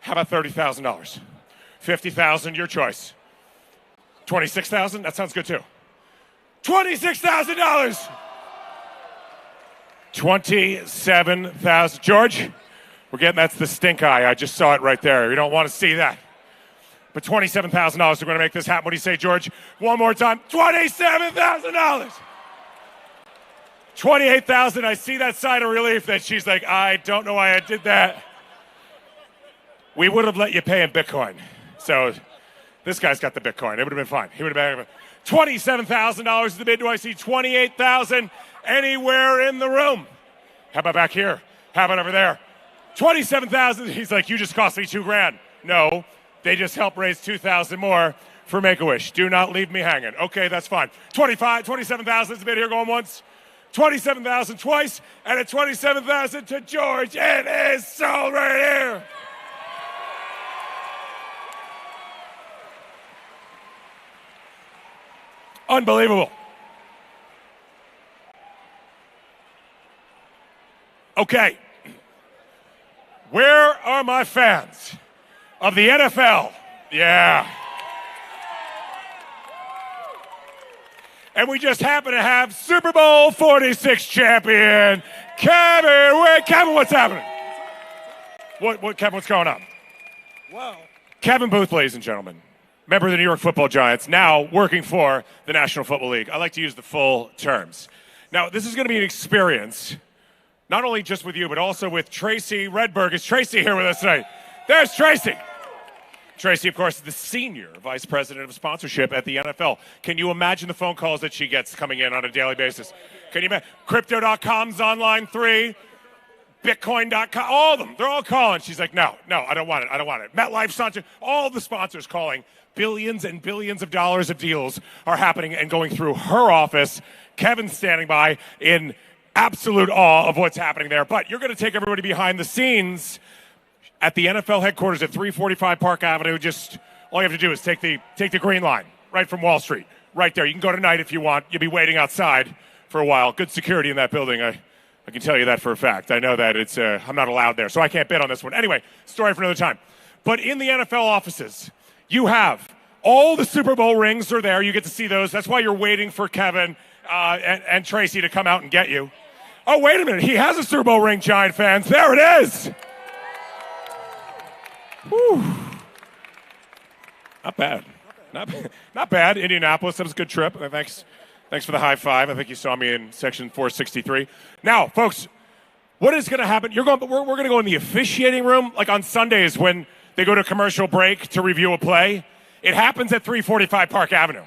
How about $30,000? $50,000. Your choice. $26,000. That sounds good too. $26,000. $27,000. George, that's the stink eye. I just saw it right there. You don't want to see that. But $27,000, we're going to make this happen. What do you say, George? One more time. $27,000. $28,000. I see that sigh of relief that she's like, I don't know why I did that. We would have let you pay in Bitcoin. So this guy's got the Bitcoin. It would have been fine. He would have been $27,000 is the bid. Do I see $28,000 anywhere in the room? How about back here? How about over there? $27,000. He's like, you just cost me $2,000. No, they just helped raise $2,000 more for Make-A-Wish. Do not leave me hanging. Okay, that's fine. $27,000 is the bid here going once. $27,000 twice, and a $27,000 to George. It is sold right here. Unbelievable. Okay. Where are my fans of the NFL? Yeah. And we just happen to have Super Bowl 46 champion Kevin. Wait, Kevin, what's happening? What, Kevin, what's going on? Well, Kevin Booth, ladies and gentlemen. Member of the New York Football Giants, now working for the National Football League. I like to use the full terms. Now, this is going to be an experience, not only just with you, but also with Tracy Redberg. Is Tracy here with us tonight? There's Tracy. Tracy, of course, is the senior vice president of sponsorship at the NFL. Can you imagine the phone calls that she gets coming in on a daily basis? Can you imagine? Crypto.com's on line 3. Bitcoin.com, all of them. They're all calling. She's like, no, I don't want it. I don't want it. MetLife sponsor, all the sponsors calling. Billions and billions of dollars of deals are happening and going through her office. Kevin's standing by in absolute awe of what's happening there. But you're going to take everybody behind the scenes at the NFL headquarters at 345 Park Avenue. Just all you have to do is take the green line right from Wall Street, right there. You can go tonight if you want. You'll be waiting outside for a while. Good security in that building. I can tell you that for a fact. I know that it's I'm not allowed there, so I can't bid on this one. Anyway, story for another time. But in the NFL offices, you have all the Super Bowl rings are there. You get to see those. That's why you're waiting for Kevin and Tracy to come out and get you. Oh, wait a minute. He has a Super Bowl ring, Giant fans. There it is. Whew. Not bad. Not bad. Indianapolis, that was a good trip. Thanks for the high five. I think you saw me in section 463. Now, folks, what is going to happen? We're going to go in the officiating room, like on Sundays when they go to commercial break to review a play. It happens at 345 Park Avenue.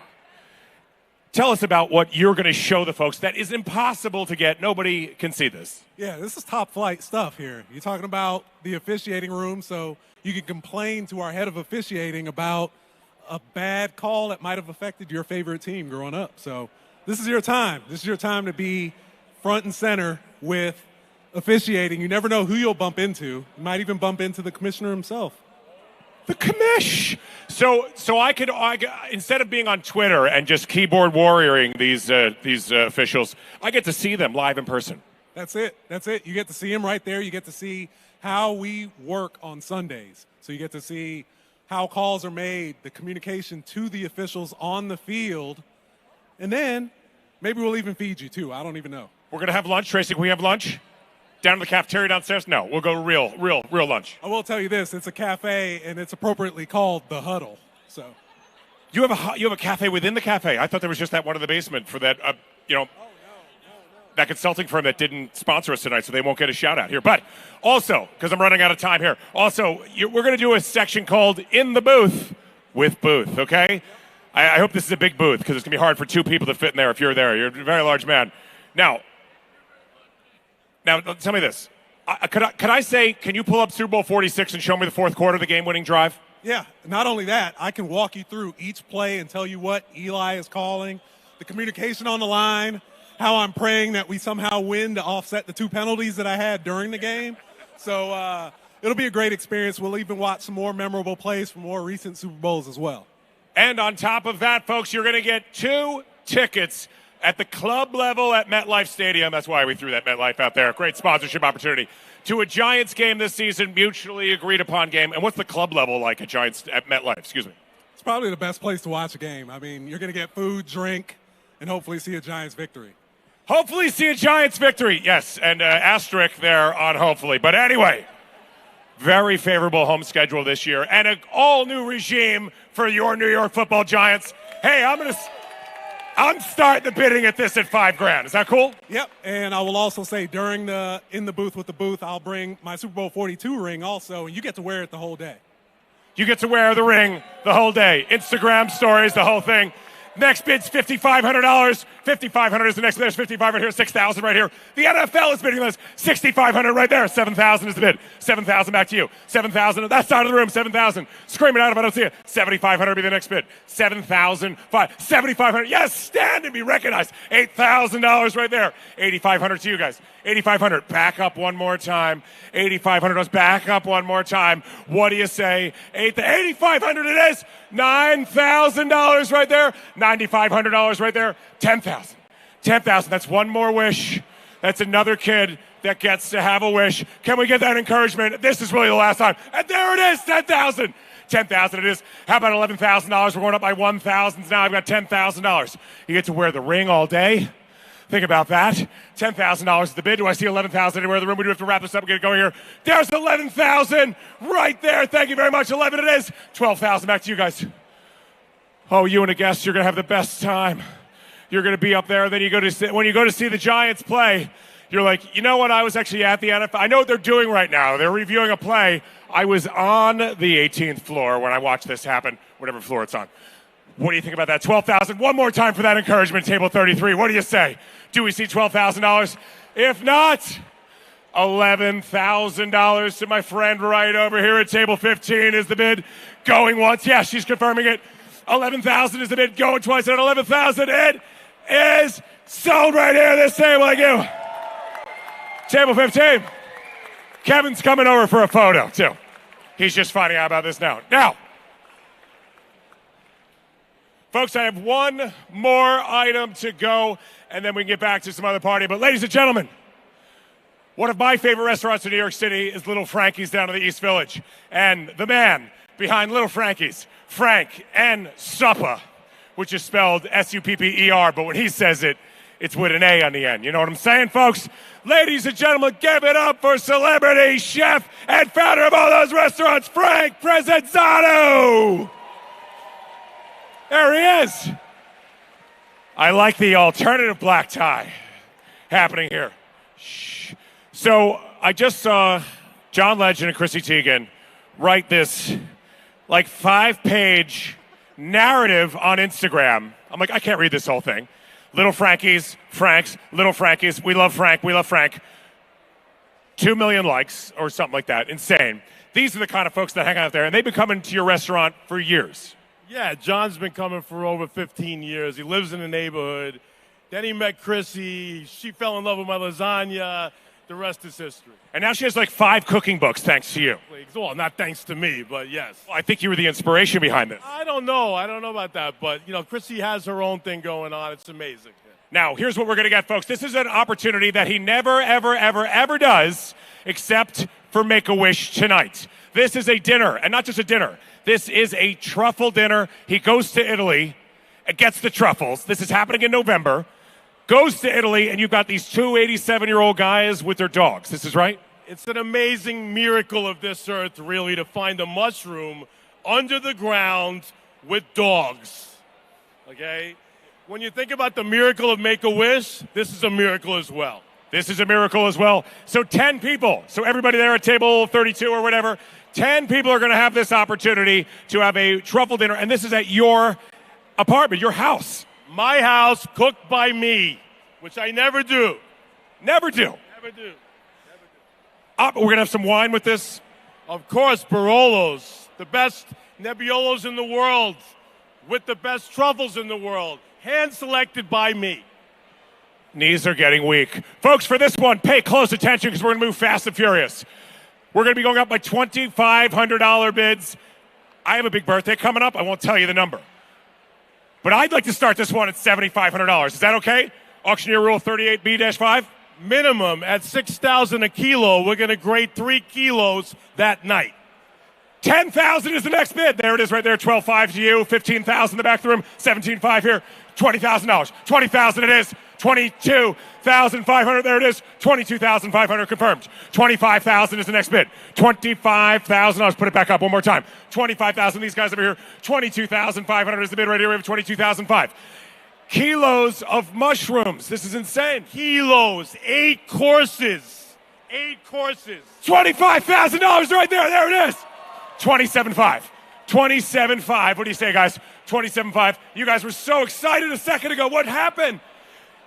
tell us about what you're going to show the folks that is impossible to get. Nobody can see this. Yeah, this is top flight stuff here. You're talking about the officiating room, so you can complain to our head of officiating about a bad call that might have affected your favorite team growing up. So this is your time. This is your time to be front and center with officiating. You never know who you'll bump into. You might even bump into the commissioner himself. The commish. So I could instead of being on Twitter and just keyboard warrioring these officials, I get to see them live in person. That's it. You get to see them right there. You get to see how we work on Sundays. So you get to see how calls are made, the communication to the officials on the field, and then maybe we'll even feed you too. I don't even know. We're gonna have lunch, Tracy. Can we have lunch? Down in the cafeteria downstairs? No, we'll go real lunch. I will tell you this: it's a cafe, and it's appropriately called the Huddle. So, you have a cafe within the cafe. I thought there was just that one in the basement for that, that consulting firm that didn't sponsor us tonight, so they won't get a shout out here. But also, because I'm running out of time here, we're going to do a section called In the Booth with Booth. Okay, I hope this is a big booth because it's going to be hard for two people to fit in there. If you're there, you're a very large man. Now, tell me this. Could I say, can you pull up Super Bowl 46 and show me the fourth quarter, the game-winning drive? Yeah, not only that, I can walk you through each play and tell you what Eli is calling, the communication on the line, how I'm praying that we somehow win to offset the 2 penalties that I had during the game. So it'll be a great experience. We'll even watch some more memorable plays from more recent Super Bowls as well. And on top of that, folks, you're going to get 2 tickets at the club level at MetLife Stadium. That's why we threw that MetLife out there. Great sponsorship opportunity. To a Giants game this season, mutually agreed upon game. And what's the club level like at MetLife? Excuse me. It's probably the best place to watch a game. I mean, you're going to get food, drink, and hopefully see a Giants victory. Hopefully see a Giants victory. Yes, and asterisk there on hopefully. But anyway, very favorable home schedule this year and an all-new regime for your New York Football Giants. Hey, I'm starting the bidding at this at $5,000. Is that cool? Yep. And I will also say during the In the Booth with the Booth, I'll bring my Super Bowl 42 ring also, and you get to wear it the whole day. You get to wear the ring the whole day. Instagram stories, the whole thing. Next bid's $5,500. $5,500 is the next bid. There's $5,500 here, $6,000 right here. The NFL is bidding this. $6,500 right there. $7,000 is the bid. $7,000 back to you. $7,000 that side of the room. $7,000. Scream it out if I don't see it. $7,500 be the next bid. $7,500. Yes, stand and be recognized. $8,000 right there. $8,500 to you guys. $8,500. Back up one more time. $8,500. Back up one more time. What do you say? $8,500 it is. $9,000 right there. $9,500 right there. $10,000. $10,000. That's one more wish. That's another kid that gets to have a wish. Can we get that encouragement? This is really the last time. And there it is. $10,000. $10,000 it is. How about $11,000? We're going up by $1,000 now. I've got $10,000. You get to wear the ring all day. Think about that. $10,000 is the bid. Do I see $11,000 anywhere in the room? We do have to wrap this up and get it going here. There's $11,000 right there. Thank you very much. 11 it is. $12,000 back to you guys. Oh, you and a guest, you're going to have the best time. You're going to be up there. Then when you go to see the Giants play, you're like, you know what? I was actually at the NFL. I know what they're doing right now. They're reviewing a play. I was on the 18th floor when I watched this happen, whatever floor it's on. What do you think about that? $12,000. One more time for that encouragement, table 33. What do you say? Do we see $12,000? If not, $11,000 to my friend right over here at table 15 is the bid. Going once. Yeah, she's confirming it. $11,000 is the bid. Going twice at $11,000. It is sold right here. This table, thank you. Table 15. Kevin's coming over for a photo, too. He's just finding out about this now. Now, folks, I have one more item to go, and then we can get back to some other party. But ladies and gentlemen, one of my favorite restaurants in New York City is Little Frankie's down in the East Village. And the man behind Little Frankie's, Frank N. Suppa, which is spelled S-U-P-P-E-R, but when he says it, it's with an A on the end. You know what I'm saying, folks? Ladies and gentlemen, give it up for celebrity chef and founder of all those restaurants, Frank Presenzano. There he is. I like the alternative black tie happening here. Shh. So I just saw John Legend and Chrissy Teigen write this like 5-page narrative on Instagram I'm like, I can't read this whole thing. Little Frankies, Franks, Little Frankies. We love Frank. We love Frank. 2 million likes or something like that. Insane. These are the kind of folks that hang out there, and they've been coming to your restaurant for years. Yeah, John's been coming for over 15 years. He lives in the neighborhood. Then he met Chrissy. She fell in love with my lasagna. The rest is history. And now she has like 5 cooking books thanks to you. Well, not thanks to me, but yes. Well, I think you were the inspiration behind this. I don't know about that, but, Chrissy has her own thing going on. It's amazing. Now, here's what we're going to get, folks. This is an opportunity that he never, ever, ever, ever does except for Make-A-Wish tonight. This is a dinner, and not just a dinner. This is a truffle dinner. He goes to Italy, gets the truffles. This is happening in November. Goes to Italy, and you've got these 2 87-year-old guys with their dogs. This is right? It's an amazing miracle of this earth, really, to find a mushroom under the ground with dogs. Okay? When you think about the miracle of Make-A-Wish, this is a miracle as well. This is a miracle as well. So 10 people, so everybody there at table 32 or whatever, 10 people are going to have this opportunity to have a truffle dinner, and this is at your apartment, your house. My house, cooked by me, which I never do. Never do. Never do. We're going to have some wine with this? Of course, Barolos, the best Nebbiolos in the world, with the best truffles in the world, hand-selected by me. Knees are getting weak. Folks, for this one, pay close attention because we're going to move fast and furious. We're going to be going up by $2,500 bids. I have a big birthday coming up. I won't tell you the number. But I'd like to start this one at $7,500. Is that okay? Auctioneer rule 38B-5? Minimum at $6,000 a kilo. We're going to grade 3 kilos that night. $10,000 is the next bid. There it is right there. $12,500 to you. $15,000 in the back of the room. $17,500 here. $20,000. $20,000 it is. $22,500. There it is. $22,500 confirmed. $25,000 is the next bid. $25,000. Put it back up one more time. $25,000. These guys over here. $22,500 is the bid right here. We have $22,500. Kilos of mushrooms. This is insane. Kilos. 8 courses. 8 courses. $25,000 right there. There it is. $27,500. $27,500. What do you say, guys? $27,500. You guys were so excited a second ago. What happened?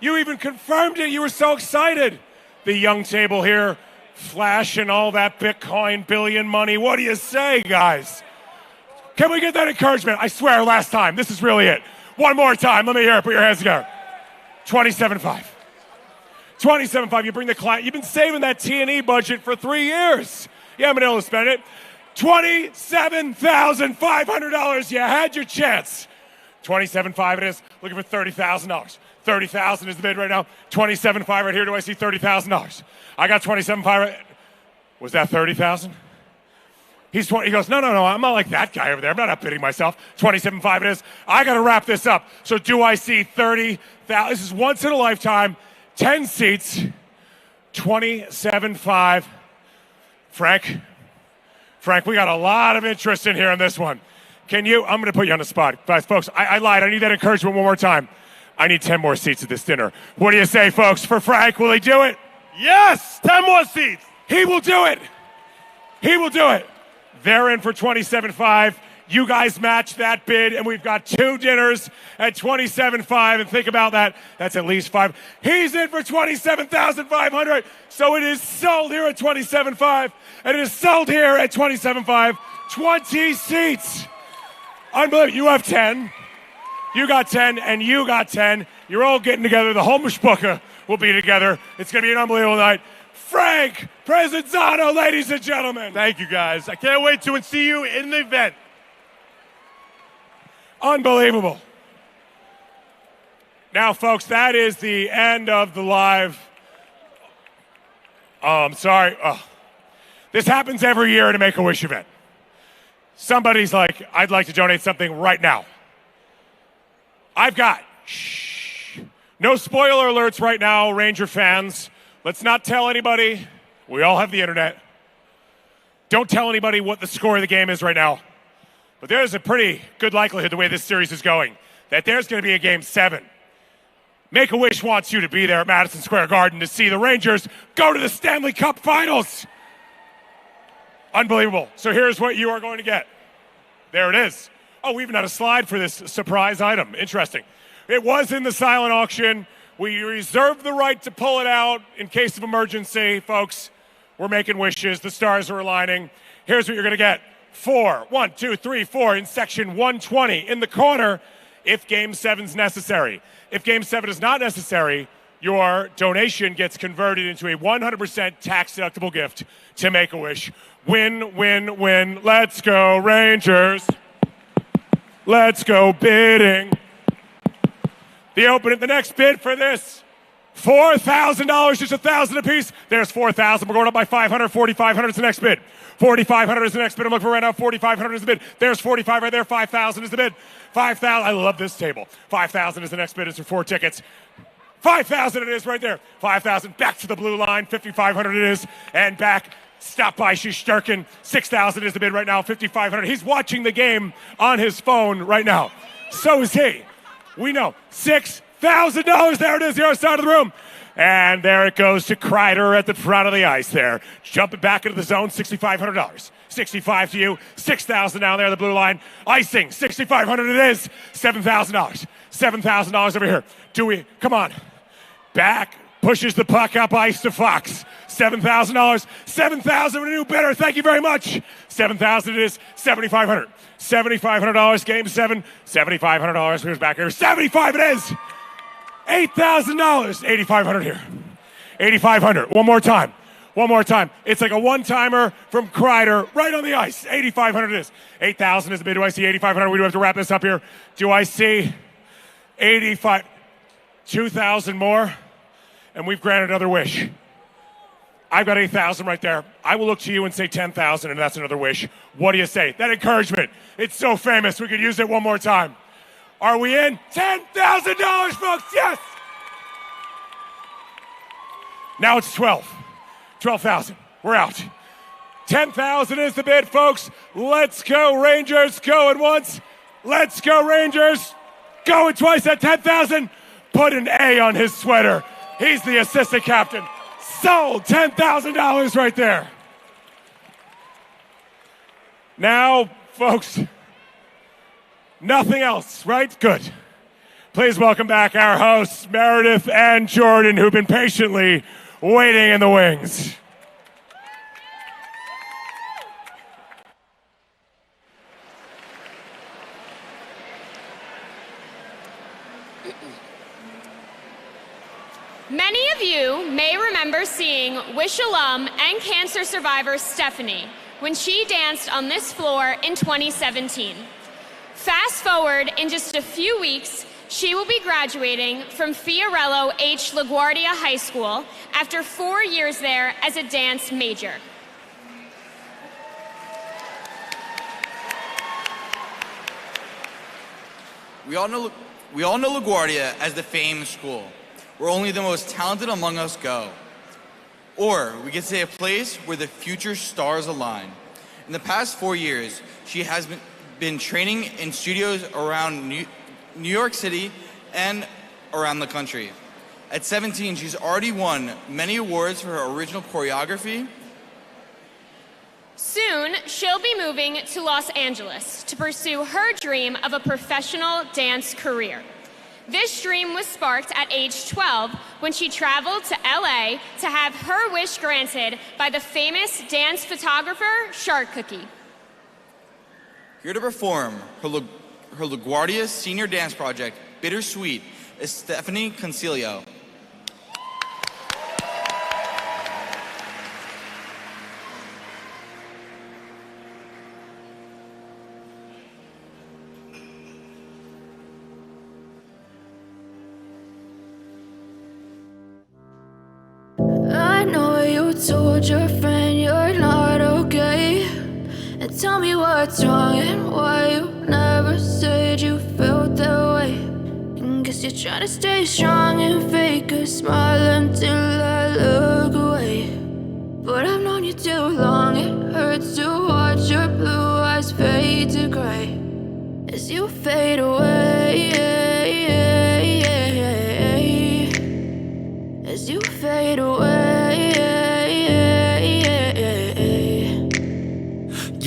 You even confirmed it. You were so excited. The young table here, flashing all that Bitcoin billion money. What do you say, guys? Can we get that encouragement? I swear, last time. This is really it. One more time. Let me hear it. Put your hands together. $27,500. $27,500. You bring the client. You've been saving that T&E budget for 3 years. You haven't been able to spend it. $27,500. You had your chance. $27,500 it is. Looking for $30,000. $30,000 is the bid right now. $27,500 right here. Do I see $30,000? I got $27,500. Was that $30,000? He goes, no, I'm not like that guy over there. I'm not outbidding myself. $27,500 it is. I got to wrap this up. So do I see $30,000? This is once in a lifetime. 10 seats. $27,500. Frank, we got a lot of interest in here on this one. I'm going to put you on the spot. Guys, folks, I lied. I need that encouragement one more time. I need 10 more seats at this dinner. What do you say, folks? For Frank, will he do it? Yes, 10 more seats. He will do it. He will do it. They're in for $27,500. You guys match that bid, and we've got 2 dinners at $27,500. And think about that. That's at least 5. He's in for $27,500. So it is sold here at $27,500, and it is sold here at $27,500. 20 seats. Unbelievable. You have 10. You got 10, and you got 10. You're all getting together. The whole mishpucha will be together. It's going to be an unbelievable night. Frank Presenzano, ladies and gentlemen. Thank you, guys. I can't wait to see you in the event. Unbelievable. Now, folks, that is the end of the live. Oh, I'm sorry. Oh. This happens every year at a Make-A-Wish event. Somebody's like, I'd like to donate something right now. I've got, no spoiler alerts right now, Ranger fans. Let's not tell anybody. We all have the internet. Don't tell anybody what the score of the game is right now. But there's a pretty good likelihood, the way this series is going, that there's going to be a Game 7. Make-A-Wish wants you to be there at Madison Square Garden to see the Rangers go to the Stanley Cup Finals. Unbelievable. So here's what you are going to get. There it is. Oh, we even had a slide for this surprise item. Interesting. It was in the silent auction. We reserve the right to pull it out in case of emergency, folks. We're making wishes. The stars are aligning. Here's what you're going to get. 4, 1, 2, 3, 4 in section 120 in the corner if Game 7's necessary. If Game 7 is not necessary, your donation gets converted into a 100% tax-deductible gift to Make-A-Wish. Win, win, win. Let's go, Rangers. Let's go bidding. The next bid for this, $4,000, just $1,000 apiece. There's $4,000. We're going up by $500. $4,500 is the next bid. $4,500 is the next bid. I'm looking for right now. $4,500 is the bid. There's $45 right there. $5,000 is the bid. $5,000. I love this table. $5,000 is the next bid. It's for 4 tickets. $5,000 it is right there. $5,000 back to the blue line. $5,500 it is. And back. Stop by Shishturkin. $6,000 is the bid right now. $5,500. He's watching the game on his phone right now. So is he. We know. $6,000. There it is, the other side of the room. And there it goes to Kreider at the front of the ice there. Jumping back into the zone, $6,500. 65 to you, 6,000 down there, the blue line. Icing, 6,500 it is. $7,000. $7,000 over here. Come on. Back, pushes the puck up ice to Fox. $7,000. 7,000, a new bidder. Thank you very much. 7,000 it is. 7,500. $7,500, Game 7. $7,500. Here's back here. 75 it is. $8,000. 8,500 here. 8,500. One more time. One more time. It's like a one-timer from Kreider right on the ice. 8,500 it is. 8,000 is the bid. Do I see 8,500? We do have to wrap this up here. Do I see 85? 2,000 more, and we've granted another wish. I've got 8,000 right there. I will look to you and say 10,000, and that's another wish. What do you say? That encouragement. It's so famous. We could use it one more time. Are we in? $10,000, folks. Yes. Now it's 12,000. We're out. 10,000 is the bid, folks. Let's go, Rangers. Going once. Let's go, Rangers. Going twice at 10,000. Put an A on his sweater. He's the assistant captain. Sold. $10,000 right there. Now, folks, nothing else, right? Good. Please welcome back our hosts, Meredith and Jordan, who've been patiently waiting in the wings. Many of you may remember seeing Wish alum and cancer survivor Stephanie when she danced on this floor in 2017. Fast forward in just a few weeks, she will be graduating from Fiorello H. LaGuardia High School after 4 years there as a dance major. We all know LaGuardia as the famed school, where only the most talented among us go. Or we could say a place where the future stars align. In the past 4 years, she has been training in studios around New York City and around the country. At 17, she's already won many awards for her original choreography. Soon, she'll be moving to Los Angeles to pursue her dream of a professional dance career. This dream was sparked at age 12 when she traveled to LA to have her wish granted by the famous dance photographer, Shark Cookie. Here to perform her LaGuardia senior dance project, Bittersweet, is Stephanie Concilio. I know you told your friend you're not okay, and tell me what's wrong and why you never said you felt that way. And guess you're trying to stay strong and fake a smile until I look away. But I've known you too long, it hurts to watch your blue eyes fade to gray as you fade away, as you fade away.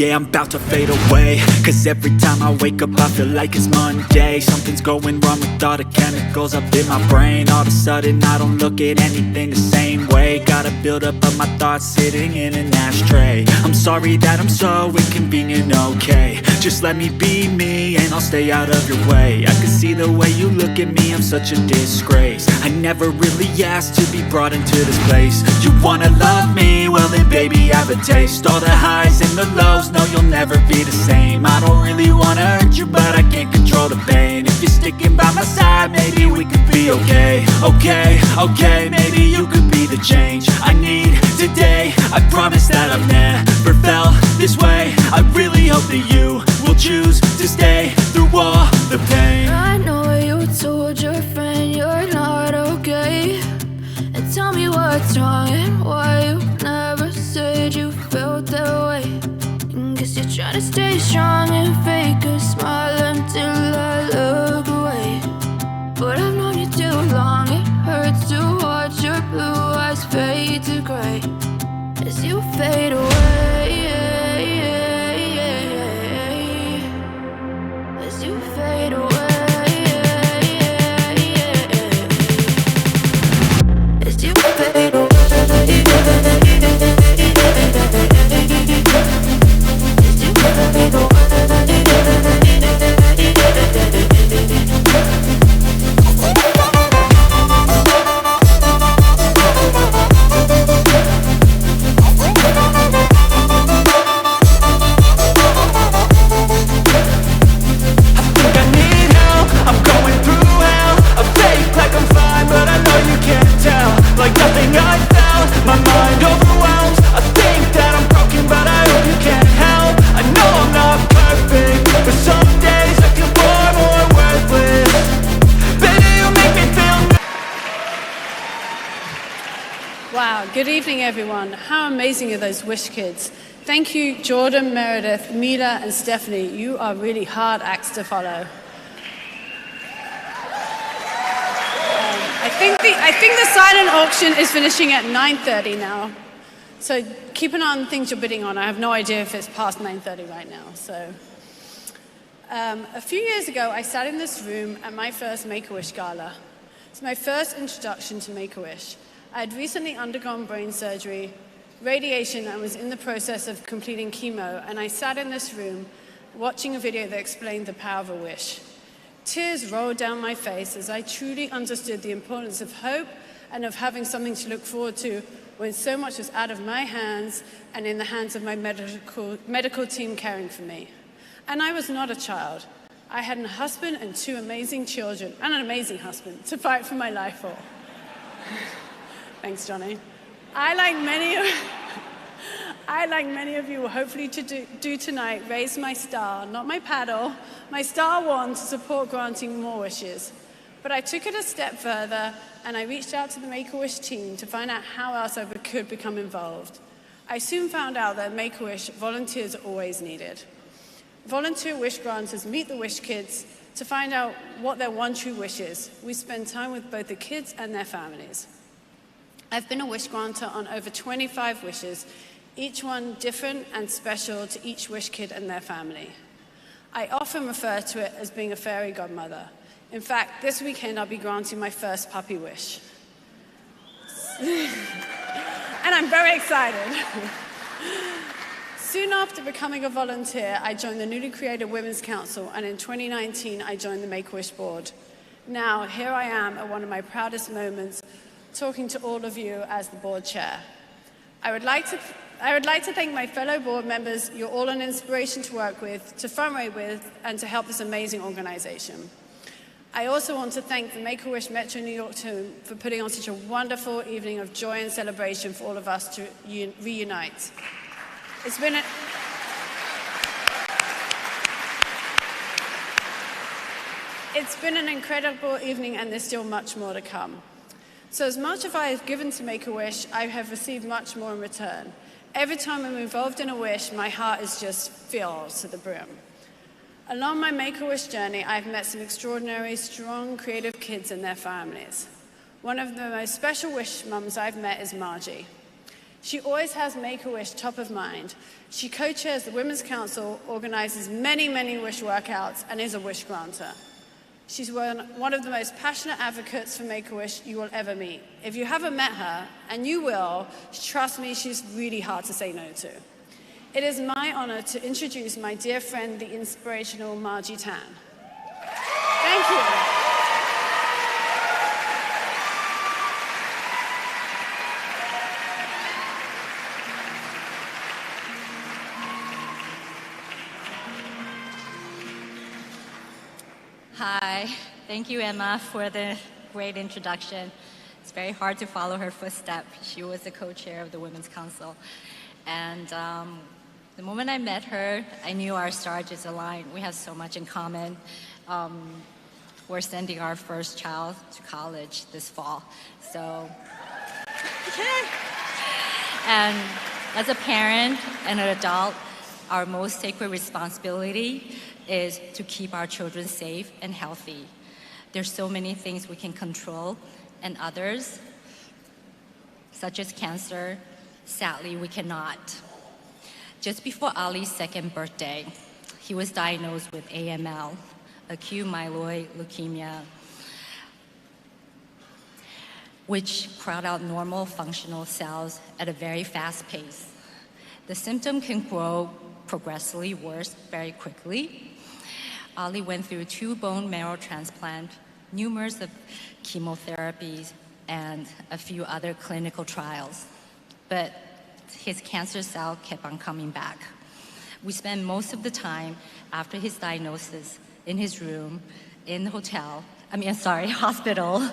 yeah, I'm about to fade away. Cause every time I wake up I feel like it's Monday. Something's going wrong with all the chemicals up in my brain. All of a sudden I don't look at anything the same way. Gotta build up of my thoughts sitting in an ashtray. I'm sorry that I'm so inconvenient, okay. Just let me be me and I'll stay out of your way. I can see the way you look at me, I'm such a disgrace. I never really asked to be brought into this place. You wanna love me? Well then baby, have a taste. All the highs and the lows, no you'll never be the same. I don't really wanna hurt you, but I can't control the pain. If you're sticking by my side, maybe we could be okay. Okay, maybe you could be the change I need today. I promise that I've never felt this way. I really hope that you will choose to stay through all the pain. I know you told your friend you're not okay, and tell me what's wrong and why you never said you felt that way. Guess you're trying to stay strong and fake a smile until I look away. But I've known you too long, it hurts to watch your blue eyes fade to gray as you fade away. As you fade away. As you fade away. Like nothing I felt, my mind overwhelmed. I think that I'm broken, but I hope you can't help. I know I'm not perfect, but some days I feel far more worthless. Baby, you make me feel. Wow, good evening everyone. How amazing are those Wish kids? Thank you Jordan, Meredith, Mila and Stephanie. You are really hard acts to follow. I think the silent auction is finishing at 9:30 now. So keep an eye on the things you're bidding on. I have no idea if it's past 9:30 right now. So a few years ago, I sat in this room at my first Make-A-Wish Gala. It's my first introduction to Make-A-Wish. I had recently undergone brain surgery, radiation, and was in the process of completing chemo. And I sat in this room watching a video that explained the power of a wish. Tears rolled down my face as I truly understood the importance of hope and of having something to look forward to when so much was out of my hands and in the hands of my medical team caring for me. And I was not a child. I had a husband and two amazing children, and an amazing husband, to fight for my life for. Thanks, Johnny. I, like many of you, will hopefully do tonight, raise my star, not my paddle, my star wand to support granting more wishes. But I took it a step further, and I reached out to the Make-A-Wish team to find out how else I could become involved. I soon found out that Make-A-Wish volunteers are always needed. Volunteer wish granters meet the wish kids to find out what their one true wish is. We spend time with both the kids and their families. I've been a wish granter on over 25 wishes, each one different and special to each wish kid and their family. I often refer to it as being a fairy godmother. In fact, this weekend I'll be granting my first puppy wish. And I'm very excited. Soon after becoming a volunteer, I joined the newly created Women's Council, and in 2019 I joined the Make-A-Wish board. Now, here I am at one of my proudest moments, talking to all of you as the board chair. I would like to thank my fellow board members. You're all an inspiration to work with, to fundraise with, and to help this amazing organization. I also want to thank the Make-A-Wish Metro New York team for putting on such a wonderful evening of joy and celebration for all of us to reunite. It's been an incredible evening, and there's still much more to come. So as much as I have given to Make-A-Wish, I have received much more in return. Every time I'm involved in a wish, my heart is just filled to the brim. Along my Make-A-Wish journey, I've met some extraordinary, strong, creative kids and their families. One of the most special wish mums I've met is Margie. She always has Make-A-Wish top of mind. She co-chairs the Women's Council, organizes many, many wish workouts, and is a wish granter. She's one of the most passionate advocates for Make-A-Wish you will ever meet. If you haven't met her, and you will, trust me, she's really hard to say no to. It is my honor to introduce my dear friend, the inspirational Margie Tan. Thank you. Hi, thank you, Emma, for the great introduction. It's very hard to follow her footsteps. She was the co-chair of the Women's Council. And the moment I met her, I knew our stars just aligned. We have so much in common. We're sending our first child to college this fall. So, and as a parent and an adult, our most sacred responsibility is to keep our children safe and healthy. There's so many things we can control, and others, such as cancer, sadly, we cannot. Just before Ali's second birthday, he was diagnosed with AML, acute myeloid leukemia, which crowd out normal functional cells at a very fast pace. The symptom can grow progressively worse very quickly. Ali went through 2 bone marrow transplants, numerous of chemotherapies, and a few other clinical trials. But his cancer cell kept on coming back. We spent most of the time after his diagnosis in his room, in the hospital,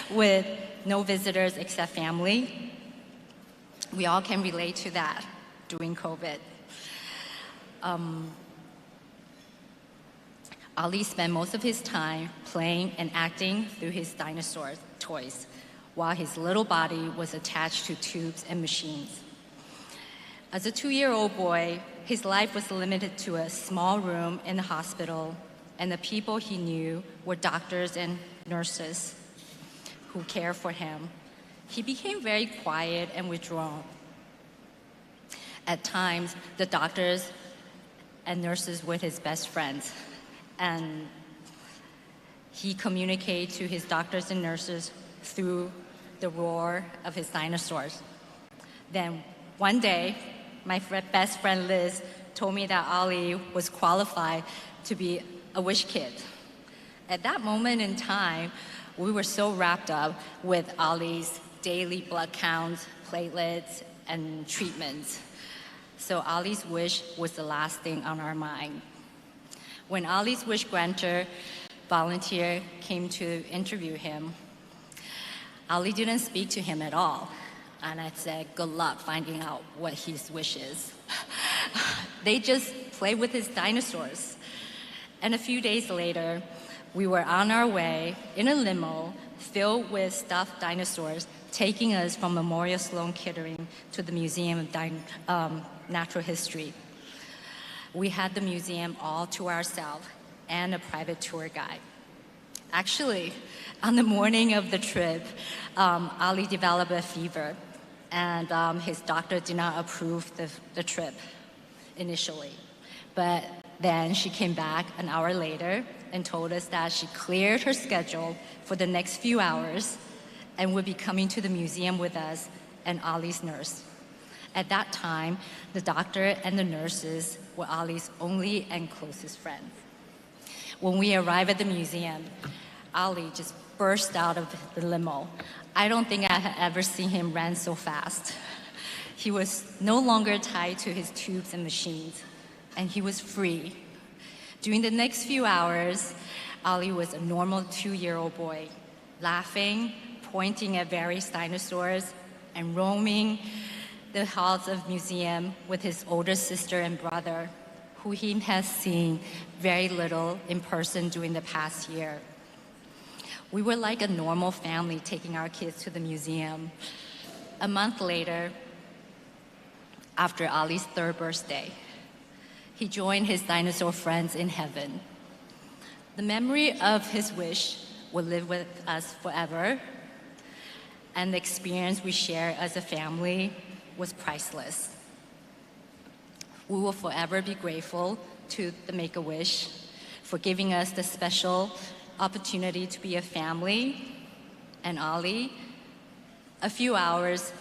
with no visitors except family. We all can relate to that during COVID. Ali spent most of his time playing and acting through his dinosaur toys, while his little body was attached to tubes and machines. As a 2-year-old boy, his life was limited to a small room in the hospital, and the people he knew were doctors and nurses who cared for him. He became very quiet and withdrawn. At times, the doctors and nurses were his best friends, and he communicated to his doctors and nurses through the roar of his dinosaurs. Then one day, my best friend Liz told me that Ali was qualified to be a wish kid. At that moment in time, we were so wrapped up with Ali's daily blood counts, platelets, and treatments. So Ali's wish was the last thing on our mind. When Ali's wish granter volunteer came to interview him, Ali didn't speak to him at all. And I said, good luck finding out what his wish is. They just played with his dinosaurs. And a few days later, we were on our way in a limo filled with stuffed dinosaurs, taking us from Memorial Sloan Kettering to the Museum of Natural History. We had the museum all to ourselves and a private tour guide. Actually, on the morning of the trip, Ali developed a fever, and his doctor did not approve the trip initially. But then she came back an hour later and told us that she cleared her schedule for the next few hours and would be coming to the museum with us and Ali's nurse. At that time, the doctor and the nurses were Ali's only and closest friends. When we arrived at the museum, Ali just burst out of the limo. I don't think I had ever seen him run so fast. He was no longer tied to his tubes and machines, and he was free. During the next few hours, Ali was a normal 2-year-old boy, laughing, pointing at various dinosaurs, and roaming the halls of museum with his older sister and brother, who he has seen very little in person during the past year. We were like a normal family taking our kids to the museum. A month later, after Ali's 3rd birthday, he joined his dinosaur friends in heaven. The memory of his wish will live with us forever, and the experience we share as a family was priceless. We will forever be grateful to the Make-A-Wish for giving us the special opportunity to be a family, and Ali, a few hours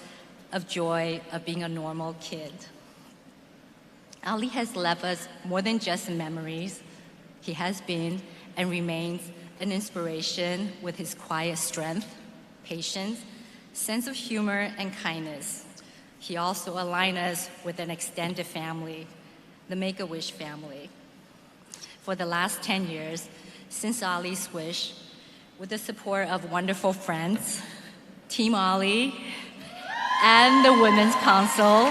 of joy of being a normal kid. Ali has left us more than just memories. He has been and remains an inspiration with his quiet strength, patience, sense of humor, and kindness. He also aligned us with an extended family, the Make-A-Wish family. For the last 10 years, since Ali's wish, with the support of wonderful friends, Team Ali, and the Women's Council,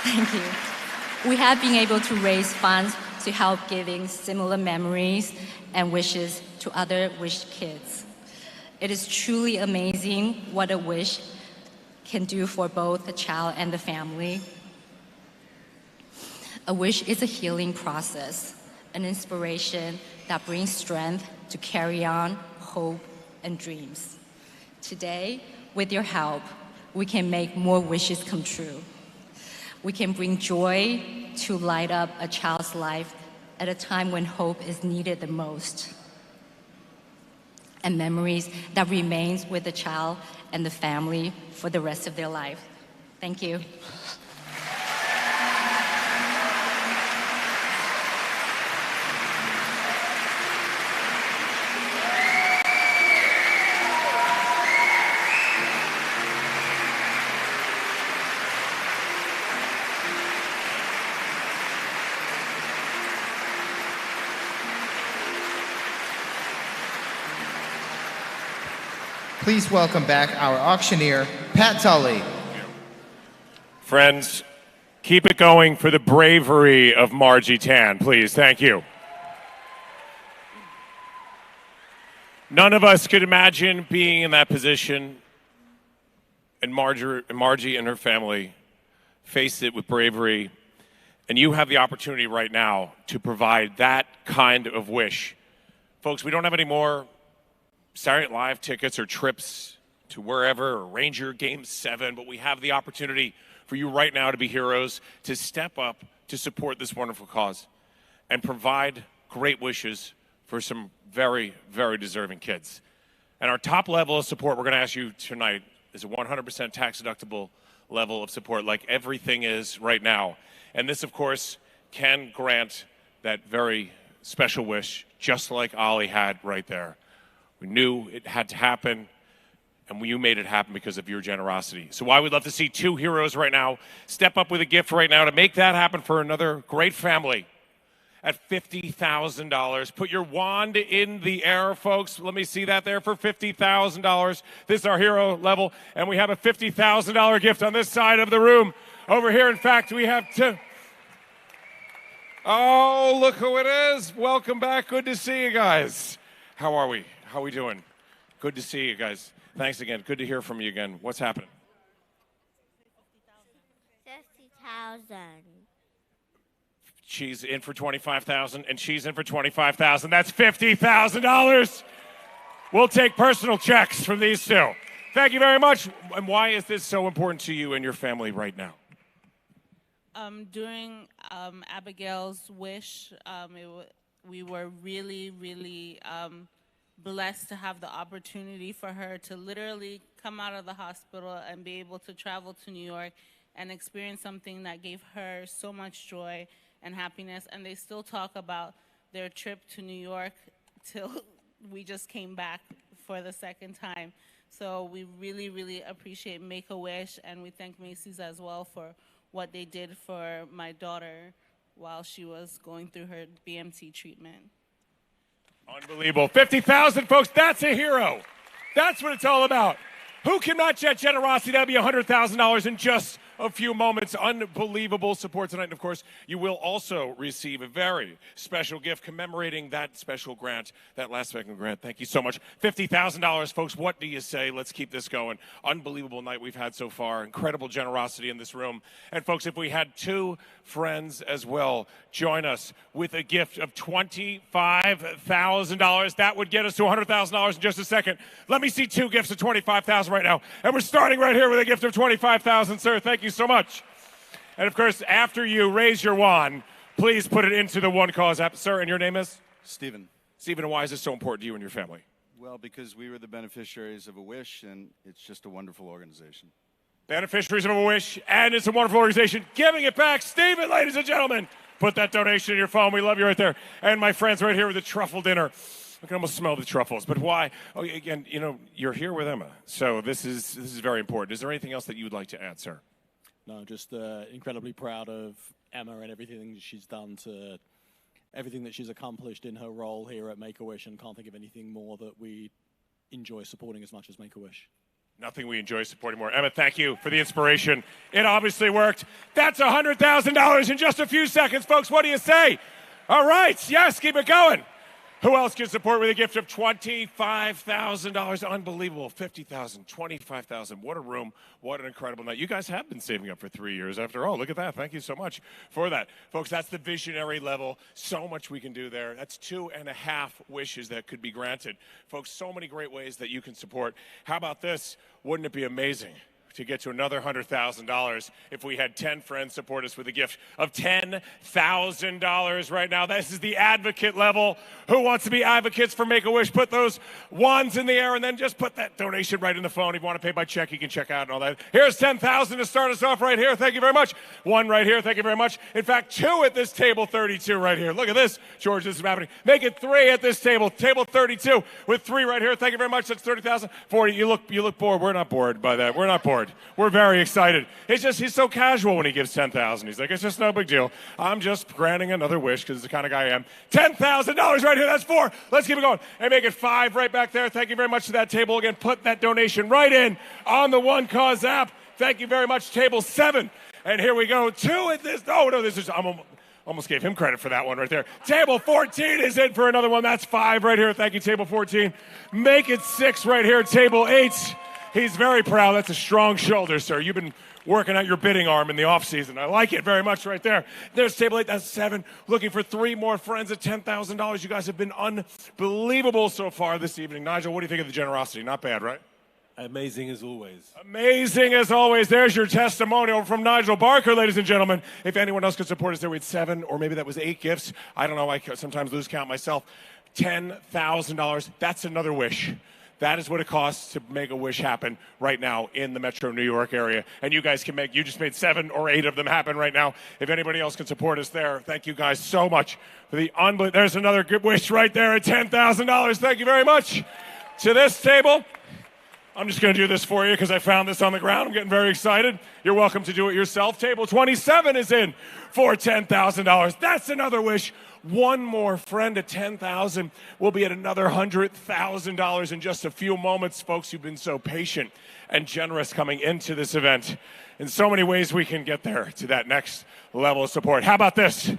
thank you. We have been able to raise funds to help giving similar memories and wishes to other wish kids. It is truly amazing what a wish can do for both the child and the family. A wish is a healing process, an inspiration that brings strength to carry on hope and dreams. Today, with your help, we can make more wishes come true. We can bring joy to light up a child's life at a time when hope is needed the most, and memories that remains with the child and the family for the rest of their life. Thank you. Please welcome back our auctioneer, Pat Tully. Friends, keep it going for the bravery of Margie Tan, please. Thank you. None of us could imagine being in that position, and Margie and her family faced it with bravery, and you have the opportunity right now to provide that kind of wish. Folks, we don't have any more Saturday Night Live tickets or trips to wherever, or Ranger Game 7, but we have the opportunity for you right now to be heroes, to step up to support this wonderful cause and provide great wishes for some very, very deserving kids. And our top level of support we're going to ask you tonight is a 100% tax-deductible level of support, like everything is right now. And this, of course, can grant that very special wish, just like Ali had right there. We knew it had to happen, and you made it happen because of your generosity. So I would love to see two heroes right now step up with a gift right now to make that happen for another great family at $50,000. Put your wand in the air, folks. Let me see that there for $50,000. This is our hero level, and we have a $50,000 gift on this side of the room. Over here, in fact, we have two. Oh, look who it is. Welcome back. Good to see you guys. How are we? How are we doing? Good to see you guys. Thanks again. Good to hear from you again. What's happening? 50,000. She's in for 25,000, and she's in for 25,000. That's $50,000. We'll take personal checks from these two. Thank you very much. And why is this so important to you and your family right now? During Abigail's wish, we were really, really blessed to have the opportunity for her to literally come out of the hospital and be able to travel to New York and experience something that gave her so much joy and happiness. And they still talk about their trip to New York till we just came back for the second time. So we really, really appreciate Make-A-Wish, and we thank Macy's as well for what they did for my daughter while she was going through her BMT treatment. Unbelievable. 50,000, folks, that's a hero. That's what it's all about. Who can match that generosity? That'll be $100,000 in just a few moments. Unbelievable support tonight. And, of course, you will also receive a very special gift commemorating that special grant, that last second grant. Thank you so much. $50,000, folks. What do you say? Let's keep this going. Unbelievable night we've had so far. Incredible generosity in this room. And, folks, if we had two friends as well join us with a gift of $25,000, that would get us to $100,000 in just a second. Let me see two gifts of $25,000 right now. And we're starting right here with a gift of $25,000, sir. Thank you so much. And, of course, after you raise your wand, please put it into the One Cause app. Sir, and your name is? Stephen. Stephen, and why is this so important to you and your family? Well, because we were the beneficiaries of a wish, and it's just a wonderful organization. Beneficiaries of a wish, and it's a wonderful organization. Giving it back, Stephen, ladies and gentlemen. Put that donation in your phone. We love you right there. And my friends right here with the truffle dinner. I can almost smell the truffles. But why? Oh, again, you know, you're here with Emma, so this is very important. Is there anything else that you would like to add, sir? No, just incredibly proud of Emma and everything she's done to everything that she's accomplished in her role here at Make-A-Wish, and can't think of anything more that we enjoy supporting as much as Make-A-Wish. Nothing we enjoy supporting more. Emma, thank you for the inspiration. It obviously worked. That's $100,000 in just a few seconds, folks. What do you say? All right. Yes, keep it going. Who else can support with a gift of $25,000? Unbelievable. $50,000, $25,000. What a room. What an incredible night. You guys have been saving up for 3 years after all. Look at that. Thank you so much for that. Folks, that's the visionary level. So much we can do there. That's 2.5 wishes that could be granted. Folks, so many great ways that you can support. How about this? Wouldn't it be amazing to get to another $100,000 if we had 10 friends support us with a gift of $10,000 right now? This is the advocate level. Who wants to be advocates for Make-A-Wish? Put those wands in the air and then just put that donation right in the phone. If you want to pay by check, you can check out and all that. Here's $10,000 to start us off right here. Thank you very much. One right here. Thank you very much. In fact, two at this table 32 right here. Look at this, George. This is happening. Make it three at this table 32 with three right here. Thank you very much. That's $30,000. 40. You look bored. We're not bored by that. We're not bored. We're very excited. He's so casual when he gives $10,000. He's like, it's just no big deal. I'm just granting another wish because it's the kind of guy I am. $10,000 right here. That's four. Let's keep it going. And make it five right back there. Thank you very much to that table. Again, put that donation right in on the One Cause app. Thank you very much, table 7. And here we go. Two at this. Oh, no, this is. Almost gave him credit for that one right there. Table 14 is in for another one. That's 5 right here. Thank you, table 14. Make it 6 right here. Table 8. He's very proud. That's a strong shoulder, sir. You've been working out your bidding arm in the offseason. I like it very much right there. There's table 8. That's 7. Looking for 3 more friends at $10,000. You guys have been unbelievable so far this evening. Nigel, what do you think of the generosity? Not bad, right? Amazing as always. Amazing as always. There's your testimonial from Nigel Barker, ladies and gentlemen. If anyone else could support us there, we had 7 or maybe that was 8 gifts. I don't know. I sometimes lose count myself. $10,000. That's another wish. That is what it costs to make a wish happen right now in the Metro New York area. And you guys you just made 7 or 8 of them happen right now. If anybody else can support us there, thank you guys so much for the There's another good wish right there at $10,000. Thank you very much. To this table, I'm just going to do this for you because I found this on the ground. I'm getting very excited. You're welcome to do it yourself. Table 27 is in for $10,000. That's another wish. One more friend at $10,000. We'll be at another $100,000 in just a few moments. Folks, you've been so patient and generous coming into this event. In so many ways we can get there to that next level of support. How about this?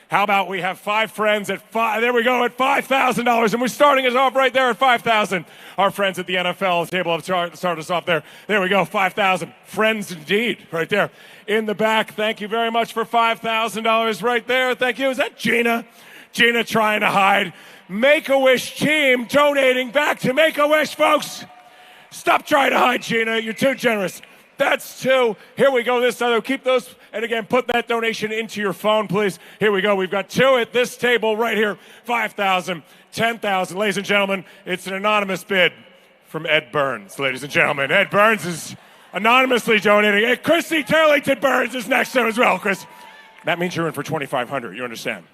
How about we have 5 friends at 5? There we go, at $5,000, and we're starting us off right there at $5,000. Our friends at the NFL table have started us off there. There we go, $5,000. Friends indeed, right there in the back. Thank you very much for $5,000 right there. Thank you. Is that Gina? Gina trying to hide. Make-A-Wish team donating back to Make-A-Wish, folks. Stop trying to hide, Gina. You're too generous. That's 2. Here we go. This other. Keep those. And again, put that donation into your phone, please. Here we go. We've got 2 at this table right here. $5,000, $10,000. Ladies and gentlemen, it's an anonymous bid from Ed Burns, ladies and gentlemen. Ed Burns is anonymously donating. Hey, Chrissy Turlington Burns is next to him as well, Chris. That means you're in for $2,500. You understand?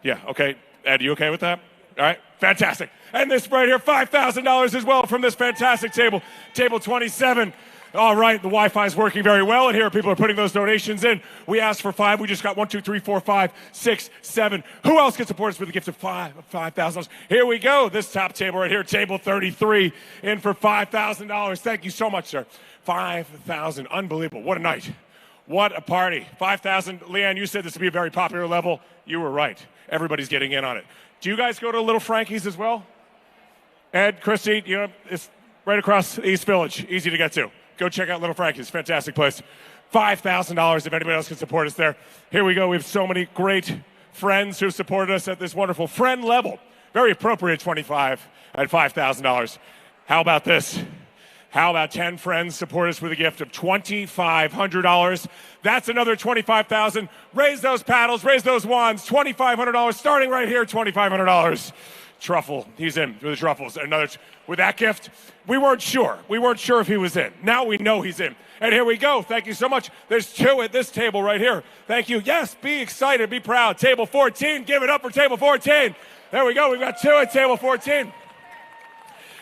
Yeah, okay. Ed, you okay with that? All right, fantastic. And this right here, $5,000 as well from this fantastic table, table 27. All right, the Wi-Fi is working very well, and here people are putting those donations in. We asked for 5. We just got 1, 2, 3, 4, 5, 6, 7. Who else can support us with a gift of $5,000? Here we go. This top table right here, table 33, in for $5,000. Thank you so much, sir. $5,000. Unbelievable. What a night. What a party. 5,000. Leanne, you said this would be a very popular level. You were right. Everybody's getting in on it. Do you guys go to Little Frankie's as well? Ed, Christy, you know, it's right across East Village. Easy to get to. Go check out Little Frankie's. Fantastic place. $5,000 if anybody else can support us there. Here we go. We have so many great friends who supported us at this wonderful friend level. Very appropriate 25 at $5,000. How about this? How about 10 friends support us with a gift of $2,500? That's another $25,000. Raise those paddles, raise those wands. $2,500 starting right here, $2,500. Truffle, he's in with the truffles. Another with that gift. We weren't sure. We weren't sure if he was in. Now we know he's in. And here we go. Thank you so much. There's 2 at this table right here. Thank you. Yes, be excited, be proud. Table 14, give it up for table 14. There we go. We've got 2 at table 14.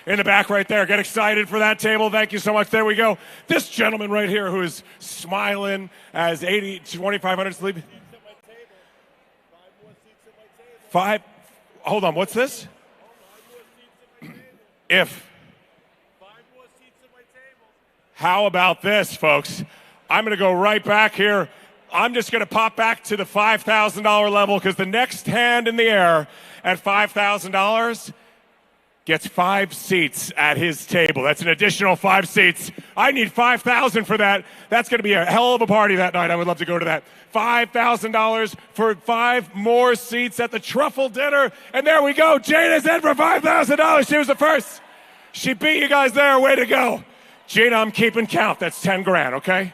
In the back right there. Get excited for that table. Thank you so much. There we go. This gentleman right here who is smiling as 2,500 sleep. 5. Hold on. What's this? How about this, folks? I'm going to go right back here. I'm just going to pop back to the $5,000 level because the next hand in the air at $5,000 gets 5 seats at his table. That's an additional 5 seats. I need $5,000 for that. That's going to be a hell of a party that night. I would love to go to that. $5,000 for 5 more seats at the truffle dinner. And there we go. Jana's in for $5,000. She was the first. She beat you guys there. Way to go. Gina, I'm keeping count. That's 10 grand, okay?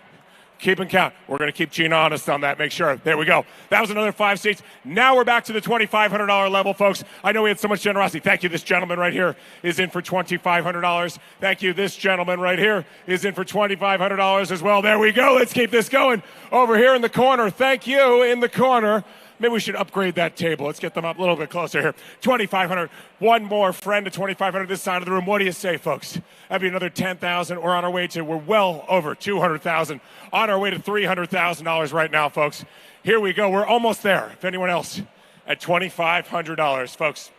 Keeping count. We're going to keep Gina honest on that. Make sure. There we go. That was another 5 seats. Now we're back to the $2,500 level, folks. I know we had so much generosity. Thank you. This gentleman right here is in for $2,500. Thank you. This gentleman right here is in for $2,500 as well. There we go. Let's keep this going. Over here in the corner. Thank you in the corner. Maybe we should upgrade that table. Let's get them up a little bit closer here. $2,500. One more friend to $2,500 this side of the room. What do you say, folks? That'd be another $10,000. We're on our way to, we're well over $200,000. On our way to $300,000 right now, folks. Here we go. We're almost there. If anyone else at $2,500, folks.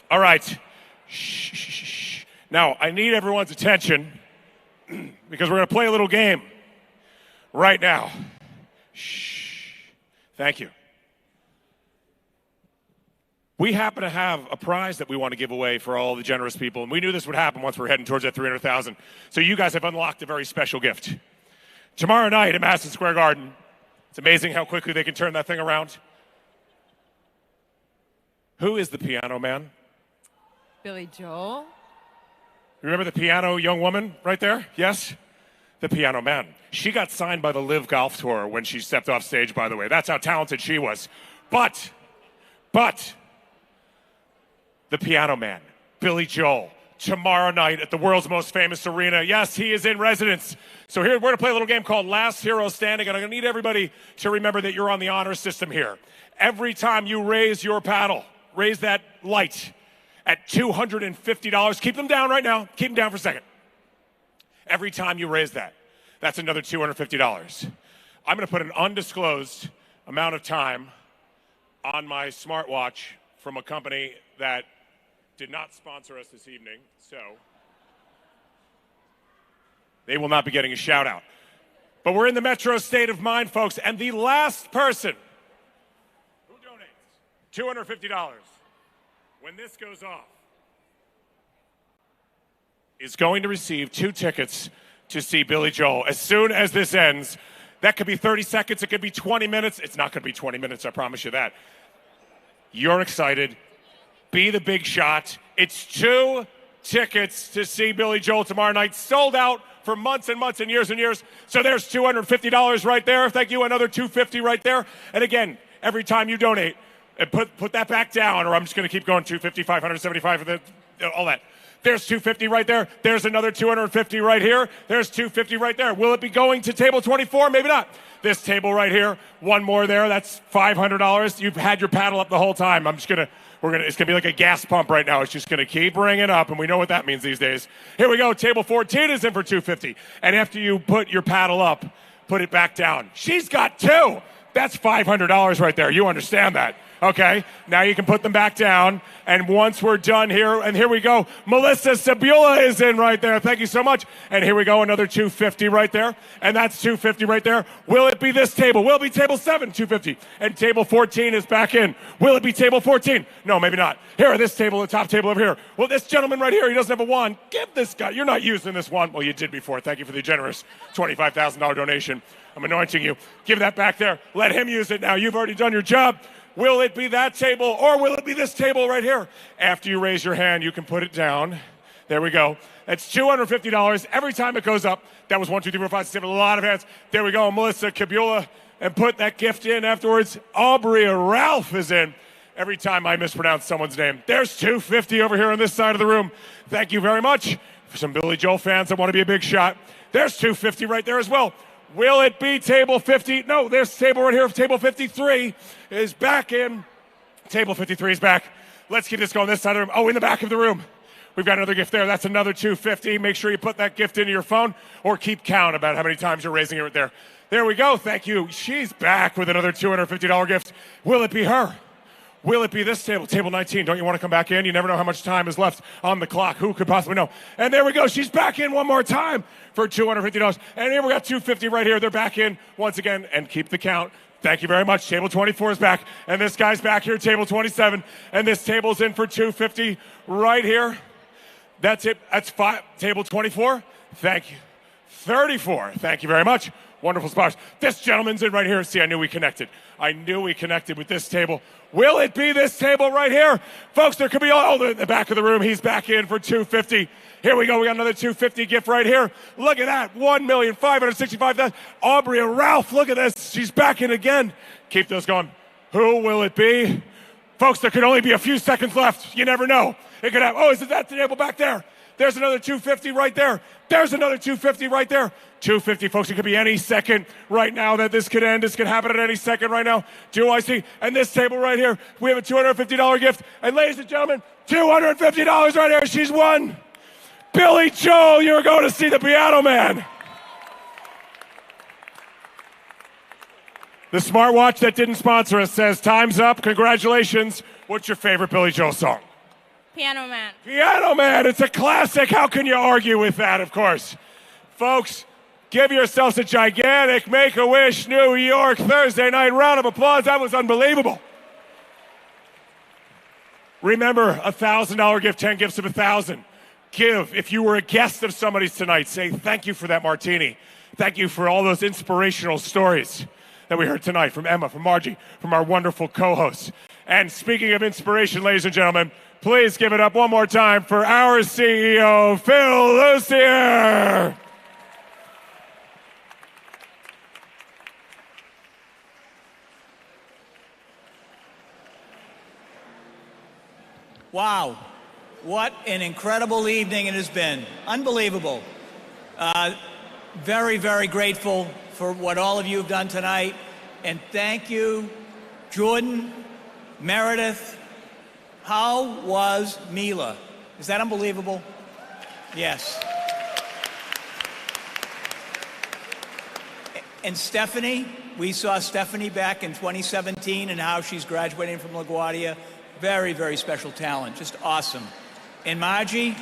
All right. Shh. Now, I need everyone's attention because we're going to play a little game right now. Shh. Thank you. We happen to have a prize that we want to give away for all the generous people, and we knew this would happen once we're heading towards that $300,000. So you guys have unlocked a very special gift. Tomorrow night at Madison Square Garden, it's amazing how quickly they can turn that thing around. Who is the piano man? Billy Joel. Remember the piano young woman right there? Yes? The piano man. She got signed by the Live Golf Tour when she stepped off stage, by the way. That's how talented she was. But the piano man, Billy Joel, tomorrow night at the world's most famous arena. Yes, he is in residence. So here, we're going to play a little game called Last Hero Standing, and I'm going to need everybody to remember that you're on the honor system here. Every time you raise your paddle, raise that light at $250. Keep them down right now. Keep them down for a second. Every time you raise that, that's another $250. I'm going to put an undisclosed amount of time on my smartwatch from a company that did not sponsor us this evening, so they will not be getting a shout out. But we're in the Metro state of mind, folks, and the last person who donates $250 when this goes off is going to receive 2 tickets to see Billy Joel. As soon as this ends, that could be 30 seconds, it could be 20 minutes. It's not going to be 20 minutes, I promise you that. You're excited. Be the big shot. It's 2 tickets to see Billy Joel tomorrow night. Sold out for months and months and years and years. So there's $250 right there. Thank you. Another $250 right there. And again, every time you donate, and put that back down, or I'm just going to keep going. $250, $575 for all that. There's $250 right there. There's another $250 right here. There's $250 right there. Will it be going to table 24? Maybe not. This table right here. One more there. That's $500. You've had your paddle up the whole time. It's gonna be like a gas pump right now. It's just gonna keep ringing up, and we know what that means these days. Here we go. Table 14 is in for $250. And after you put your paddle up, put it back down. She's got 2. That's $500 right there. You understand that. Okay, now you can put them back down. And once we're done here, and here we go. Melissa Sabula is in right there. Thank you so much. And here we go, another $250 right there. And that's $250 right there. Will it be this table? Will it be table 7, $250? And table 14 is back in. Will it be table 14? No, maybe not. Here, this table, the top table over here. Well, this gentleman right here, he doesn't have a wand. Give this guy, you're not using this wand. Well, you did before. Thank you for the generous $25,000 donation. I'm anointing you. Give that back there. Let him use it now. You've already done your job. Will it be that table or will it be this table right here? After you raise your hand, you can put it down. There we go. That's $250 every time it goes up. That was 1, 2, 3, 4, 5, 6, 7, a lot of hands. There we go. Melissa Cabula, and put that gift in afterwards. Aubrey Ralph is in. Every time I mispronounce someone's name. There's $250 over here on this side of the room. Thank you very much. For some Billy Joel fans that want to be a big shot, there's $250 right there as well. Will it be table 50? No, there's table right here. Table 53 is back in. Table 53 is back. Let's keep this going this side of the room. Oh, in the back of the room. We've got another gift there. That's another $250. Make sure you put that gift into your phone or keep count about how many times you're raising it right there. There we go. Thank you. She's back with another $250 gift. Will it be her? Will it be this table? Table 19. Don't you want to come back in? You never know how much time is left on the clock. Who could possibly know? And there we go. She's back in one more time for $250. And here we got $250 right here. They're back in once again. And keep the count. Thank you very much. Table 24 is back. And this guy's back here, table 27. And this table's in for $250 right here. That's it. That's table 24. Thank you. 34. Thank you very much. Wonderful spots. This gentleman's in right here. See, I knew we connected. I knew we connected with this table. Will it be this table right here? Folks, there could be all in the back of the room. He's back in for $250. Here we go. We got another $250 gift right here. Look at that. $1,565,000. Aubrey and Ralph, look at this. She's back in again. Keep those going. Who will it be? Folks, there could only be a few seconds left. You never know. It could have. Oh, is it that table back there? There's another $250 right there. There's another $250 right there. $250, folks. It could be any second right now that this could end. This could happen at any second right now. Do I see? And this table right here, we have a $250 gift. And ladies and gentlemen, $250 right here. She's won. Billy Joel, you're going to see the Piano Man. The smartwatch that didn't sponsor us says, time's up. Congratulations. What's your favorite Billy Joel song? Piano Man. Piano Man, it's a classic. How can you argue with that, of course? Folks, give yourselves a gigantic Make-A-Wish New York Thursday night round of applause. That was unbelievable. Remember, $1,000 gift, 10 gifts of 1,000. Give. If you were a guest of somebody's tonight, say thank you for that martini. Thank you for all those inspirational stories that we heard tonight from Emma, from Margie, from our wonderful co-hosts. And speaking of inspiration, ladies and gentlemen, please give it up one more time for our CEO, Phil Lucier. Wow, what an incredible evening it has been. Unbelievable. Very, very grateful for what all of you have done tonight. And thank you, Jordan, Meredith. How was Mila? Is that unbelievable? Yes. And Stephanie, we saw Stephanie back in 2017 and how she's graduating from LaGuardia. Very, very special talent, just awesome. And Margie,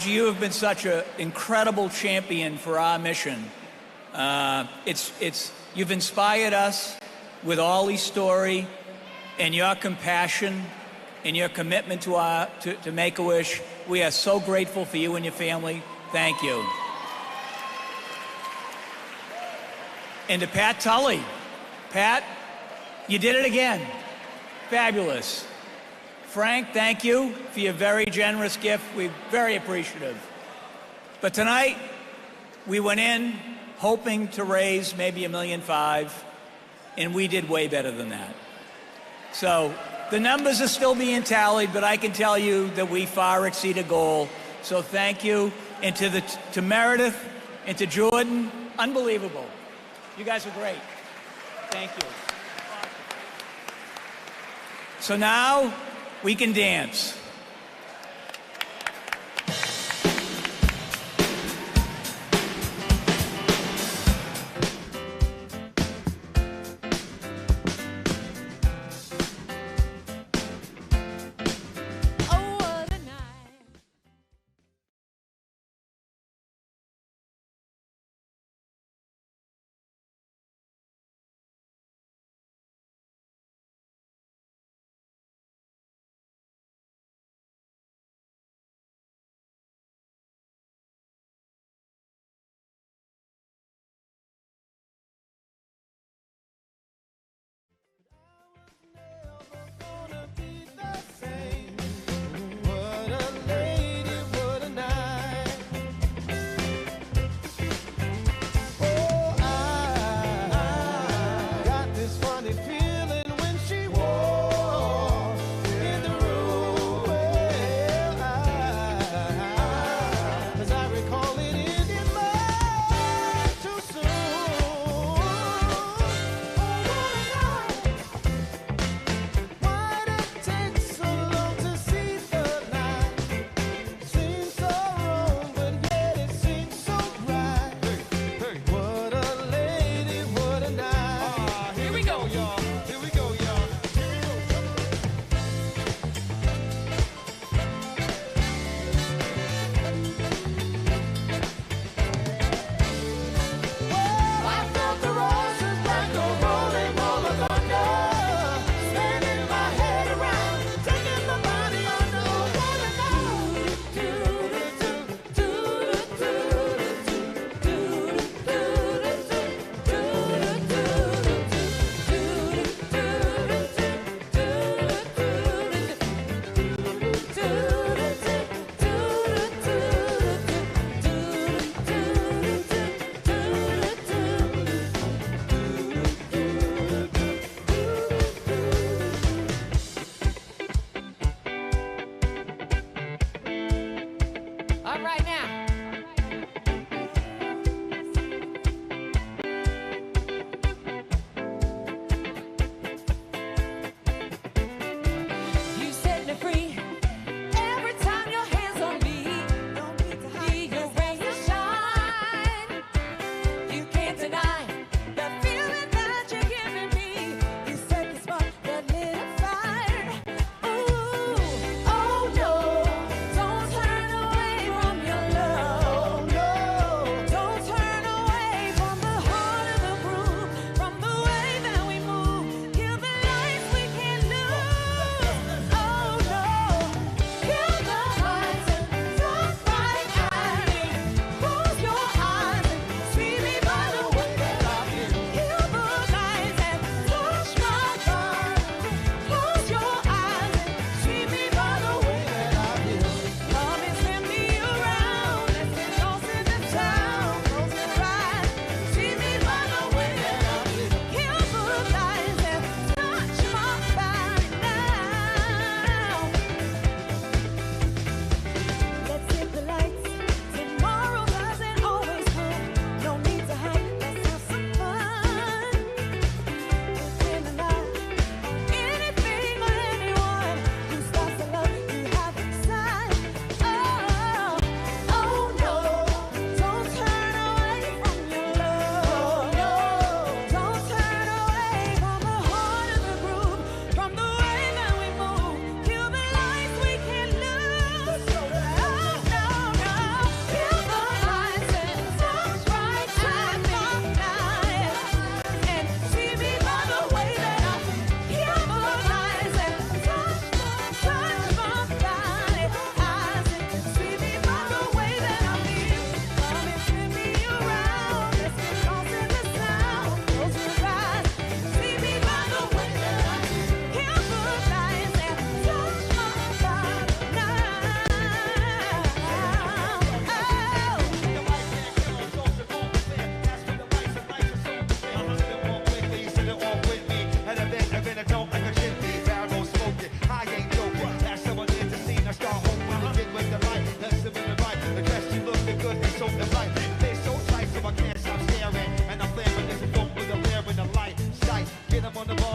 you have been such an incredible champion for our mission. You've inspired us with Ollie's story and your compassion and your commitment to Make-A-Wish. We are so grateful for you and your family. Thank you. And to Pat Tully. Pat, you did it again. Fabulous. Frank, thank you for your very generous gift. We're very appreciative. But tonight, we went in hoping to raise maybe $1.5 million, and we did way better than that. So the numbers are still being tallied, but I can tell you that we far exceeded goal. So thank you. And to Meredith and to Jordan, unbelievable. You guys are great. Thank you. So now we can dance.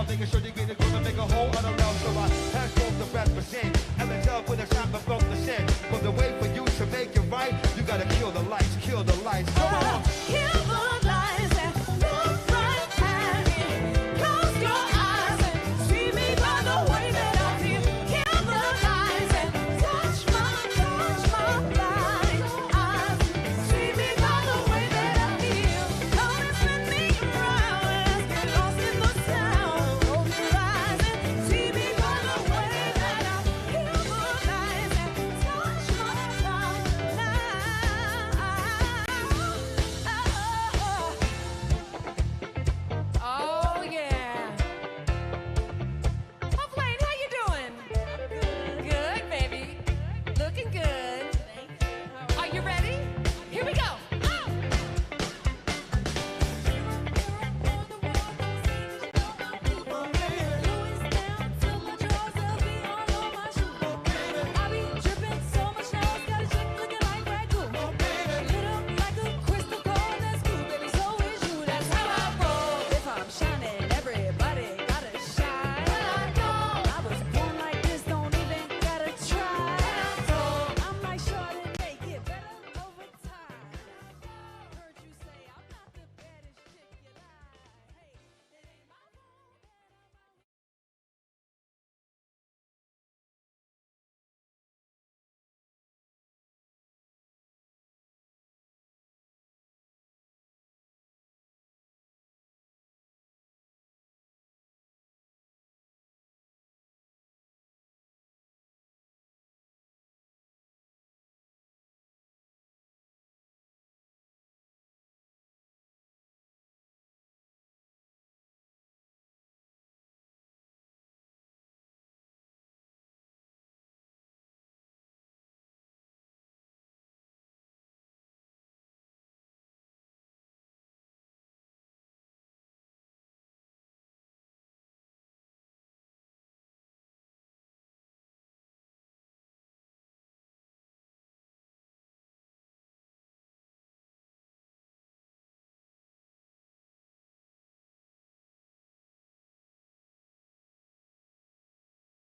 making sure they get it